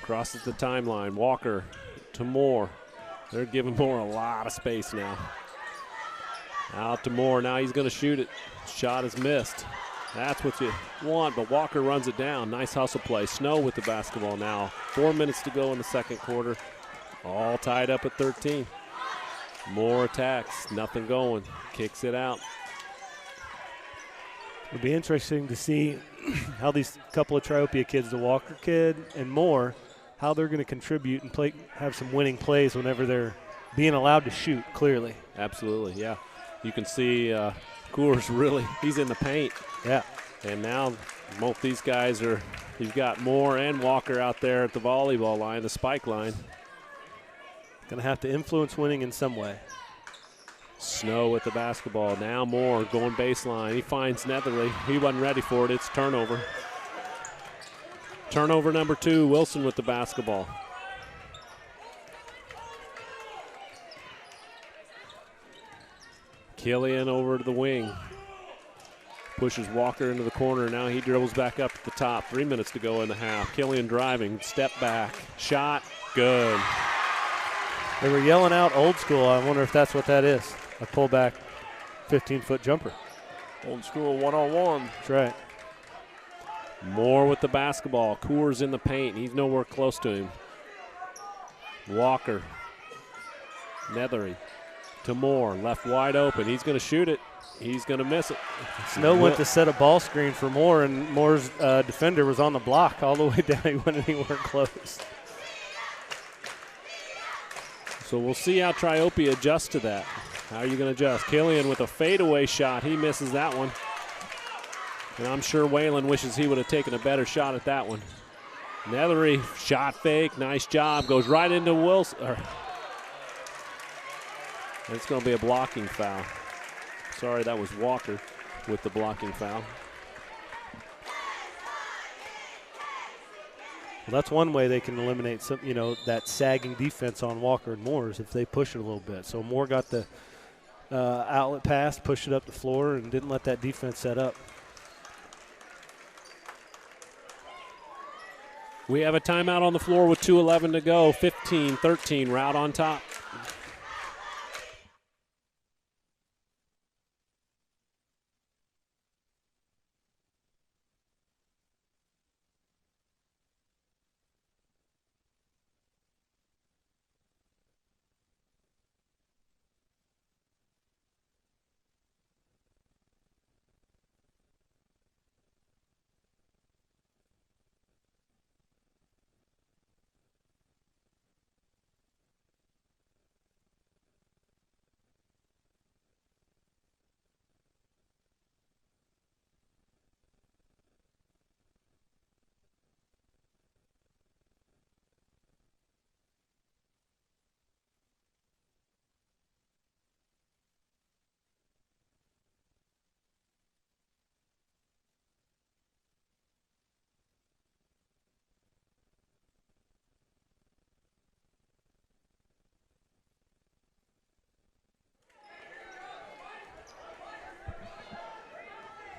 [SPEAKER 11] crosses the timeline. Walker to Moore. They're giving Moore a lot of space now. Out to Moore. Now he's going to shoot it. Shot is missed. That's what you want, but Walker runs it down. Nice hustle play. Snow with the basketball now. 4 minutes to go in the second quarter. All tied up at 13. Moore attacks. Nothing going. Kicks it out.
[SPEAKER 9] It'll be interesting to see how these couple of Triopia kids, the Walker kid and Moore, how they're going to contribute and have some winning plays whenever they're being allowed to shoot, clearly.
[SPEAKER 11] Absolutely, yeah. You can see Coors really, he's in the paint.
[SPEAKER 9] Yeah.
[SPEAKER 11] And now both these guys you've got Moore and Walker out there at the volleyball line, the spike line.
[SPEAKER 9] Going to have to influence winning in some way.
[SPEAKER 11] Snow with the basketball. Now Moore going baseline. He finds Netherly. He wasn't ready for it. It's turnover. Turnover number 2. Wilson with the basketball. Killian over to the wing. Pushes Walker into the corner. Now he dribbles back up to the top. 3 minutes to go in the half. Killian driving. Step back. Shot. Good.
[SPEAKER 9] They were yelling out old school. I wonder if that's what that is. A pullback 15-foot jumper.
[SPEAKER 8] Old school one-on-one.
[SPEAKER 9] That's right.
[SPEAKER 11] Moore with the basketball. Coors in the paint. He's nowhere close to him. Walker. Nethery to Moore. Left wide open. He's going to shoot it. He's going to miss it.
[SPEAKER 9] Snow went to set a ball screen for Moore, and Moore's defender was on the block all the way down. He wasn't anywhere close.
[SPEAKER 11] So we'll see how Triopia adjusts to that. How are you going to adjust? Killian with a fadeaway shot. He misses that one. And I'm sure Whalen wishes he would have taken a better shot at that one. Nethery, shot fake. Nice job. Goes right into Wilson. It's going to be a blocking foul. Sorry, that was Walker with the blocking foul.
[SPEAKER 9] Well, that's one way they can eliminate some, that sagging defense on Walker and Moore is if they push it a little bit. So Moore got the outlet pass, pushed it up the floor, and didn't let that defense set up.
[SPEAKER 11] We have a timeout on the floor with 2:11 to go. 15-13, Routt on top.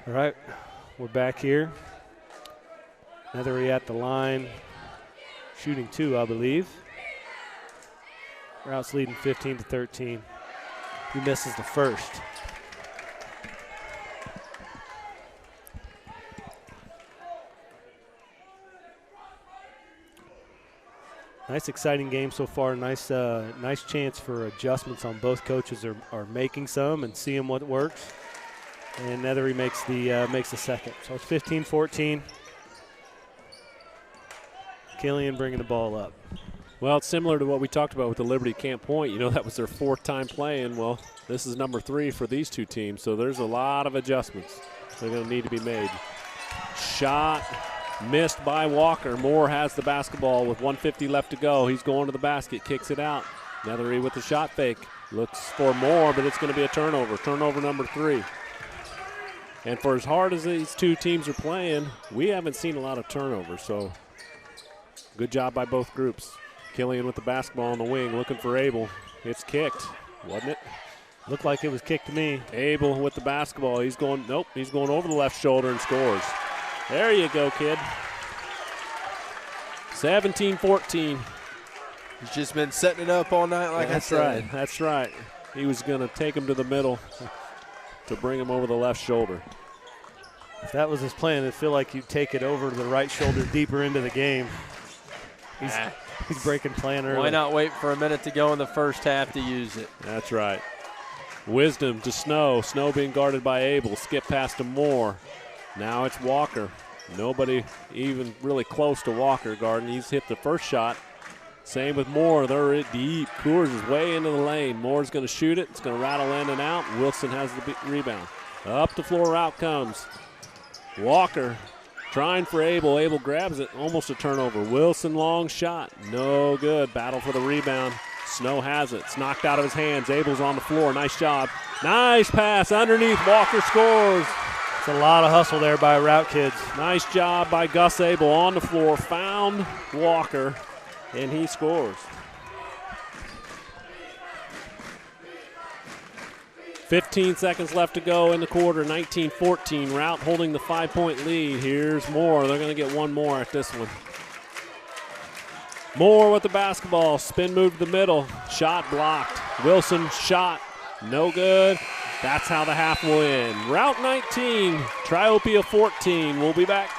[SPEAKER 9] All right, we're back here. Nethery at the line, shooting 2, I believe. Routt's leading 15-13. He misses the first. Nice, exciting game so far. Nice chance for adjustments on both coaches are making some and seeing what works. And Nethery makes the second. So it's 15-14. Killian bringing the ball up.
[SPEAKER 11] Well, it's similar to what we talked about with the Liberty Camp Point. That was their 4th time playing. Well, this is number 3 for these two teams, so there's a lot of adjustments that are going to need to be made. Shot missed by Walker. Moore has the basketball with 1:50 left to go. He's going to the basket, kicks it out. Nethery with the shot fake. Looks for more, but it's going to be a turnover. Turnover number 3. And for as hard as these two teams are playing, we haven't seen a lot of turnovers, so good job by both groups. Killian with the basketball on the wing, looking for Abel. It's kicked, wasn't it?
[SPEAKER 9] Looked like it was kicked to me.
[SPEAKER 11] Abel with the basketball. He's going over the left shoulder and scores. There you go, kid. 17-14.
[SPEAKER 8] He's just been setting it up all night, like I said.
[SPEAKER 11] That's right. He was going to take him to the middle. to bring him over the left shoulder.
[SPEAKER 9] If that was his plan, it'd feel like you'd take it over to the right shoulder deeper into the game. He's breaking plan early.
[SPEAKER 12] Why not wait for a minute to go in the first half to use it?
[SPEAKER 11] That's right. Wisdom to Snow. Snow being guarded by Abel. Skip pass to Moore. Now it's Walker. Nobody even really close to Walker guarding. He's hit the first shot. Same with Moore. They're deep. Coors is way into the lane. Moore's going to shoot it. It's going to rattle in and out. Wilson has the rebound. Up the floor, Routt comes. Walker trying for Abel. Abel grabs it. Almost a turnover. Wilson, long shot. No good. Battle for the rebound. Snow has it. It's knocked out of his hands. Abel's on the floor. Nice job. Nice pass underneath. Walker scores.
[SPEAKER 9] It's a lot of hustle there by Routt kids.
[SPEAKER 11] Nice job by Gus Abel on the floor. Found Walker, and he scores. 15 seconds left to go in the quarter. 19-14. Routt holding the 5-point lead. Here's Moore. They're going to get one more at this one. Moore with the basketball. Spin move to the middle. Shot blocked. Wilson shot. No good. That's how the half will end. Routt 19, Triopia 14. We'll be back.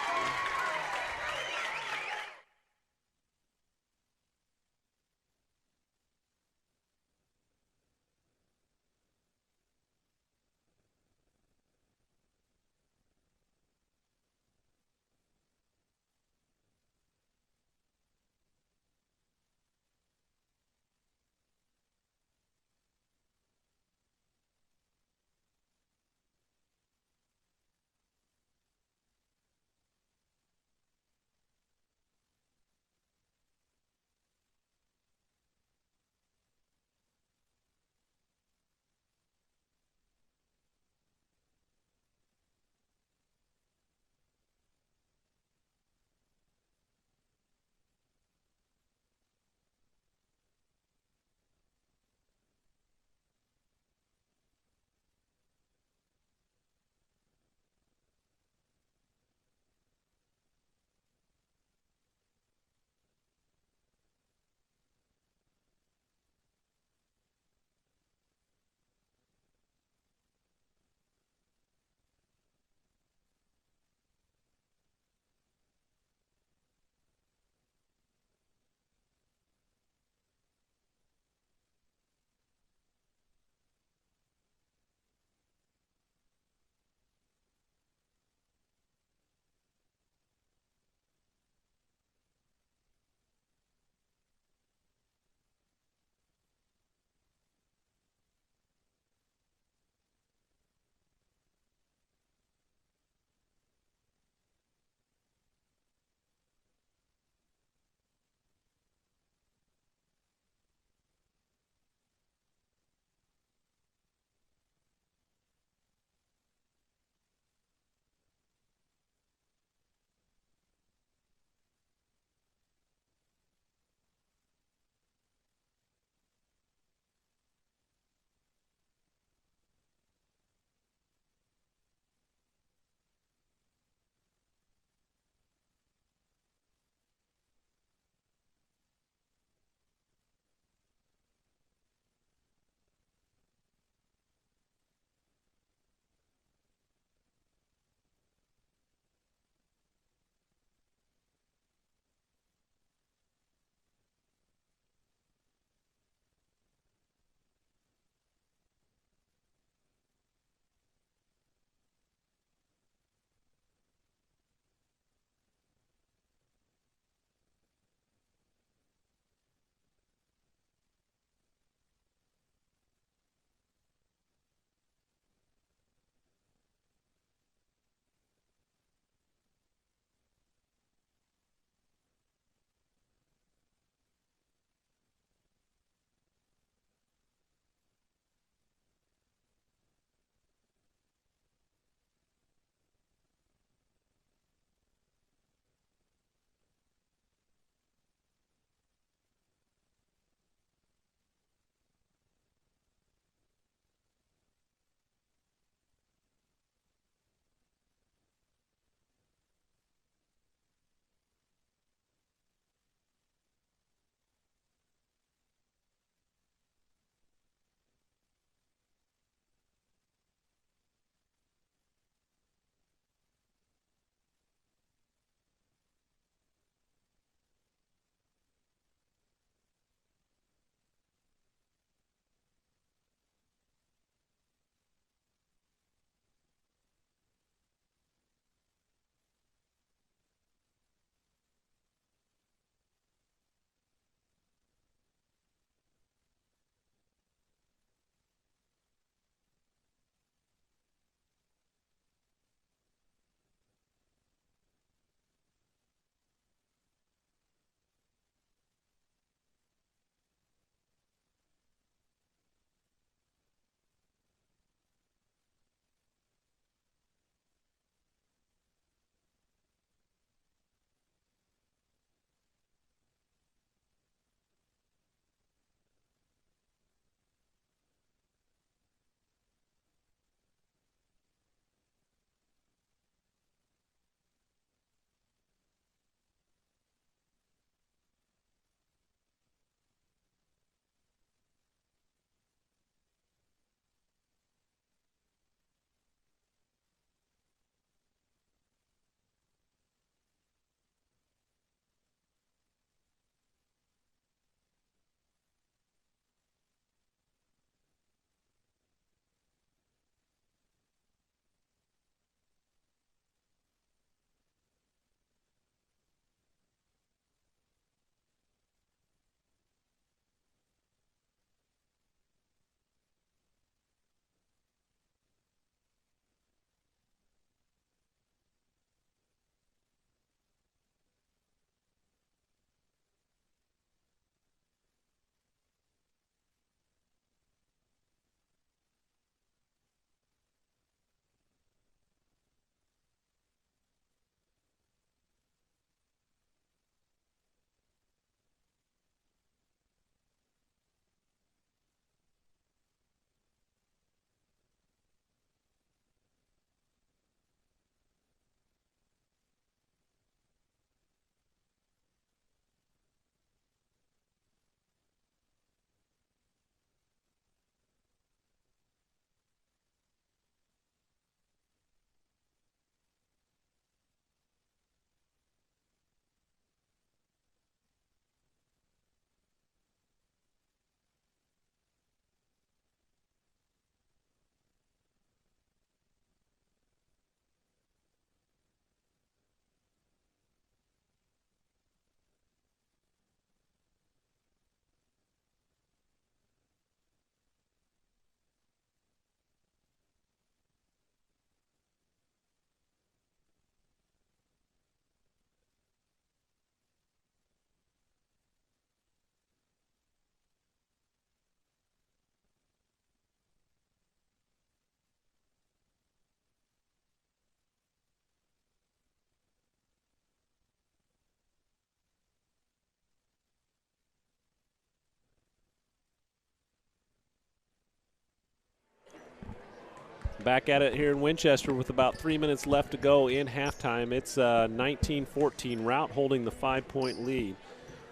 [SPEAKER 11] Back at it here in Winchester with about 3 minutes left to go in halftime. It's 19-14, Routt holding the 5-point lead.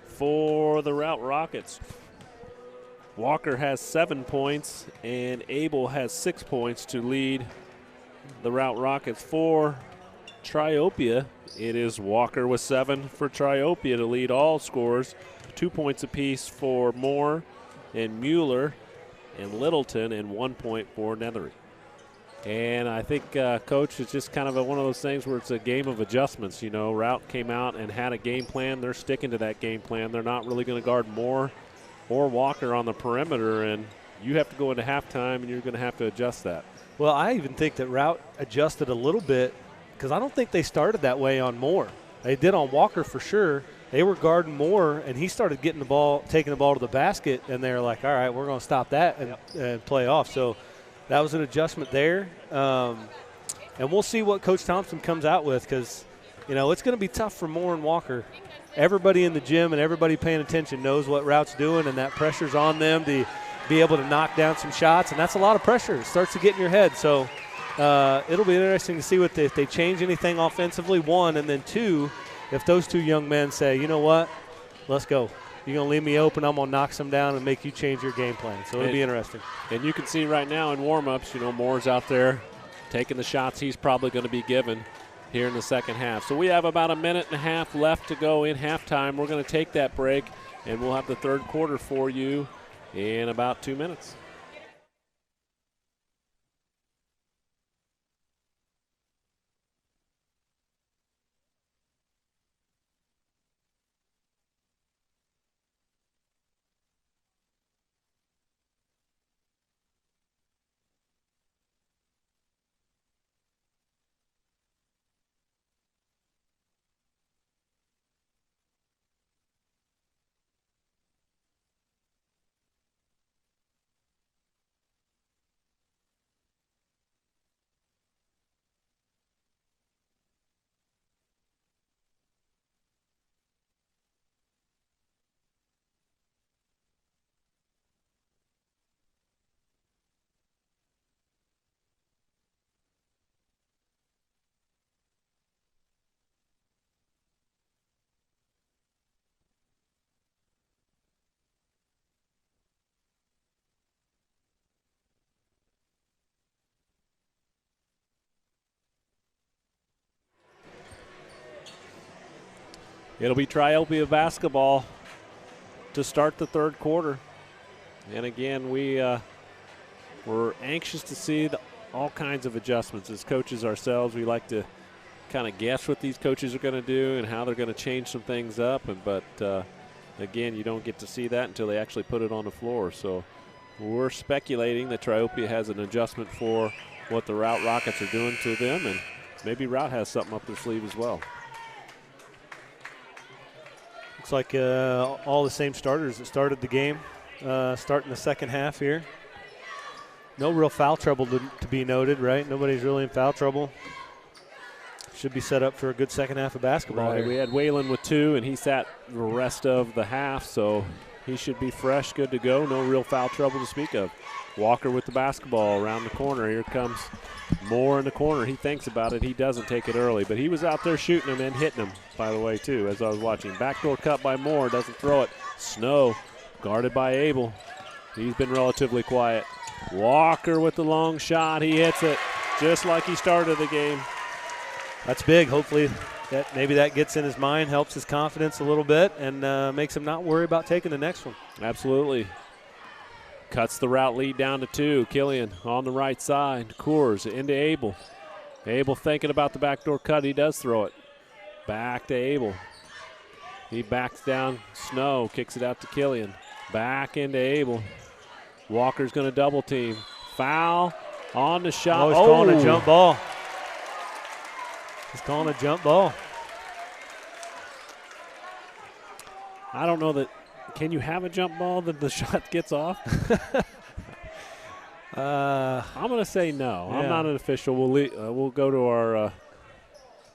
[SPEAKER 11] For the Routt Rockets, Walker has 7 points and Abel has 6 points to lead the Routt Rockets. For Triopia, it is Walker with 7 for Triopia to lead all scorers. 2 points apiece for Moore and Mueller and Littleton, and 1 point for Nethery. And I think, Coach, it's just kind of one of those things where it's a game of adjustments. You know, Routt came out and had a game plan. They're sticking to that game plan. They're not really going to guard Moore or Walker on the perimeter, and you have to go into halftime, and you're going to have to adjust that.
[SPEAKER 9] Well, I even think that Routt adjusted a little bit because I don't think they started that way on Moore. They did on Walker for sure. They were guarding Moore, and he started getting the ball, taking the ball to the basket, and they're like, all right, we're going to stop that and play off. So that was an adjustment there. And we'll see what Coach Thompson comes out with because, you know, it's going to be tough for Moore and Walker. Everybody in the gym and everybody paying attention knows what Rout's doing, and that pressure's on them to be able to knock down some shots, and that's a lot of pressure. It starts to get in your head. So it'll be interesting to see if they change anything offensively, one, and then two, if those two young men say, you know what, let's go. You're going to leave me open, I'm going to knock some down and make you change your game plan. So it'll be interesting.
[SPEAKER 11] And you can see right now in warm-ups, you know, Moore's out there taking the shots he's probably going to be given here in the second half. So we have about 1.5 minutes left to go in halftime. We're going to take that break, and we'll have the third quarter for you in about 2 minutes. It'll be Triopia basketball to start the third quarter. And again, we're anxious to see all kinds of adjustments. As coaches ourselves, we like to kind of guess what these coaches are going to do and how they're going to change some things up. But again, you don't get to see that until they actually put it on the floor. So we're speculating that Triopia has an adjustment for what the Routt Rockets are doing to them, and maybe Routt has something up their sleeve as well.
[SPEAKER 9] Looks like all the same starters that started the game, starting the second half here. No real foul trouble to be noted, right? Nobody's really in foul trouble. Should be set up for a good second half of basketball.
[SPEAKER 11] Right.
[SPEAKER 9] Here.
[SPEAKER 11] We had Whalen with 2, and he sat the rest of the half, so he should be fresh, good to go. No real foul trouble to speak of. Walker with the basketball around the corner. Here comes Moore in the corner. He thinks about it. He doesn't take it early, but he was out there shooting them and hitting them, by the way, too, as I was watching. Backdoor cut by Moore. Doesn't throw it. Snow guarded by Abel. He's been relatively quiet. Walker with the long shot. He hits it just like he started the game.
[SPEAKER 9] That's big. Hopefully maybe that gets in his mind, helps his confidence a little bit, and makes him not worry about taking the next one.
[SPEAKER 11] Absolutely. Cuts the Routt lead down to 2. Killian on the right side. Coors into Abel. Abel thinking about the backdoor cut. He does throw it. Back to Abel. He backs down Snow. Kicks it out to Killian. Back into Abel. Walker's going to double team. Foul on the shot.
[SPEAKER 9] Oh, he's calling a jump ball. He's calling a jump ball.
[SPEAKER 11] I don't know that. Can you have a jump ball that the shot gets off? I'm going to say no. Yeah. I'm not an official. We'll go to our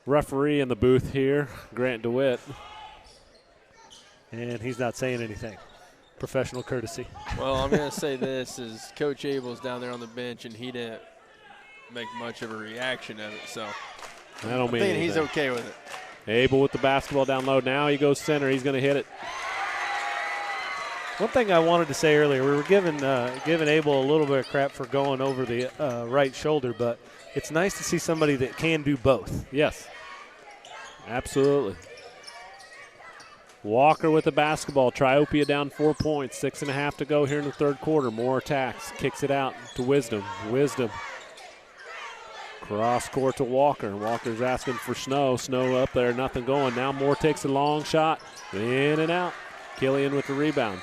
[SPEAKER 11] referee in the booth here, Grant DeWitt.
[SPEAKER 9] And he's not saying anything. Professional courtesy.
[SPEAKER 12] Well, I'm going to say this is Coach Abel's down there on the bench, and he didn't
[SPEAKER 8] make much of a reaction of it. So
[SPEAKER 11] I don't mean
[SPEAKER 8] think he's okay with it.
[SPEAKER 11] Abel with the basketball down low. Now he goes center. He's going to hit it.
[SPEAKER 9] One thing I wanted to say earlier, we were giving Abel a little bit of crap for going over the right shoulder, but it's nice to see somebody that can do both.
[SPEAKER 11] Yes, absolutely. Walker with the basketball. Triopia down 4 points. 6.5 to go here in the third quarter. More attacks. Kicks it out to Wisdom. Wisdom. Cross court to Walker. Walker's asking for Snow. Snow up there, nothing going. Now Moore takes a long shot. In and out. Killian with the rebound.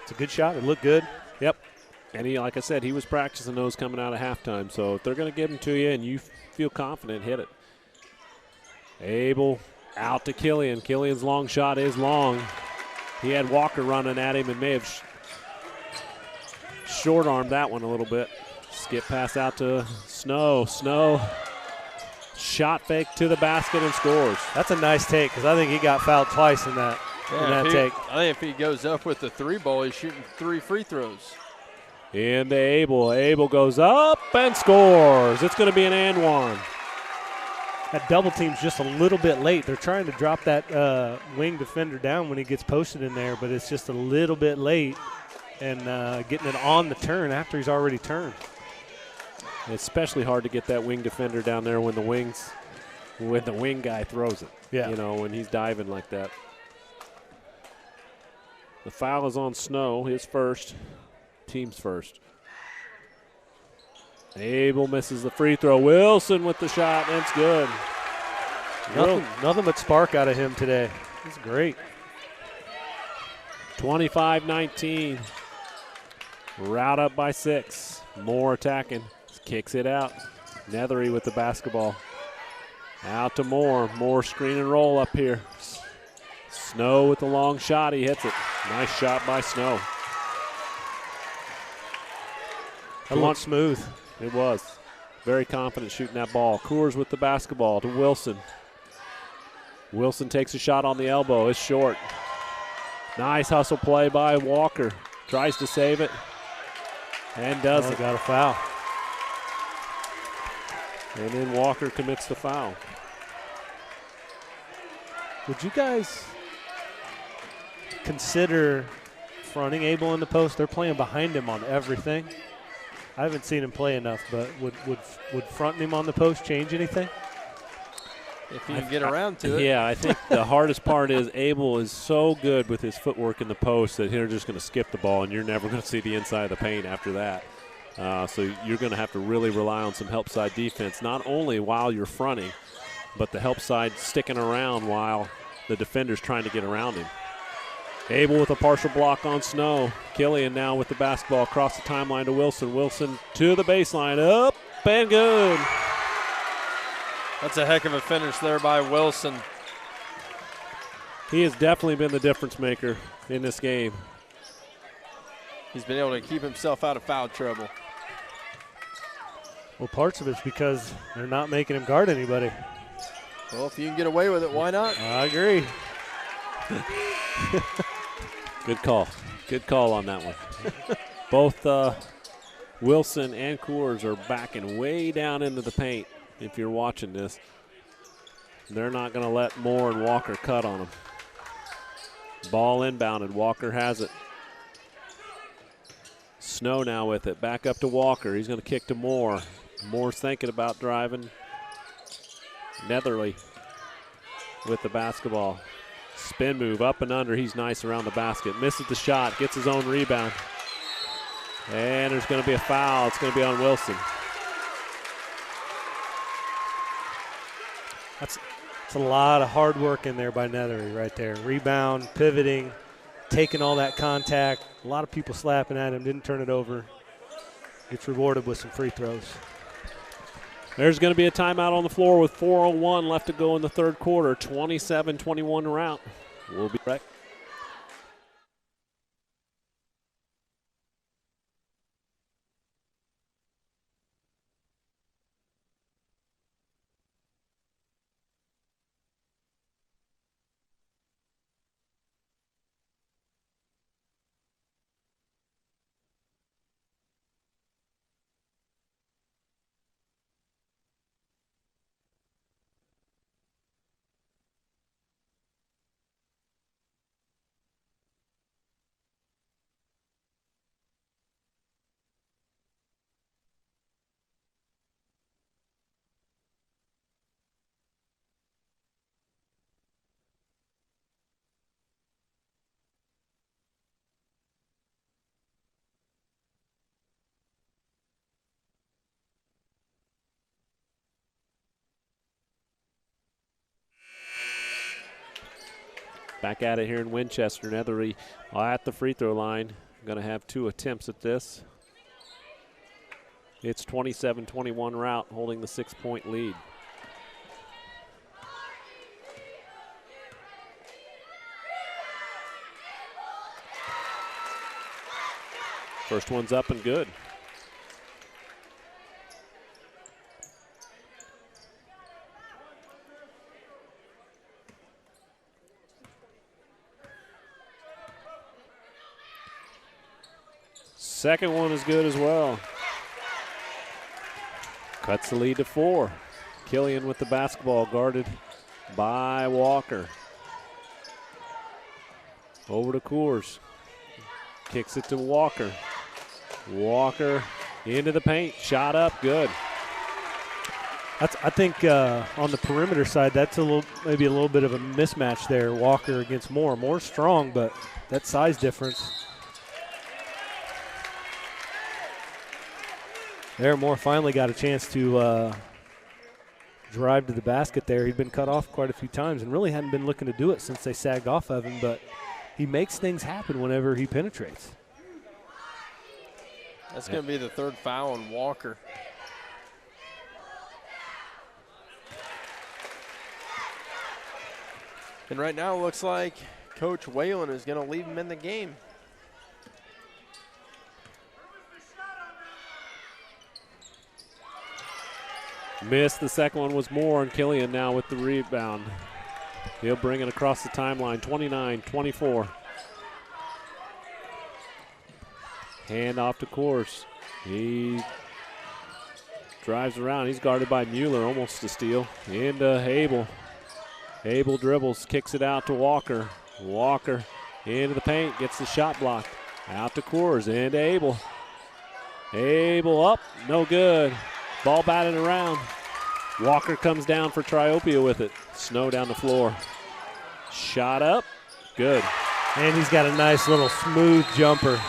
[SPEAKER 9] It's a good shot. It looked good.
[SPEAKER 11] Yep. And he, like I said, he was practicing those coming out of halftime. So if they're going to give them to you and you feel confident, hit it. Abel out to Killian. Killian's long shot is long. He had Walker running at him and may have short-armed that one a little bit. Skip pass out to Snow. Snow shot fake to the basket and scores.
[SPEAKER 9] That's a nice take because I think he got fouled twice in that, take.
[SPEAKER 8] I think if he goes up with the 3 ball, he's shooting 3 free throws.
[SPEAKER 11] Into Abel. Abel goes up and scores. It's going to be an and one.
[SPEAKER 9] That double team's just a little bit late. They're trying to drop that wing defender down when he gets posted in there, but it's just a little bit late. And getting it on the turn after he's already turned.
[SPEAKER 11] It's especially hard to get that wing defender down there when the wing guy throws it.
[SPEAKER 9] Yeah.
[SPEAKER 11] You know, when he's diving like that. The foul is on Snow, his first, team's first. Abel misses the free throw. Wilson with the shot, and it's good.
[SPEAKER 9] Nothing but spark out of him today. He's great.
[SPEAKER 11] 25-19. Routt up by 6. Moore attacking. Kicks it out. Nethery with the basketball. Out to Moore. Moore screen and roll up here. Snow with the long shot. He hits it. Nice shot by Snow.
[SPEAKER 9] That looked smooth.
[SPEAKER 11] It was. Very confident shooting that ball. Coors with the basketball to Wilson. Wilson takes a shot on the elbow. It's short. Nice hustle play by Walker. Tries to save it. And does it.
[SPEAKER 9] Got a foul.
[SPEAKER 11] And then Walker commits the foul.
[SPEAKER 9] Would you guys consider fronting Abel in the post? They're playing behind him on everything. I haven't seen him play enough, but would fronting him on the post change anything?
[SPEAKER 8] If he can get around to it.
[SPEAKER 11] Yeah, I think the hardest part is Abel is so good with his footwork in the post that they're just going to skip the ball, and you're never going to see the inside of the paint after that. So you're going to have to really rely on some help side defense, not only while you're fronting, but the help side sticking around while the defender's trying to get around him. Abel with a partial block on Snow. Killian now with the basketball across the timeline to Wilson. Wilson to the baseline, up and good.
[SPEAKER 8] That's a heck of a finish there by Wilson.
[SPEAKER 11] He has definitely been the difference maker in this game.
[SPEAKER 8] He's been able to keep himself out of foul trouble.
[SPEAKER 9] Well, parts of it's because they're not making him guard anybody.
[SPEAKER 8] Well, if you can get away with it, why not?
[SPEAKER 9] I agree.
[SPEAKER 11] Good call. Good call on that one. Both Wilson and Coors are backing way down into the paint. If you're watching this, they're not going to let Moore and Walker cut on them. Ball inbounded. Walker has it. Snow now with it. Back up to Walker. He's going to kick to Moore. Moore's thinking about driving. Netherly with the basketball. Spin move up and under. He's nice around the basket. Misses the shot. Gets his own rebound. And there's going to be a foul. It's going to be on Wilson.
[SPEAKER 9] That's a lot of hard work in there by Nethery right there. Rebound, pivoting, taking all that contact. A lot of people slapping at him, didn't turn it over. Gets rewarded with some free throws.
[SPEAKER 11] There's going to be a timeout on the floor with 4:01 left to go in the third quarter. 27-21 Routt. We'll be right back. Back at it here in Winchester. Nethery at the free throw line. Going to have 2 attempts at this. It's 27-21 Routt holding the 6-point lead. First one's up and good. Second one is good as well. Cuts the lead to 4. Killian with the basketball, guarded by Walker. Over to Coors. Kicks it to Walker. Walker into the paint. Shot up, good.
[SPEAKER 9] I think on the perimeter side, that's maybe a little bit of a mismatch there. Walker against Moore. Moore's strong, but that size difference. There, Moore finally got a chance to drive to the basket there. He'd been cut off quite a few times and really hadn't been looking to do it since they sagged off of him, but he makes things happen whenever he penetrates.
[SPEAKER 12] That's going to be the 3rd foul on Walker. And right now it looks like Coach Whalen is going to leave him in the game.
[SPEAKER 11] Missed. The second one was Moore, and Killian now with the rebound. He'll bring it across the timeline, 29-24. Hand off to Coors. He drives around. He's guarded by Mueller, almost a steal. Into Abel. Abel dribbles, kicks it out to Walker. Walker into the paint, gets the shot blocked. Out to Coors, into Abel. Abel up, no good. Ball batted around. Walker comes down for Triopia with it. Snow down the floor. Shot up, good.
[SPEAKER 9] And he's got a nice little smooth jumper.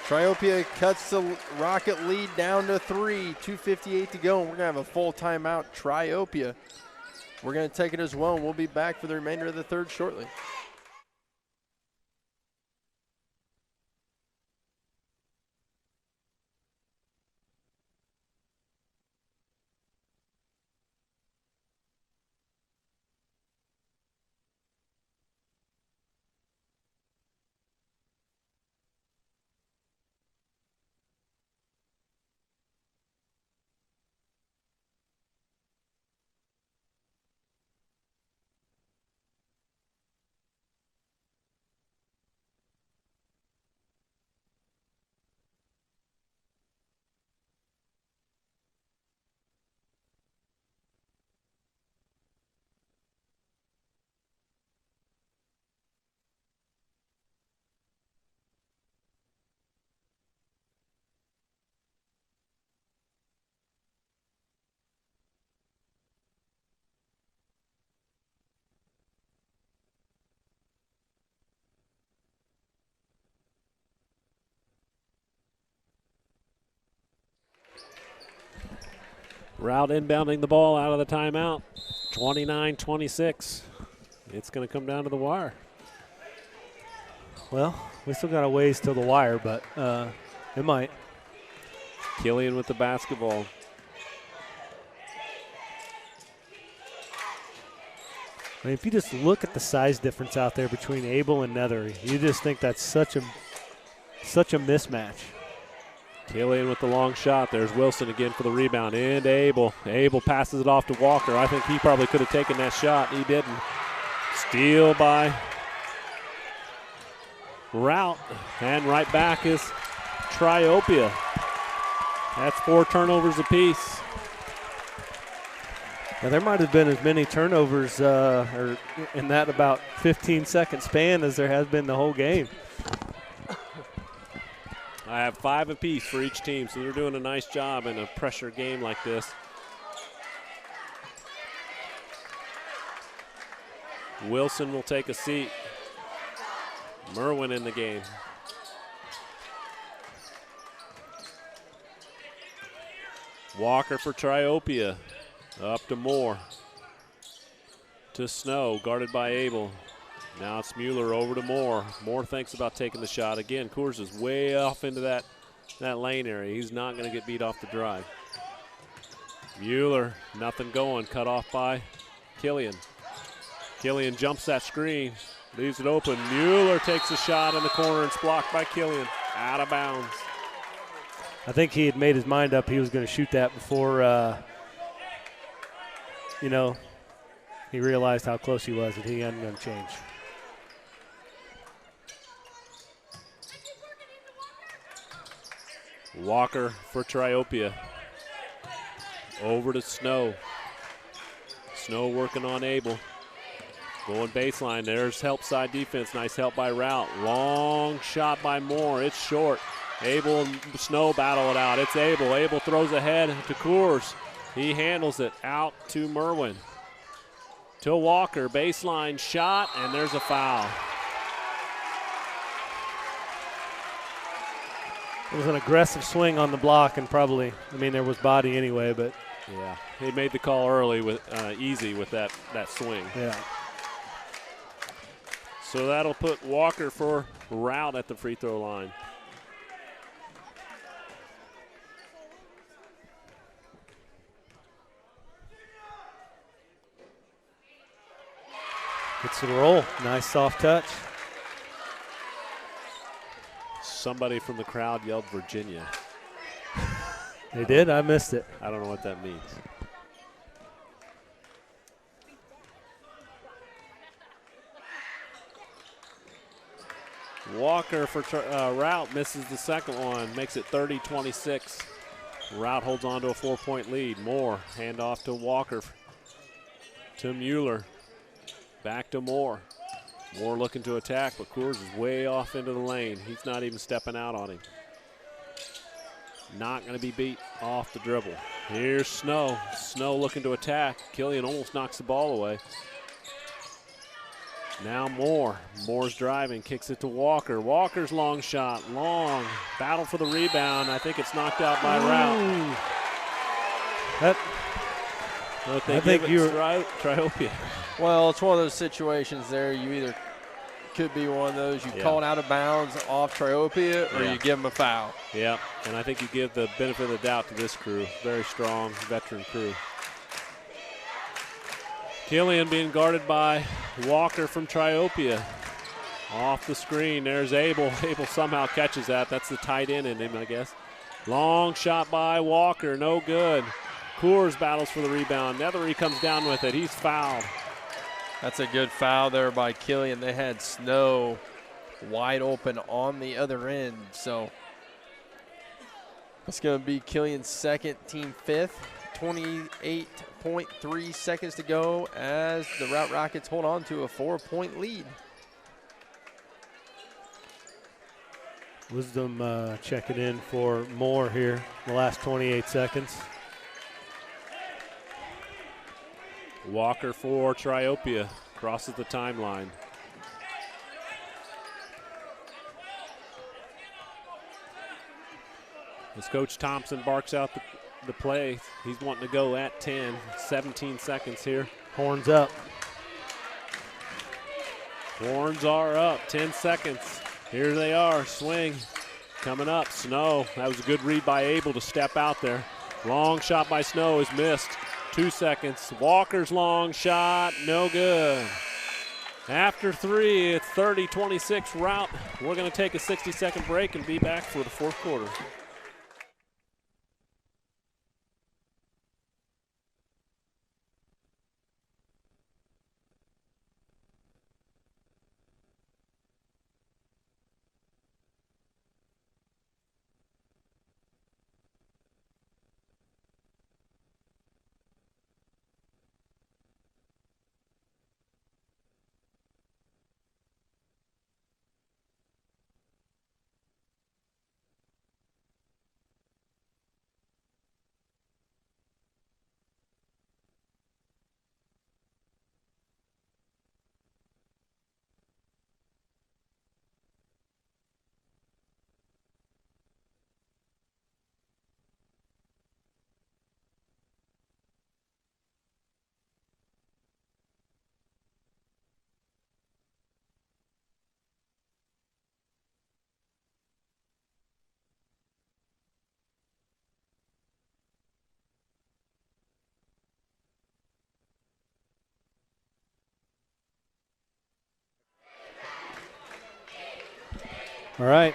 [SPEAKER 8] Triopia cuts the Rocket lead down to 3, 2:58 to go, and we're going to have a full timeout. Triopia. We're going to take it as well, and we'll be back for the remainder of the 3rd shortly.
[SPEAKER 11] Routt inbounding the ball out of the timeout. 29-26. It's going to come down to the wire.
[SPEAKER 9] Well, we still got a ways till the wire, but it might.
[SPEAKER 11] Killian with the basketball.
[SPEAKER 9] I mean, if you just look at the size difference out there between Abel and Nethery, you just think that's such a mismatch.
[SPEAKER 11] Killian with the long shot. There's Wilson again for the rebound. And Abel. Abel passes it off to Walker. I think he probably could have taken that shot. He didn't. Steal by Routt. And right back is Triopia. That's 4 turnovers apiece.
[SPEAKER 9] Now, there might have been as many turnovers or in that about 15-second span as there has been the whole game.
[SPEAKER 11] I have 5 apiece for each team, so they're doing a nice job in a pressure game like this. Wilson will take a seat. Merwin in the game. Walker for Triopia. Up to Moore. to Snow, guarded by Abel. Now it's Mueller over to Moore. Moore thinks about taking the shot. Again, Coors is way off into that lane area. He's not going to get beat off the drive. Mueller, nothing going, cut off by Killian. Killian jumps that screen, leaves it open. Mueller takes a shot in the corner and it's blocked by Killian. Out of bounds.
[SPEAKER 9] I think he had made his mind up he was going to shoot that before, he realized how close he was and he hadn't going to change.
[SPEAKER 11] Walker for Triopia. Over to Snow. Snow working on Abel. Going baseline. There's help side defense. Nice help by Routt. Long shot by Moore. It's short. Abel and Snow battle it out. It's Abel. Abel throws ahead to Coors. He handles it out to Merwin. To Walker. Baseline shot, and there's a foul.
[SPEAKER 9] It was an aggressive swing on the block, and probably, there was body anyway, but.
[SPEAKER 11] Yeah, he made the call early with easy with that swing.
[SPEAKER 9] Yeah.
[SPEAKER 11] So that'll put Walker for Routt at the free throw line.
[SPEAKER 9] Gets the roll. Nice soft touch.
[SPEAKER 11] Somebody from the crowd yelled Virginia.
[SPEAKER 9] They did? I missed it.
[SPEAKER 11] I don't know what that means. Walker for Routt misses the second one, makes it 30-26. Routt holds on to a 4-point lead. Moore, handoff to Walker, to Mueller, back to Moore. Moore looking to attack, but Coors is way off into the lane. He's not even stepping out on him. Not going to be beat off the dribble. Here's Snow. Snow looking to attack. Killian almost knocks the ball away. Now Moore. Moore's driving, kicks it to Walker. Walker's long shot, long. Battle for the rebound. I think it's knocked out by Routt.
[SPEAKER 9] I think you're
[SPEAKER 11] Triopia.
[SPEAKER 12] Well, it's one of those situations there. You either could be one of those you call it out of bounds off Triopia, or you give them a foul.
[SPEAKER 11] Yeah, and I think you give the benefit of the doubt to this crew. Very strong veteran crew. Killian being guarded by Walker from Triopia. Off the screen, there's Abel. Abel somehow catches that. That's the tight end in him, I guess. Long shot by Walker, no good. Coors battles for the rebound. Nethery comes down with it. He's fouled.
[SPEAKER 12] That's a good foul there by Killian. They had Snow wide open on the other end. So it's going to be Killian's second, team fifth. 28.3 seconds to go as the Routt Rockets hold on to a 4-point lead.
[SPEAKER 9] Wisdom checking in for Moore here, the last 28 seconds.
[SPEAKER 11] Walker for Triopia, crosses the timeline. As Coach Thompson barks out the play, he's wanting to go at 10, 17 seconds here.
[SPEAKER 9] Horns up.
[SPEAKER 11] Horns are up, 10 seconds. Here they are, swing coming up. Snow, that was a good read by Abel to step out there. Long shot by Snow is missed. 2 seconds. Walker's long shot, no good. After three, it's 30-26 Routt. We're going to take a 60-second break and be back for the fourth quarter.
[SPEAKER 9] All right,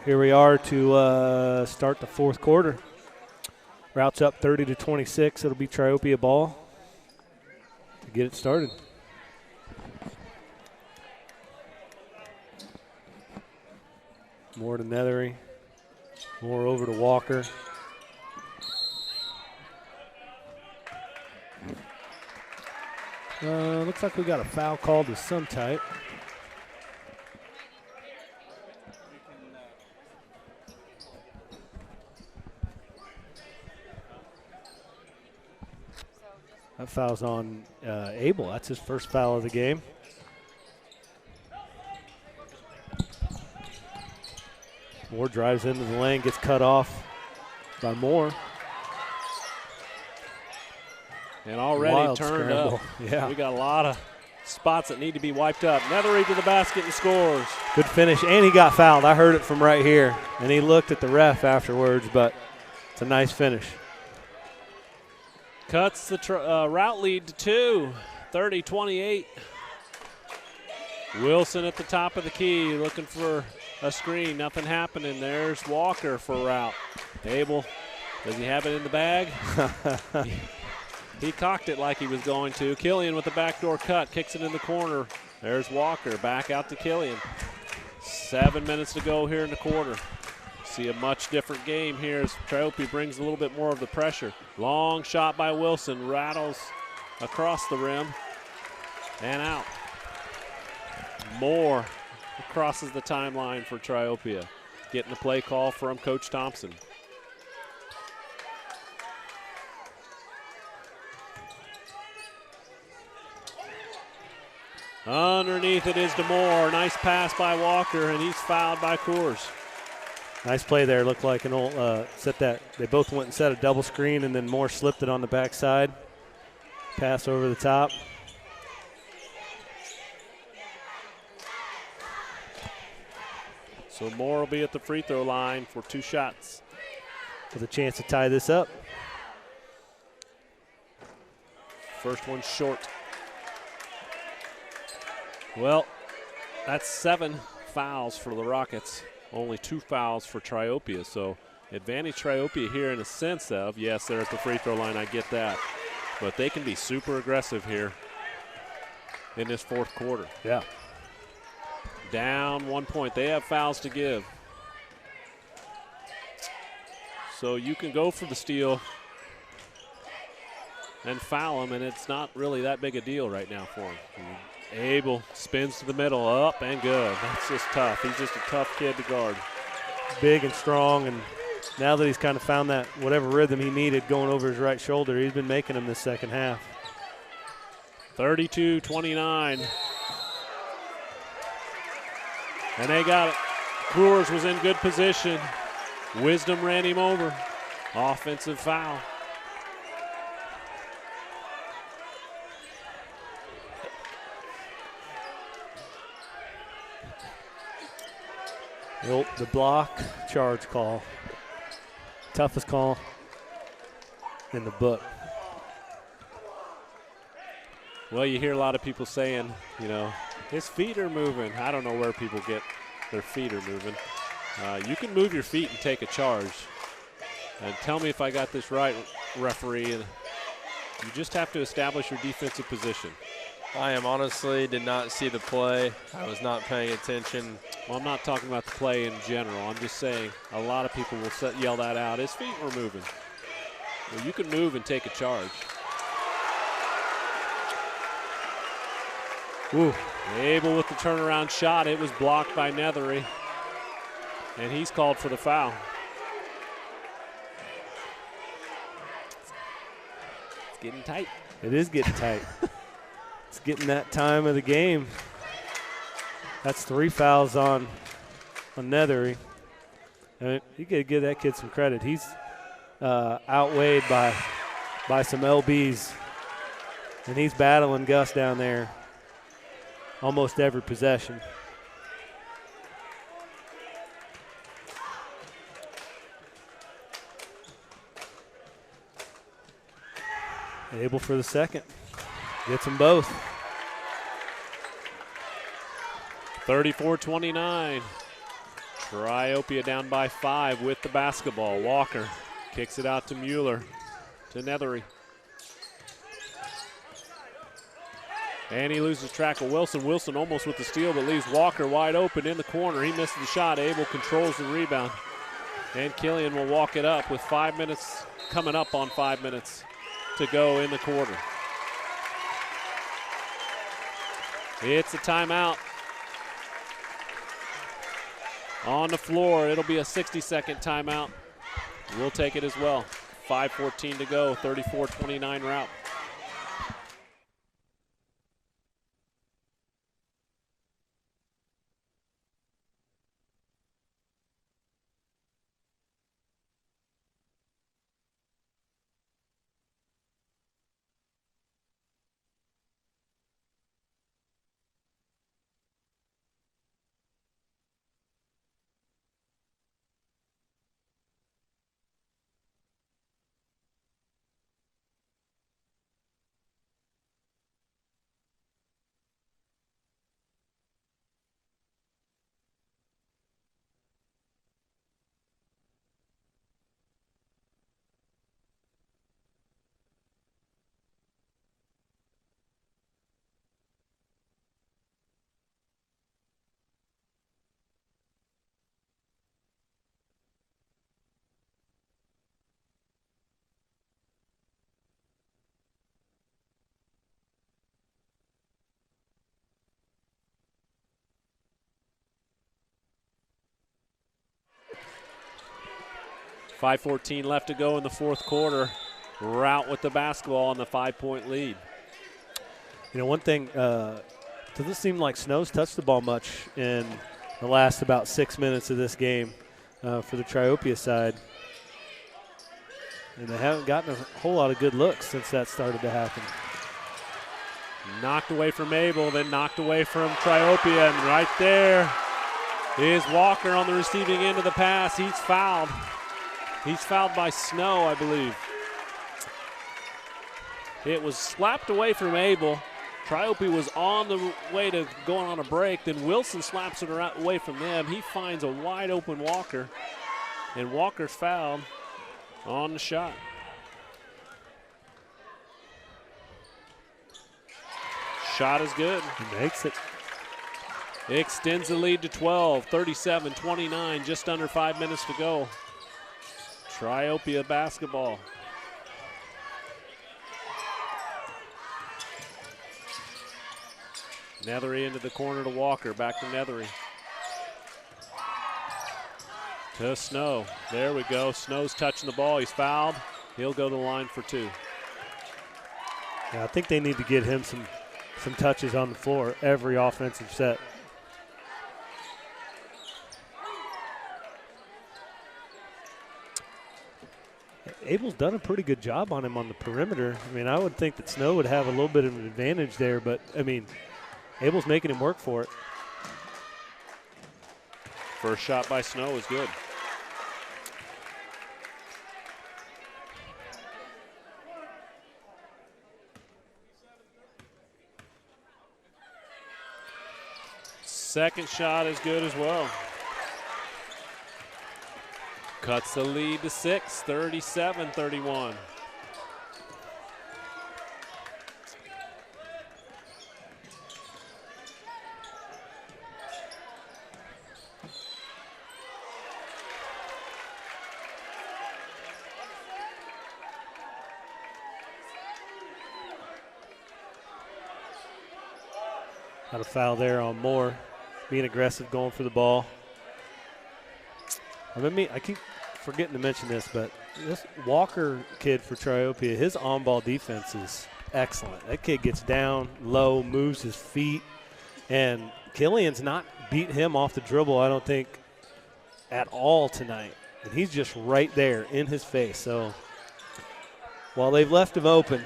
[SPEAKER 9] here we are to start the fourth quarter. Rout's up 30-26. It'll be Triopia ball to get it started. More to Nethery. More over to Walker. Looks like we got a foul called to some type. That foul's on Abel. That's his first foul of the game. Moore drives into the lane, gets cut off by Moore.
[SPEAKER 11] And already
[SPEAKER 9] Wild
[SPEAKER 11] turned
[SPEAKER 9] scramble.
[SPEAKER 11] up.
[SPEAKER 9] Yeah.
[SPEAKER 11] We got a lot of spots that need to be wiped up. Nethery to the basket and scores.
[SPEAKER 9] Good finish, and he got fouled. I heard it from right here. And he looked at the ref afterwards, but it's a nice finish.
[SPEAKER 11] Cuts the Routt lead to 2, 30-28. Wilson at the top of the key looking for a screen. Nothing happening. There's Walker for Routt. Abel, does he have it in the bag? He cocked it like he was going to. Killian with the backdoor cut, kicks it in the corner. There's Walker, back out to Killian. 7 minutes to go here in the quarter. See a much different game here as Triopia brings a little bit more of the pressure. Long shot by Wilson, rattles across the rim and out. Moore crosses the timeline for Triopia. Getting the play call from Coach Thompson. Underneath it is DeMoore. Nice pass by Walker, and he's fouled by Coors.
[SPEAKER 9] Nice play there. Looked like an old set that. They both went and set a double screen, and then Moore slipped it on the backside. Pass over the top.
[SPEAKER 11] So Moore will be at the free throw line for 2 shots.
[SPEAKER 9] With a chance to tie this up.
[SPEAKER 11] First one short. Well, that's 7 fouls for the Rockets. Only 2 fouls for Triopia. So advantage Triopia here in a sense of, yes, they're at the free throw line, I get that. But they can be super aggressive here in this fourth quarter.
[SPEAKER 9] Yeah.
[SPEAKER 11] Down 1 point. They have fouls to give. So you can go for the steal and foul him, and it's not really that big a deal right now for him. Abel spins to the middle, up and good. That's just tough. He's just a tough kid to guard.
[SPEAKER 9] Big and strong, and now that he's kind of found that whatever rhythm he needed going over his right shoulder, he's been making them this second half.
[SPEAKER 11] 32-29. And they got it. Coors was in good position. Wisdom ran him over. Offensive foul.
[SPEAKER 9] The block charge call. Toughest call in the book.
[SPEAKER 11] Well, you hear a lot of people saying, you know, his feet are moving. I don't know where people get their feet are moving. You can move your feet and take a charge. And tell me if I got this right, referee. You just have to establish your defensive position.
[SPEAKER 12] I honestly did not see the play. I was not paying attention.
[SPEAKER 11] Well, I'm not talking about the play in general. I'm just saying a lot of people will yell that out. His feet were moving. Well, you can move and take a charge.
[SPEAKER 9] Ooh.
[SPEAKER 11] Abel with the turnaround shot. It was blocked by Nethery. And he's called for the foul. It's getting tight.
[SPEAKER 9] It is getting tight. It's getting that time of the game. That's 3 fouls on Nethery. And you got to give that kid some credit. He's outweighed by some LBs. And he's battling Gus down there almost every possession. Abel for the second. Gets them both.
[SPEAKER 11] 34-29. Triopia down by 5 with the basketball. Walker kicks it out to Mueller, to Nethery. And he loses track of Wilson. Wilson almost with the steal, but leaves Walker wide open in the corner. He misses the shot. Abel controls the rebound. And Killian will walk it up with 5 minutes, coming up on 5 minutes to go in the quarter. It's a timeout. On the floor, it'll be a 60-second timeout. We'll take it as well. 5:14 to go, 34-29 Routt. .5:14 left to go in the fourth quarter. Routt with the basketball on the 5-point lead.
[SPEAKER 9] You know, one thing, doesn't seem like Snow's touched the ball much in the last about 6 minutes of this game for the Triopia side. And they haven't gotten a whole lot of good looks since that started to happen.
[SPEAKER 11] Knocked away from Abel, then knocked away from Triopia, and right there is Walker on the receiving end of the pass. He's fouled. He's fouled by Snow, I believe. It was slapped away from Abel. Triopia was on the way to going on a break. Then Wilson slaps it away from them. He finds a wide open Walker, and Walker's fouled on the shot. Shot is good.
[SPEAKER 9] He makes it.
[SPEAKER 11] Extends the lead to 12, 37-29, just under 5 minutes to go. Triopia basketball. Nethery into the corner to Walker, back to Nethery. To Snow, there we go. Snow's touching the ball, he's fouled. He'll go to the line for 2.
[SPEAKER 9] Yeah, I think they need to get him some touches on the floor every offensive set. Abel's done a pretty good job on him on the perimeter. I mean, I would think that Snow would have a little bit of an advantage there, but, I mean, Abel's making him work for it.
[SPEAKER 11] First shot by Snow is good. Second shot is good as well. Cuts the lead to 6, 37-31.
[SPEAKER 9] Got a foul there on Moore, being aggressive, going for the ball. I keep forgetting to mention this, but this Walker kid for Triopia, his on-ball defense is excellent. That kid gets down low, moves his feet, and Killian's not beat him off the dribble, I don't think, at all tonight. And he's just right there in his face. So while they've left him open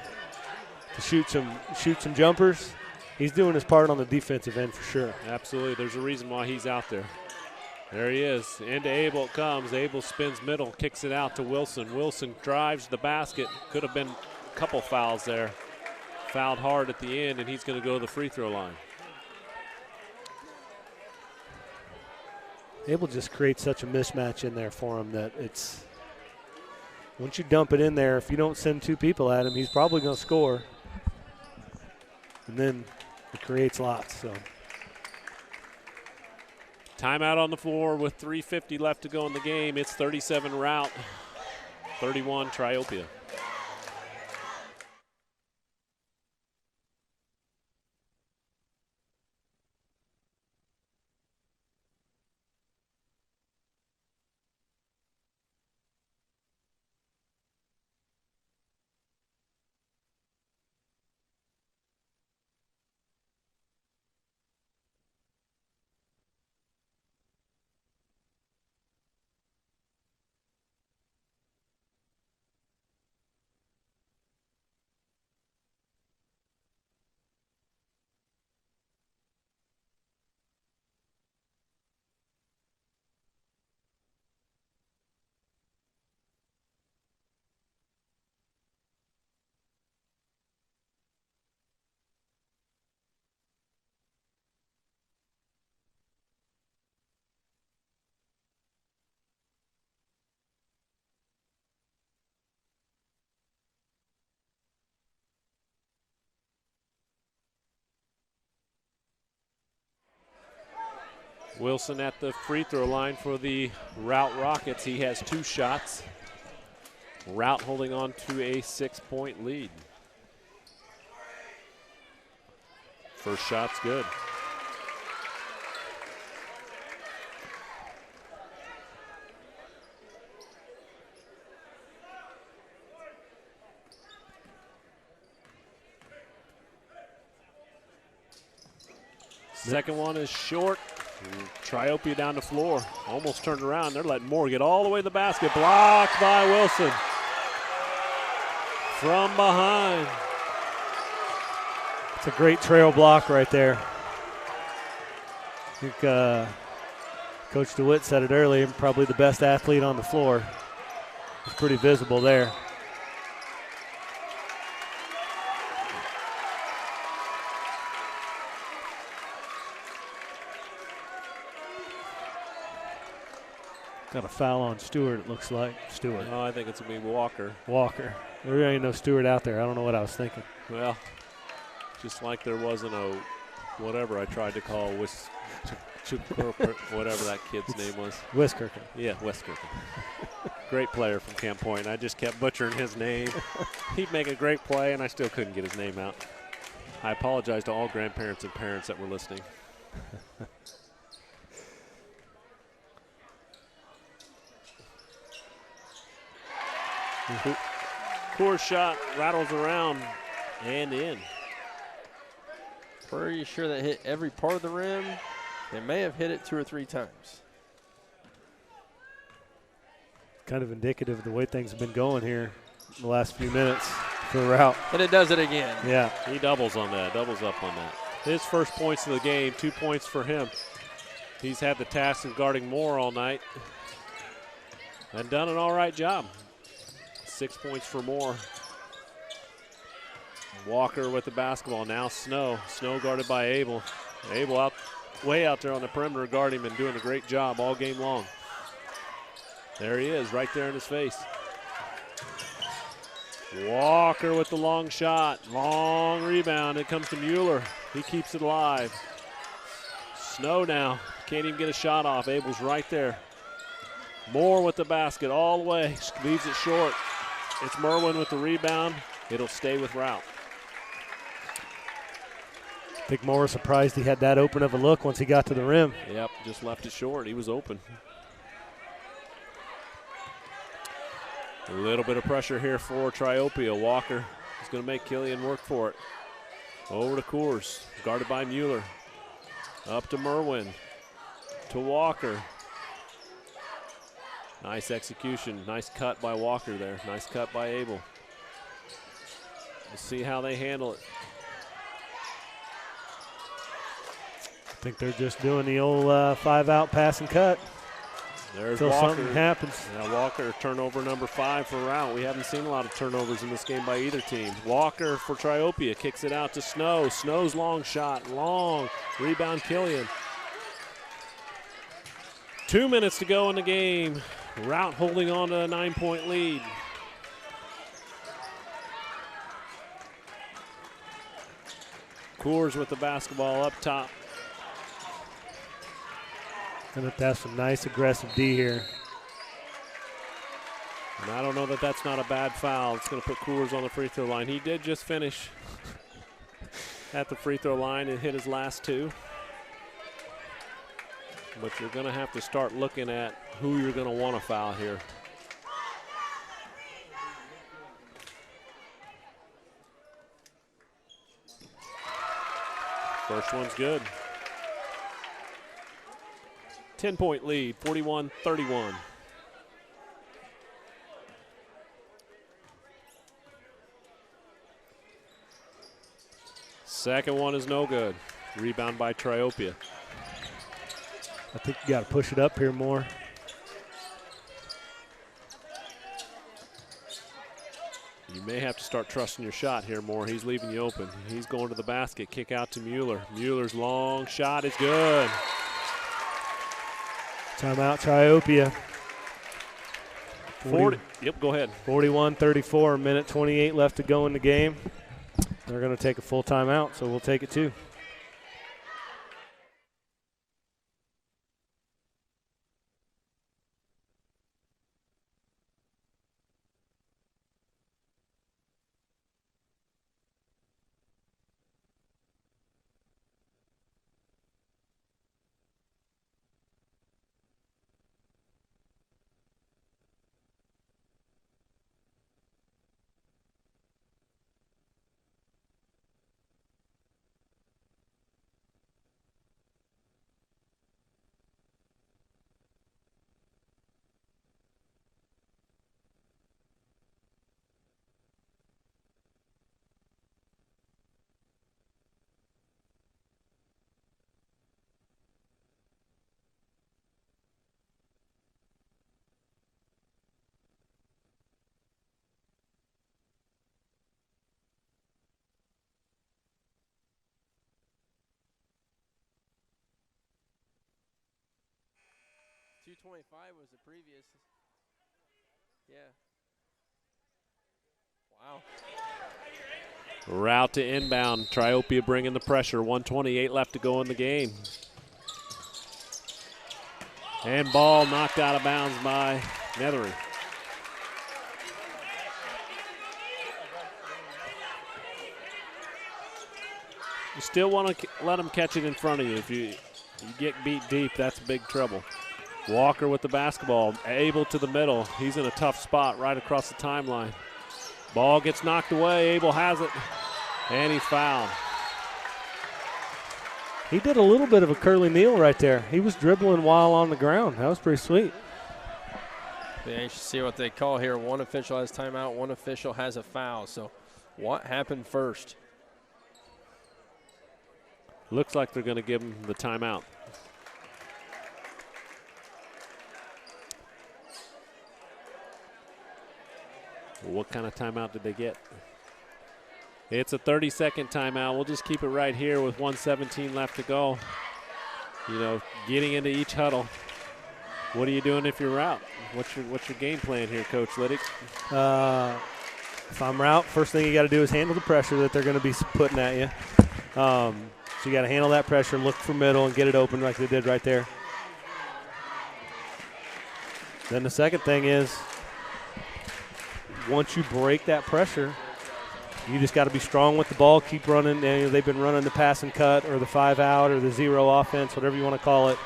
[SPEAKER 9] to shoot some jumpers, he's doing his part on the defensive end for sure.
[SPEAKER 11] Absolutely. There's a reason why he's out there. There he is. Into Abel it comes. Abel spins middle, kicks it out to Wilson. Wilson drives the basket. Could have been a couple fouls there. Fouled hard at the end, and he's going to go to the free throw line.
[SPEAKER 9] Abel just creates such a mismatch in there for him that it's – once you dump it in there, if you don't send two people at him, he's probably going to score. And then it creates lots. So
[SPEAKER 11] timeout on the floor with 3:50 left to go in the game. It's 37 Routt, 31 Triopia. Wilson at the free throw line for the Routt Rockets. He has 2 shots. Routt holding on to a 6-point lead. First shot's good. Second one is short. Triopia down the floor. Almost turned around. They're letting Moore get all the way to the basket. Blocked by Wilson. From behind.
[SPEAKER 9] It's a great trail block right there. I think Coach DeWitt said it earlier, probably the best athlete on the floor. It's pretty visible there. Got a foul on Stewart, it looks like. Stewart.
[SPEAKER 11] No, I think it's going to be Walker.
[SPEAKER 9] Walker. There ain't no Stewart out there. I don't know what I was thinking.
[SPEAKER 11] Well, just like there wasn't a whatever I tried to call whatever that kid's name was.
[SPEAKER 9] Wiskirken.
[SPEAKER 11] Yeah, Wiskirken. Great player from Camp Point. I just kept butchering his name. He'd make a great play, and I still couldn't get his name out. I apologize to all grandparents and parents that were listening. Poor shot, rattles around and in.
[SPEAKER 12] Pretty sure that hit every part of the rim. They may have hit it 2 or 3 times.
[SPEAKER 9] Kind of indicative of the way things have been going here in the last few minutes for Routt.
[SPEAKER 12] And it does it again.
[SPEAKER 9] Yeah.
[SPEAKER 11] He doubles on that, doubles up on that. His first points of the game, 2 points for him. He's had the task of guarding Moore all night and done an all right job. 6 points for Moore. Walker with the basketball. Now Snow. Snow guarded by Abel. Abel out, way out there on the perimeter guarding him and doing a great job all game long. There he is, right there in his face. Walker with the long shot. Long rebound. It comes to Mueller. He keeps it alive. Snow now. Can't even get a shot off. Abel's right there. Moore with the basket all the way. Leaves it short. It's Merwin with the rebound. It'll stay with Routt.
[SPEAKER 9] I think Moore was surprised he had that open of a look once he got to the rim.
[SPEAKER 11] Yep, just left it short. He was open. A little bit of pressure here for Triopia. Walker is going to make Killian work for it. Over to Coors, guarded by Mueller. Up to Merwin. To Walker. Nice execution. Nice cut by Walker there. Nice cut by Abel. We'll see how they handle it.
[SPEAKER 9] I think they're just doing the old 5-out pass and cut.
[SPEAKER 11] There's
[SPEAKER 9] until
[SPEAKER 11] Walker.
[SPEAKER 9] something happens.
[SPEAKER 11] Now Walker, turnover number 5 for Routt. We haven't seen a lot of turnovers in this game by either team. Walker for Triopia kicks it out to Snow. Snow's long shot, long. Rebound Killian. 2 minutes to go in the game. Routt holding on to a 9-point lead. Coors with the basketball up top.
[SPEAKER 9] Gonna have to have some nice aggressive D here.
[SPEAKER 11] And I don't know that that's not a bad foul. It's going to put Coors on the free throw line. He did just finish at the free throw line and hit his last 2. But you're going to have to start looking at who you're going to want to foul here. First one's good. 10-point lead, 41-31. Second one is no good. Rebound by Triopia.
[SPEAKER 9] I think you got to push it up here more.
[SPEAKER 11] You may have to start trusting your shot here more. He's leaving you open. He's going to the basket. Kick out to Mueller. Mueller's long shot is good.
[SPEAKER 9] Timeout, Triopia.
[SPEAKER 11] 40. Yep, go ahead.
[SPEAKER 9] 41-34, minute 28 left to go in the game. They're going to take a full timeout, so we'll take it too.
[SPEAKER 12] .225 was the previous. Yeah. Wow.
[SPEAKER 11] Routt to inbound. Triopia bringing the pressure. 1:28 left to go in the game. And ball knocked out of bounds by Nethery. You still want to let them catch it in front of you. If you get beat deep, that's big trouble. Walker with the basketball, Abel to the middle. He's in a tough spot right across the timeline. Ball gets knocked away. Abel has it, and he's fouled.
[SPEAKER 9] He did a little bit of a curly kneel right there. He was dribbling while on the ground. That was pretty sweet.
[SPEAKER 12] Yeah, you should see what they call here. One official has timeout, one official has a foul. So what happened first?
[SPEAKER 11] Looks like they're going to give him the timeout. What kind of timeout did they get? It's a 30-second timeout. We'll just keep it right here with 1:17 left to go. You know, getting into each huddle. What are you doing if you're Routt? What's your game plan here, Coach Liddick?
[SPEAKER 9] If I'm Routt, first thing you got to do is handle the pressure that they're going to be putting at you. So you got to handle that pressure, look for middle, and get it open like they did right there. Then the second thing is, once you break that pressure, you just got to be strong with the ball, keep running. They've been running the pass and cut or the 5-out or the zero offense, whatever you want to call it.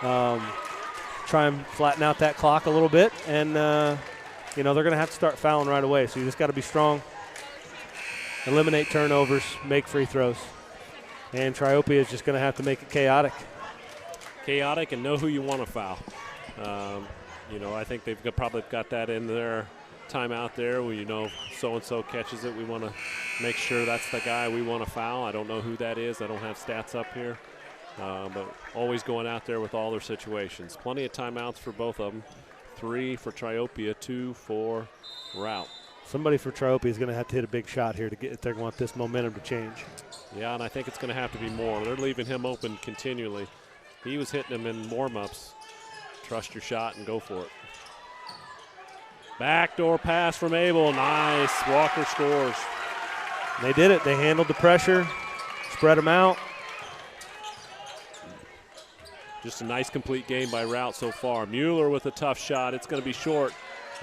[SPEAKER 9] Try and flatten out that clock a little bit, and they're going to have to start fouling right away. So you just got to be strong, eliminate turnovers, make free throws. And Triopia is just going to have to make it chaotic.
[SPEAKER 11] Chaotic and know who you want to foul. I think they've probably got that in their timeout there where so-and-so catches it. We want to make sure that's the guy we want to foul. I don't know who that is. I don't have stats up here. But always going out there with all their situations. Plenty of timeouts for both of them. 3 for Triopia, 2 for Routt.
[SPEAKER 9] Somebody for Triopia is going to have to hit a big shot here to get if they want this momentum to change.
[SPEAKER 11] Yeah, and I think it's going to have to be more. They're leaving him open continually. He was hitting them in warm-ups trust your shot and go for it. Backdoor pass from Abel. Nice. Walker scores.
[SPEAKER 9] They did it. They handled the pressure, spread them out.
[SPEAKER 11] Just a nice complete game by Routt so far. Mueller with a tough shot. It's going to be short.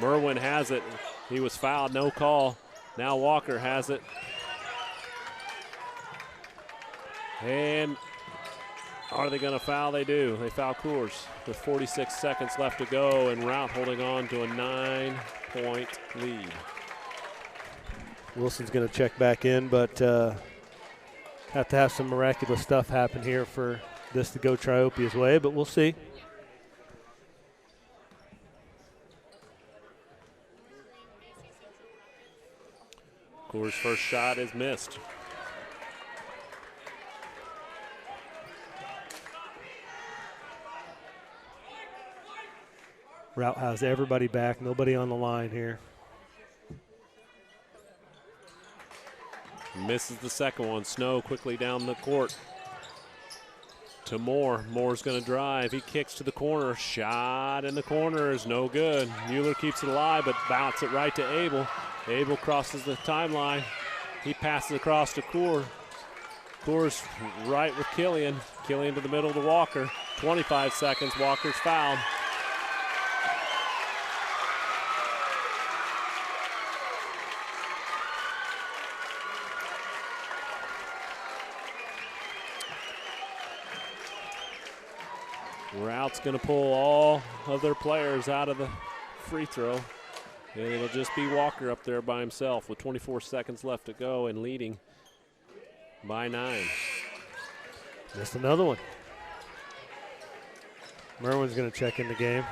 [SPEAKER 11] Merwin has it. He was fouled. No call. Now Walker has it. And are they going to foul? They do. They foul Coors with 46 seconds left to go, and Routt holding on to a 9-point lead.
[SPEAKER 9] Wilson's going to check back in, but have to have some miraculous stuff happen here for this to go Triopia's way, but we'll see.
[SPEAKER 11] Coors' first shot is missed.
[SPEAKER 9] Routt has everybody back, nobody on the line here.
[SPEAKER 11] Misses the second one. Snow quickly down the court to Moore. Moore's going to drive. He kicks to the corner. Shot in the corner is no good. Mueller keeps it alive, but bounces it right to Abel. Abel crosses the timeline. He passes across to Coors. Coors right with Killian. Killian to the middle to Walker. 25 seconds. Walker's fouled. Routt's going to pull all of their players out of the free throw. And it'll just be Walker up there by himself with 24 seconds left to go and leading by 9.
[SPEAKER 9] Missed another one. Merwin's going to check in the game.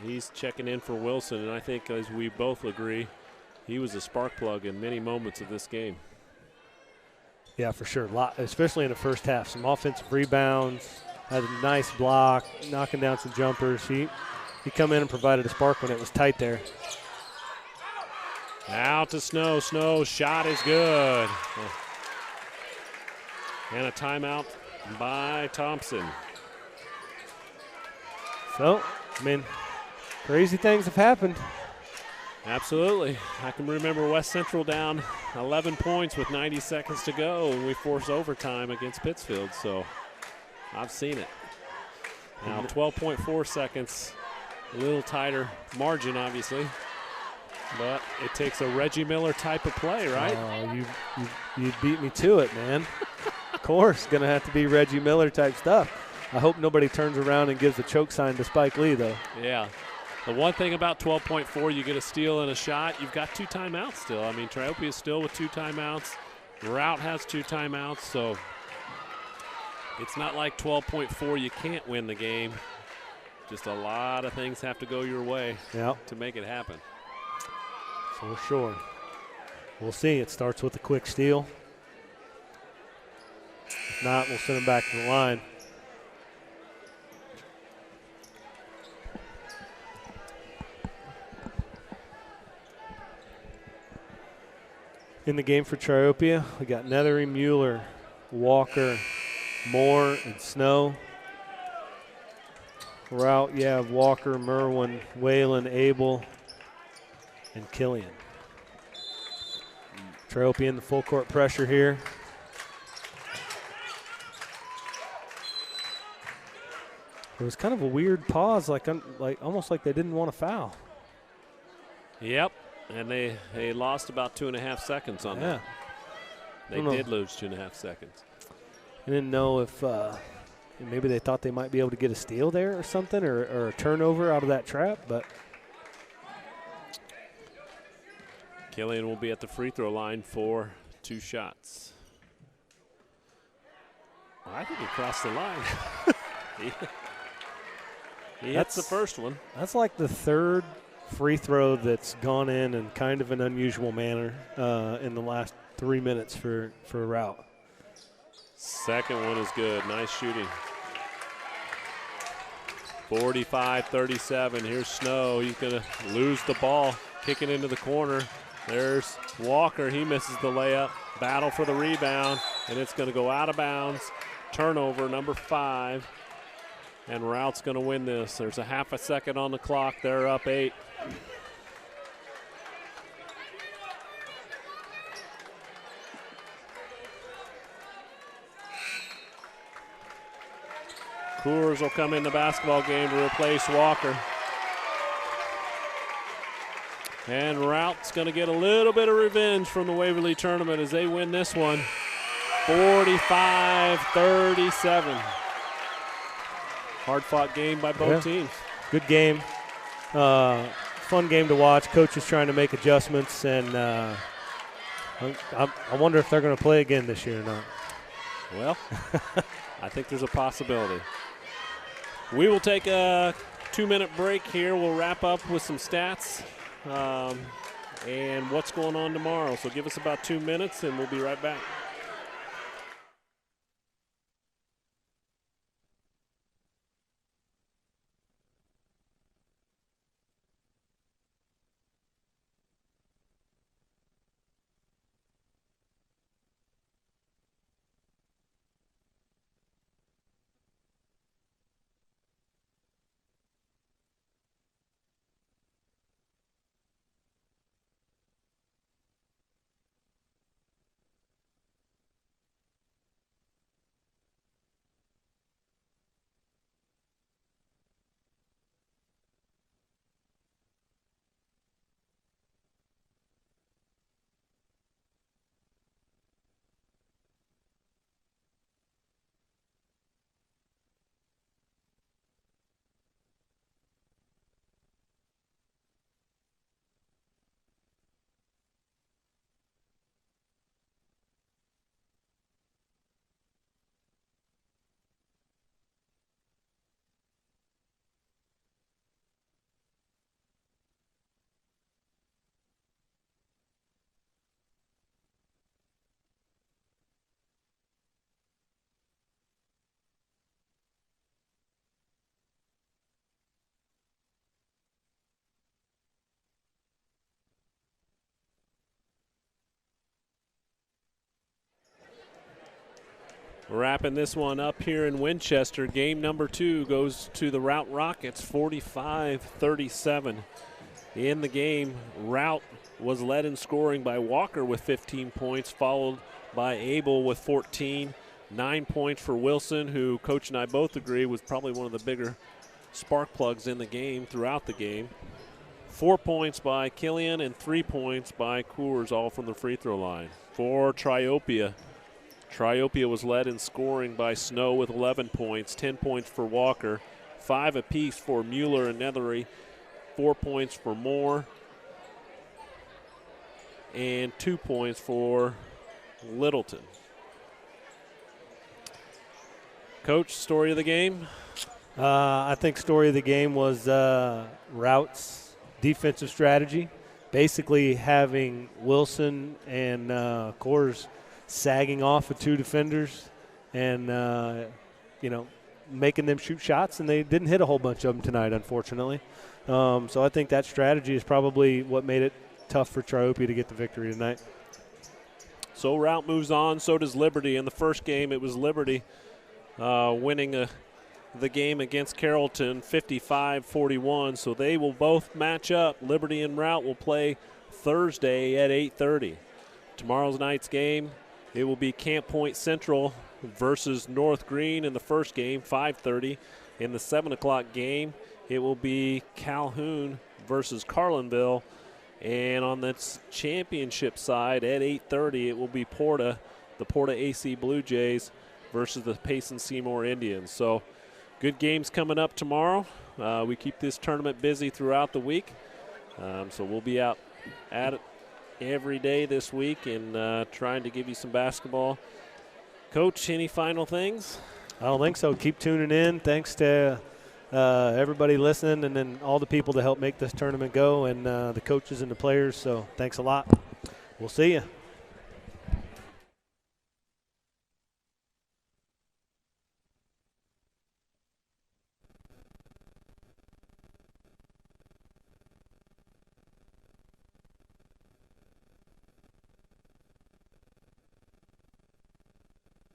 [SPEAKER 11] He's checking in for Wilson, and I think, as we both agree, he was a spark plug in many moments of this game.
[SPEAKER 9] Yeah, for sure. Especially in the first half. Some offensive rebounds, had a nice block, knocking down some jumpers. He come in and provided a spark when it was tight there.
[SPEAKER 11] Out to Snow. Snow's shot is good. And a timeout by Thompson.
[SPEAKER 9] So, I mean, crazy things have happened.
[SPEAKER 11] Absolutely. I can remember West Central down 11 points with 90 seconds to go, and we forced overtime against Pittsfield, so I've seen it. Now 12.4 seconds, a little tighter margin, obviously, but it takes a Reggie Miller type of play, right?
[SPEAKER 9] Oh, you beat me to it, man. Of course, going to have to be Reggie Miller type stuff. I hope nobody turns around and gives a choke sign to Spike Lee, though.
[SPEAKER 11] Yeah. The one thing about 12.4, you get a steal and a shot, you've got 2 timeouts still. I mean, Triopia is still with 2 timeouts. Routt has 2 timeouts, so it's not like 12.4 you can't win the game. Just a lot of things have to go your way to make it happen.
[SPEAKER 9] For sure. We'll see. It starts with a quick steal. If not, we'll send him back to the line. In the game for Triopia, we got Nethery, Mueller, Walker, Moore, and Snow. Routt, you have Walker, Merwin, Whalen, Abel, and Killian. Triopia in the full court pressure here. It was kind of a weird pause, like almost like they didn't want to foul.
[SPEAKER 11] Yep. And they lost about 2.5 seconds on that. They did lose 2.5 seconds.
[SPEAKER 9] I didn't know if maybe they thought they might be able to get a steal there or something, or a turnover out of that trap, but.
[SPEAKER 11] Killian will be at the free throw line for 2 shots. I think he crossed the line. he hits the first one.
[SPEAKER 9] That's like the third free throw that's gone in kind of an unusual manner in the last 3 minutes for Routt.
[SPEAKER 11] Second one is good. Nice shooting. 45-37. Here's Snow. He's going to lose the ball. Kicking into the corner. There's Walker. He misses the layup. Battle for the rebound. And it's going to go out of bounds. Turnover, number 5. And Routt's going to win this. There's a half a second on the clock. They're up 8. Coors will come in the basketball game to replace Walker. And Rout's going to get a little bit of revenge from the Waverly tournament as they win this one 45-37. Hard-fought game by both teams.
[SPEAKER 9] Good game. Fun game to watch. Coach is trying to make adjustments, and I wonder if they're going to play again this year or not.
[SPEAKER 11] Well, I think there's a possibility. We will take a 2-minute break here. We'll wrap up with some stats and what's going on tomorrow. So give us about 2 minutes, and we'll be right back. Wrapping this one up here in Winchester. Game number 2 goes to the Routt Rockets, 45-37. In the game, Routt was led in scoring by Walker with 15 points, followed by Abel with 14. 9 points for Wilson, who Coach and I both agree was probably one of the bigger spark plugs in the game throughout the game. 4 points by Killian and 3 points by Coors, all from the free throw line. For Triopia, Triopia was led in scoring by Snow with 11 points, 10 points for Walker, 5 apiece for Mueller and Nethery, 4 points for Moore, and 2 points for Littleton. Coach, story of the game?
[SPEAKER 9] I think story of the game was Rout's defensive strategy, basically having Wilson and Coors sagging off with 2 defenders and, making them shoot shots, and they didn't hit a whole bunch of them tonight, unfortunately. So I think that strategy is probably what made it tough for Triopia to get the victory tonight.
[SPEAKER 11] So Routt moves on, so does Liberty. In the first game, it was Liberty winning the game against Carrollton 55-41, so they will both match up. Liberty and Routt will play Thursday at 8:30. Tomorrow's night's game, it will be Camp Point Central versus North Green in the first game, 5:30. In the 7 o'clock game, it will be Calhoun versus Carlinville. And on the championship side at 8:30, it will be the Porta AC Blue Jays versus the Payson Seymour Indians. So good games coming up tomorrow. We keep this tournament busy throughout the week. So we'll be out at it every day this week and trying to give you some basketball. Coach, any final things?
[SPEAKER 9] I don't think so. Keep tuning in. Thanks to everybody listening, and then all the people that help make this tournament go, and the coaches and the players. So thanks a lot. We'll see you.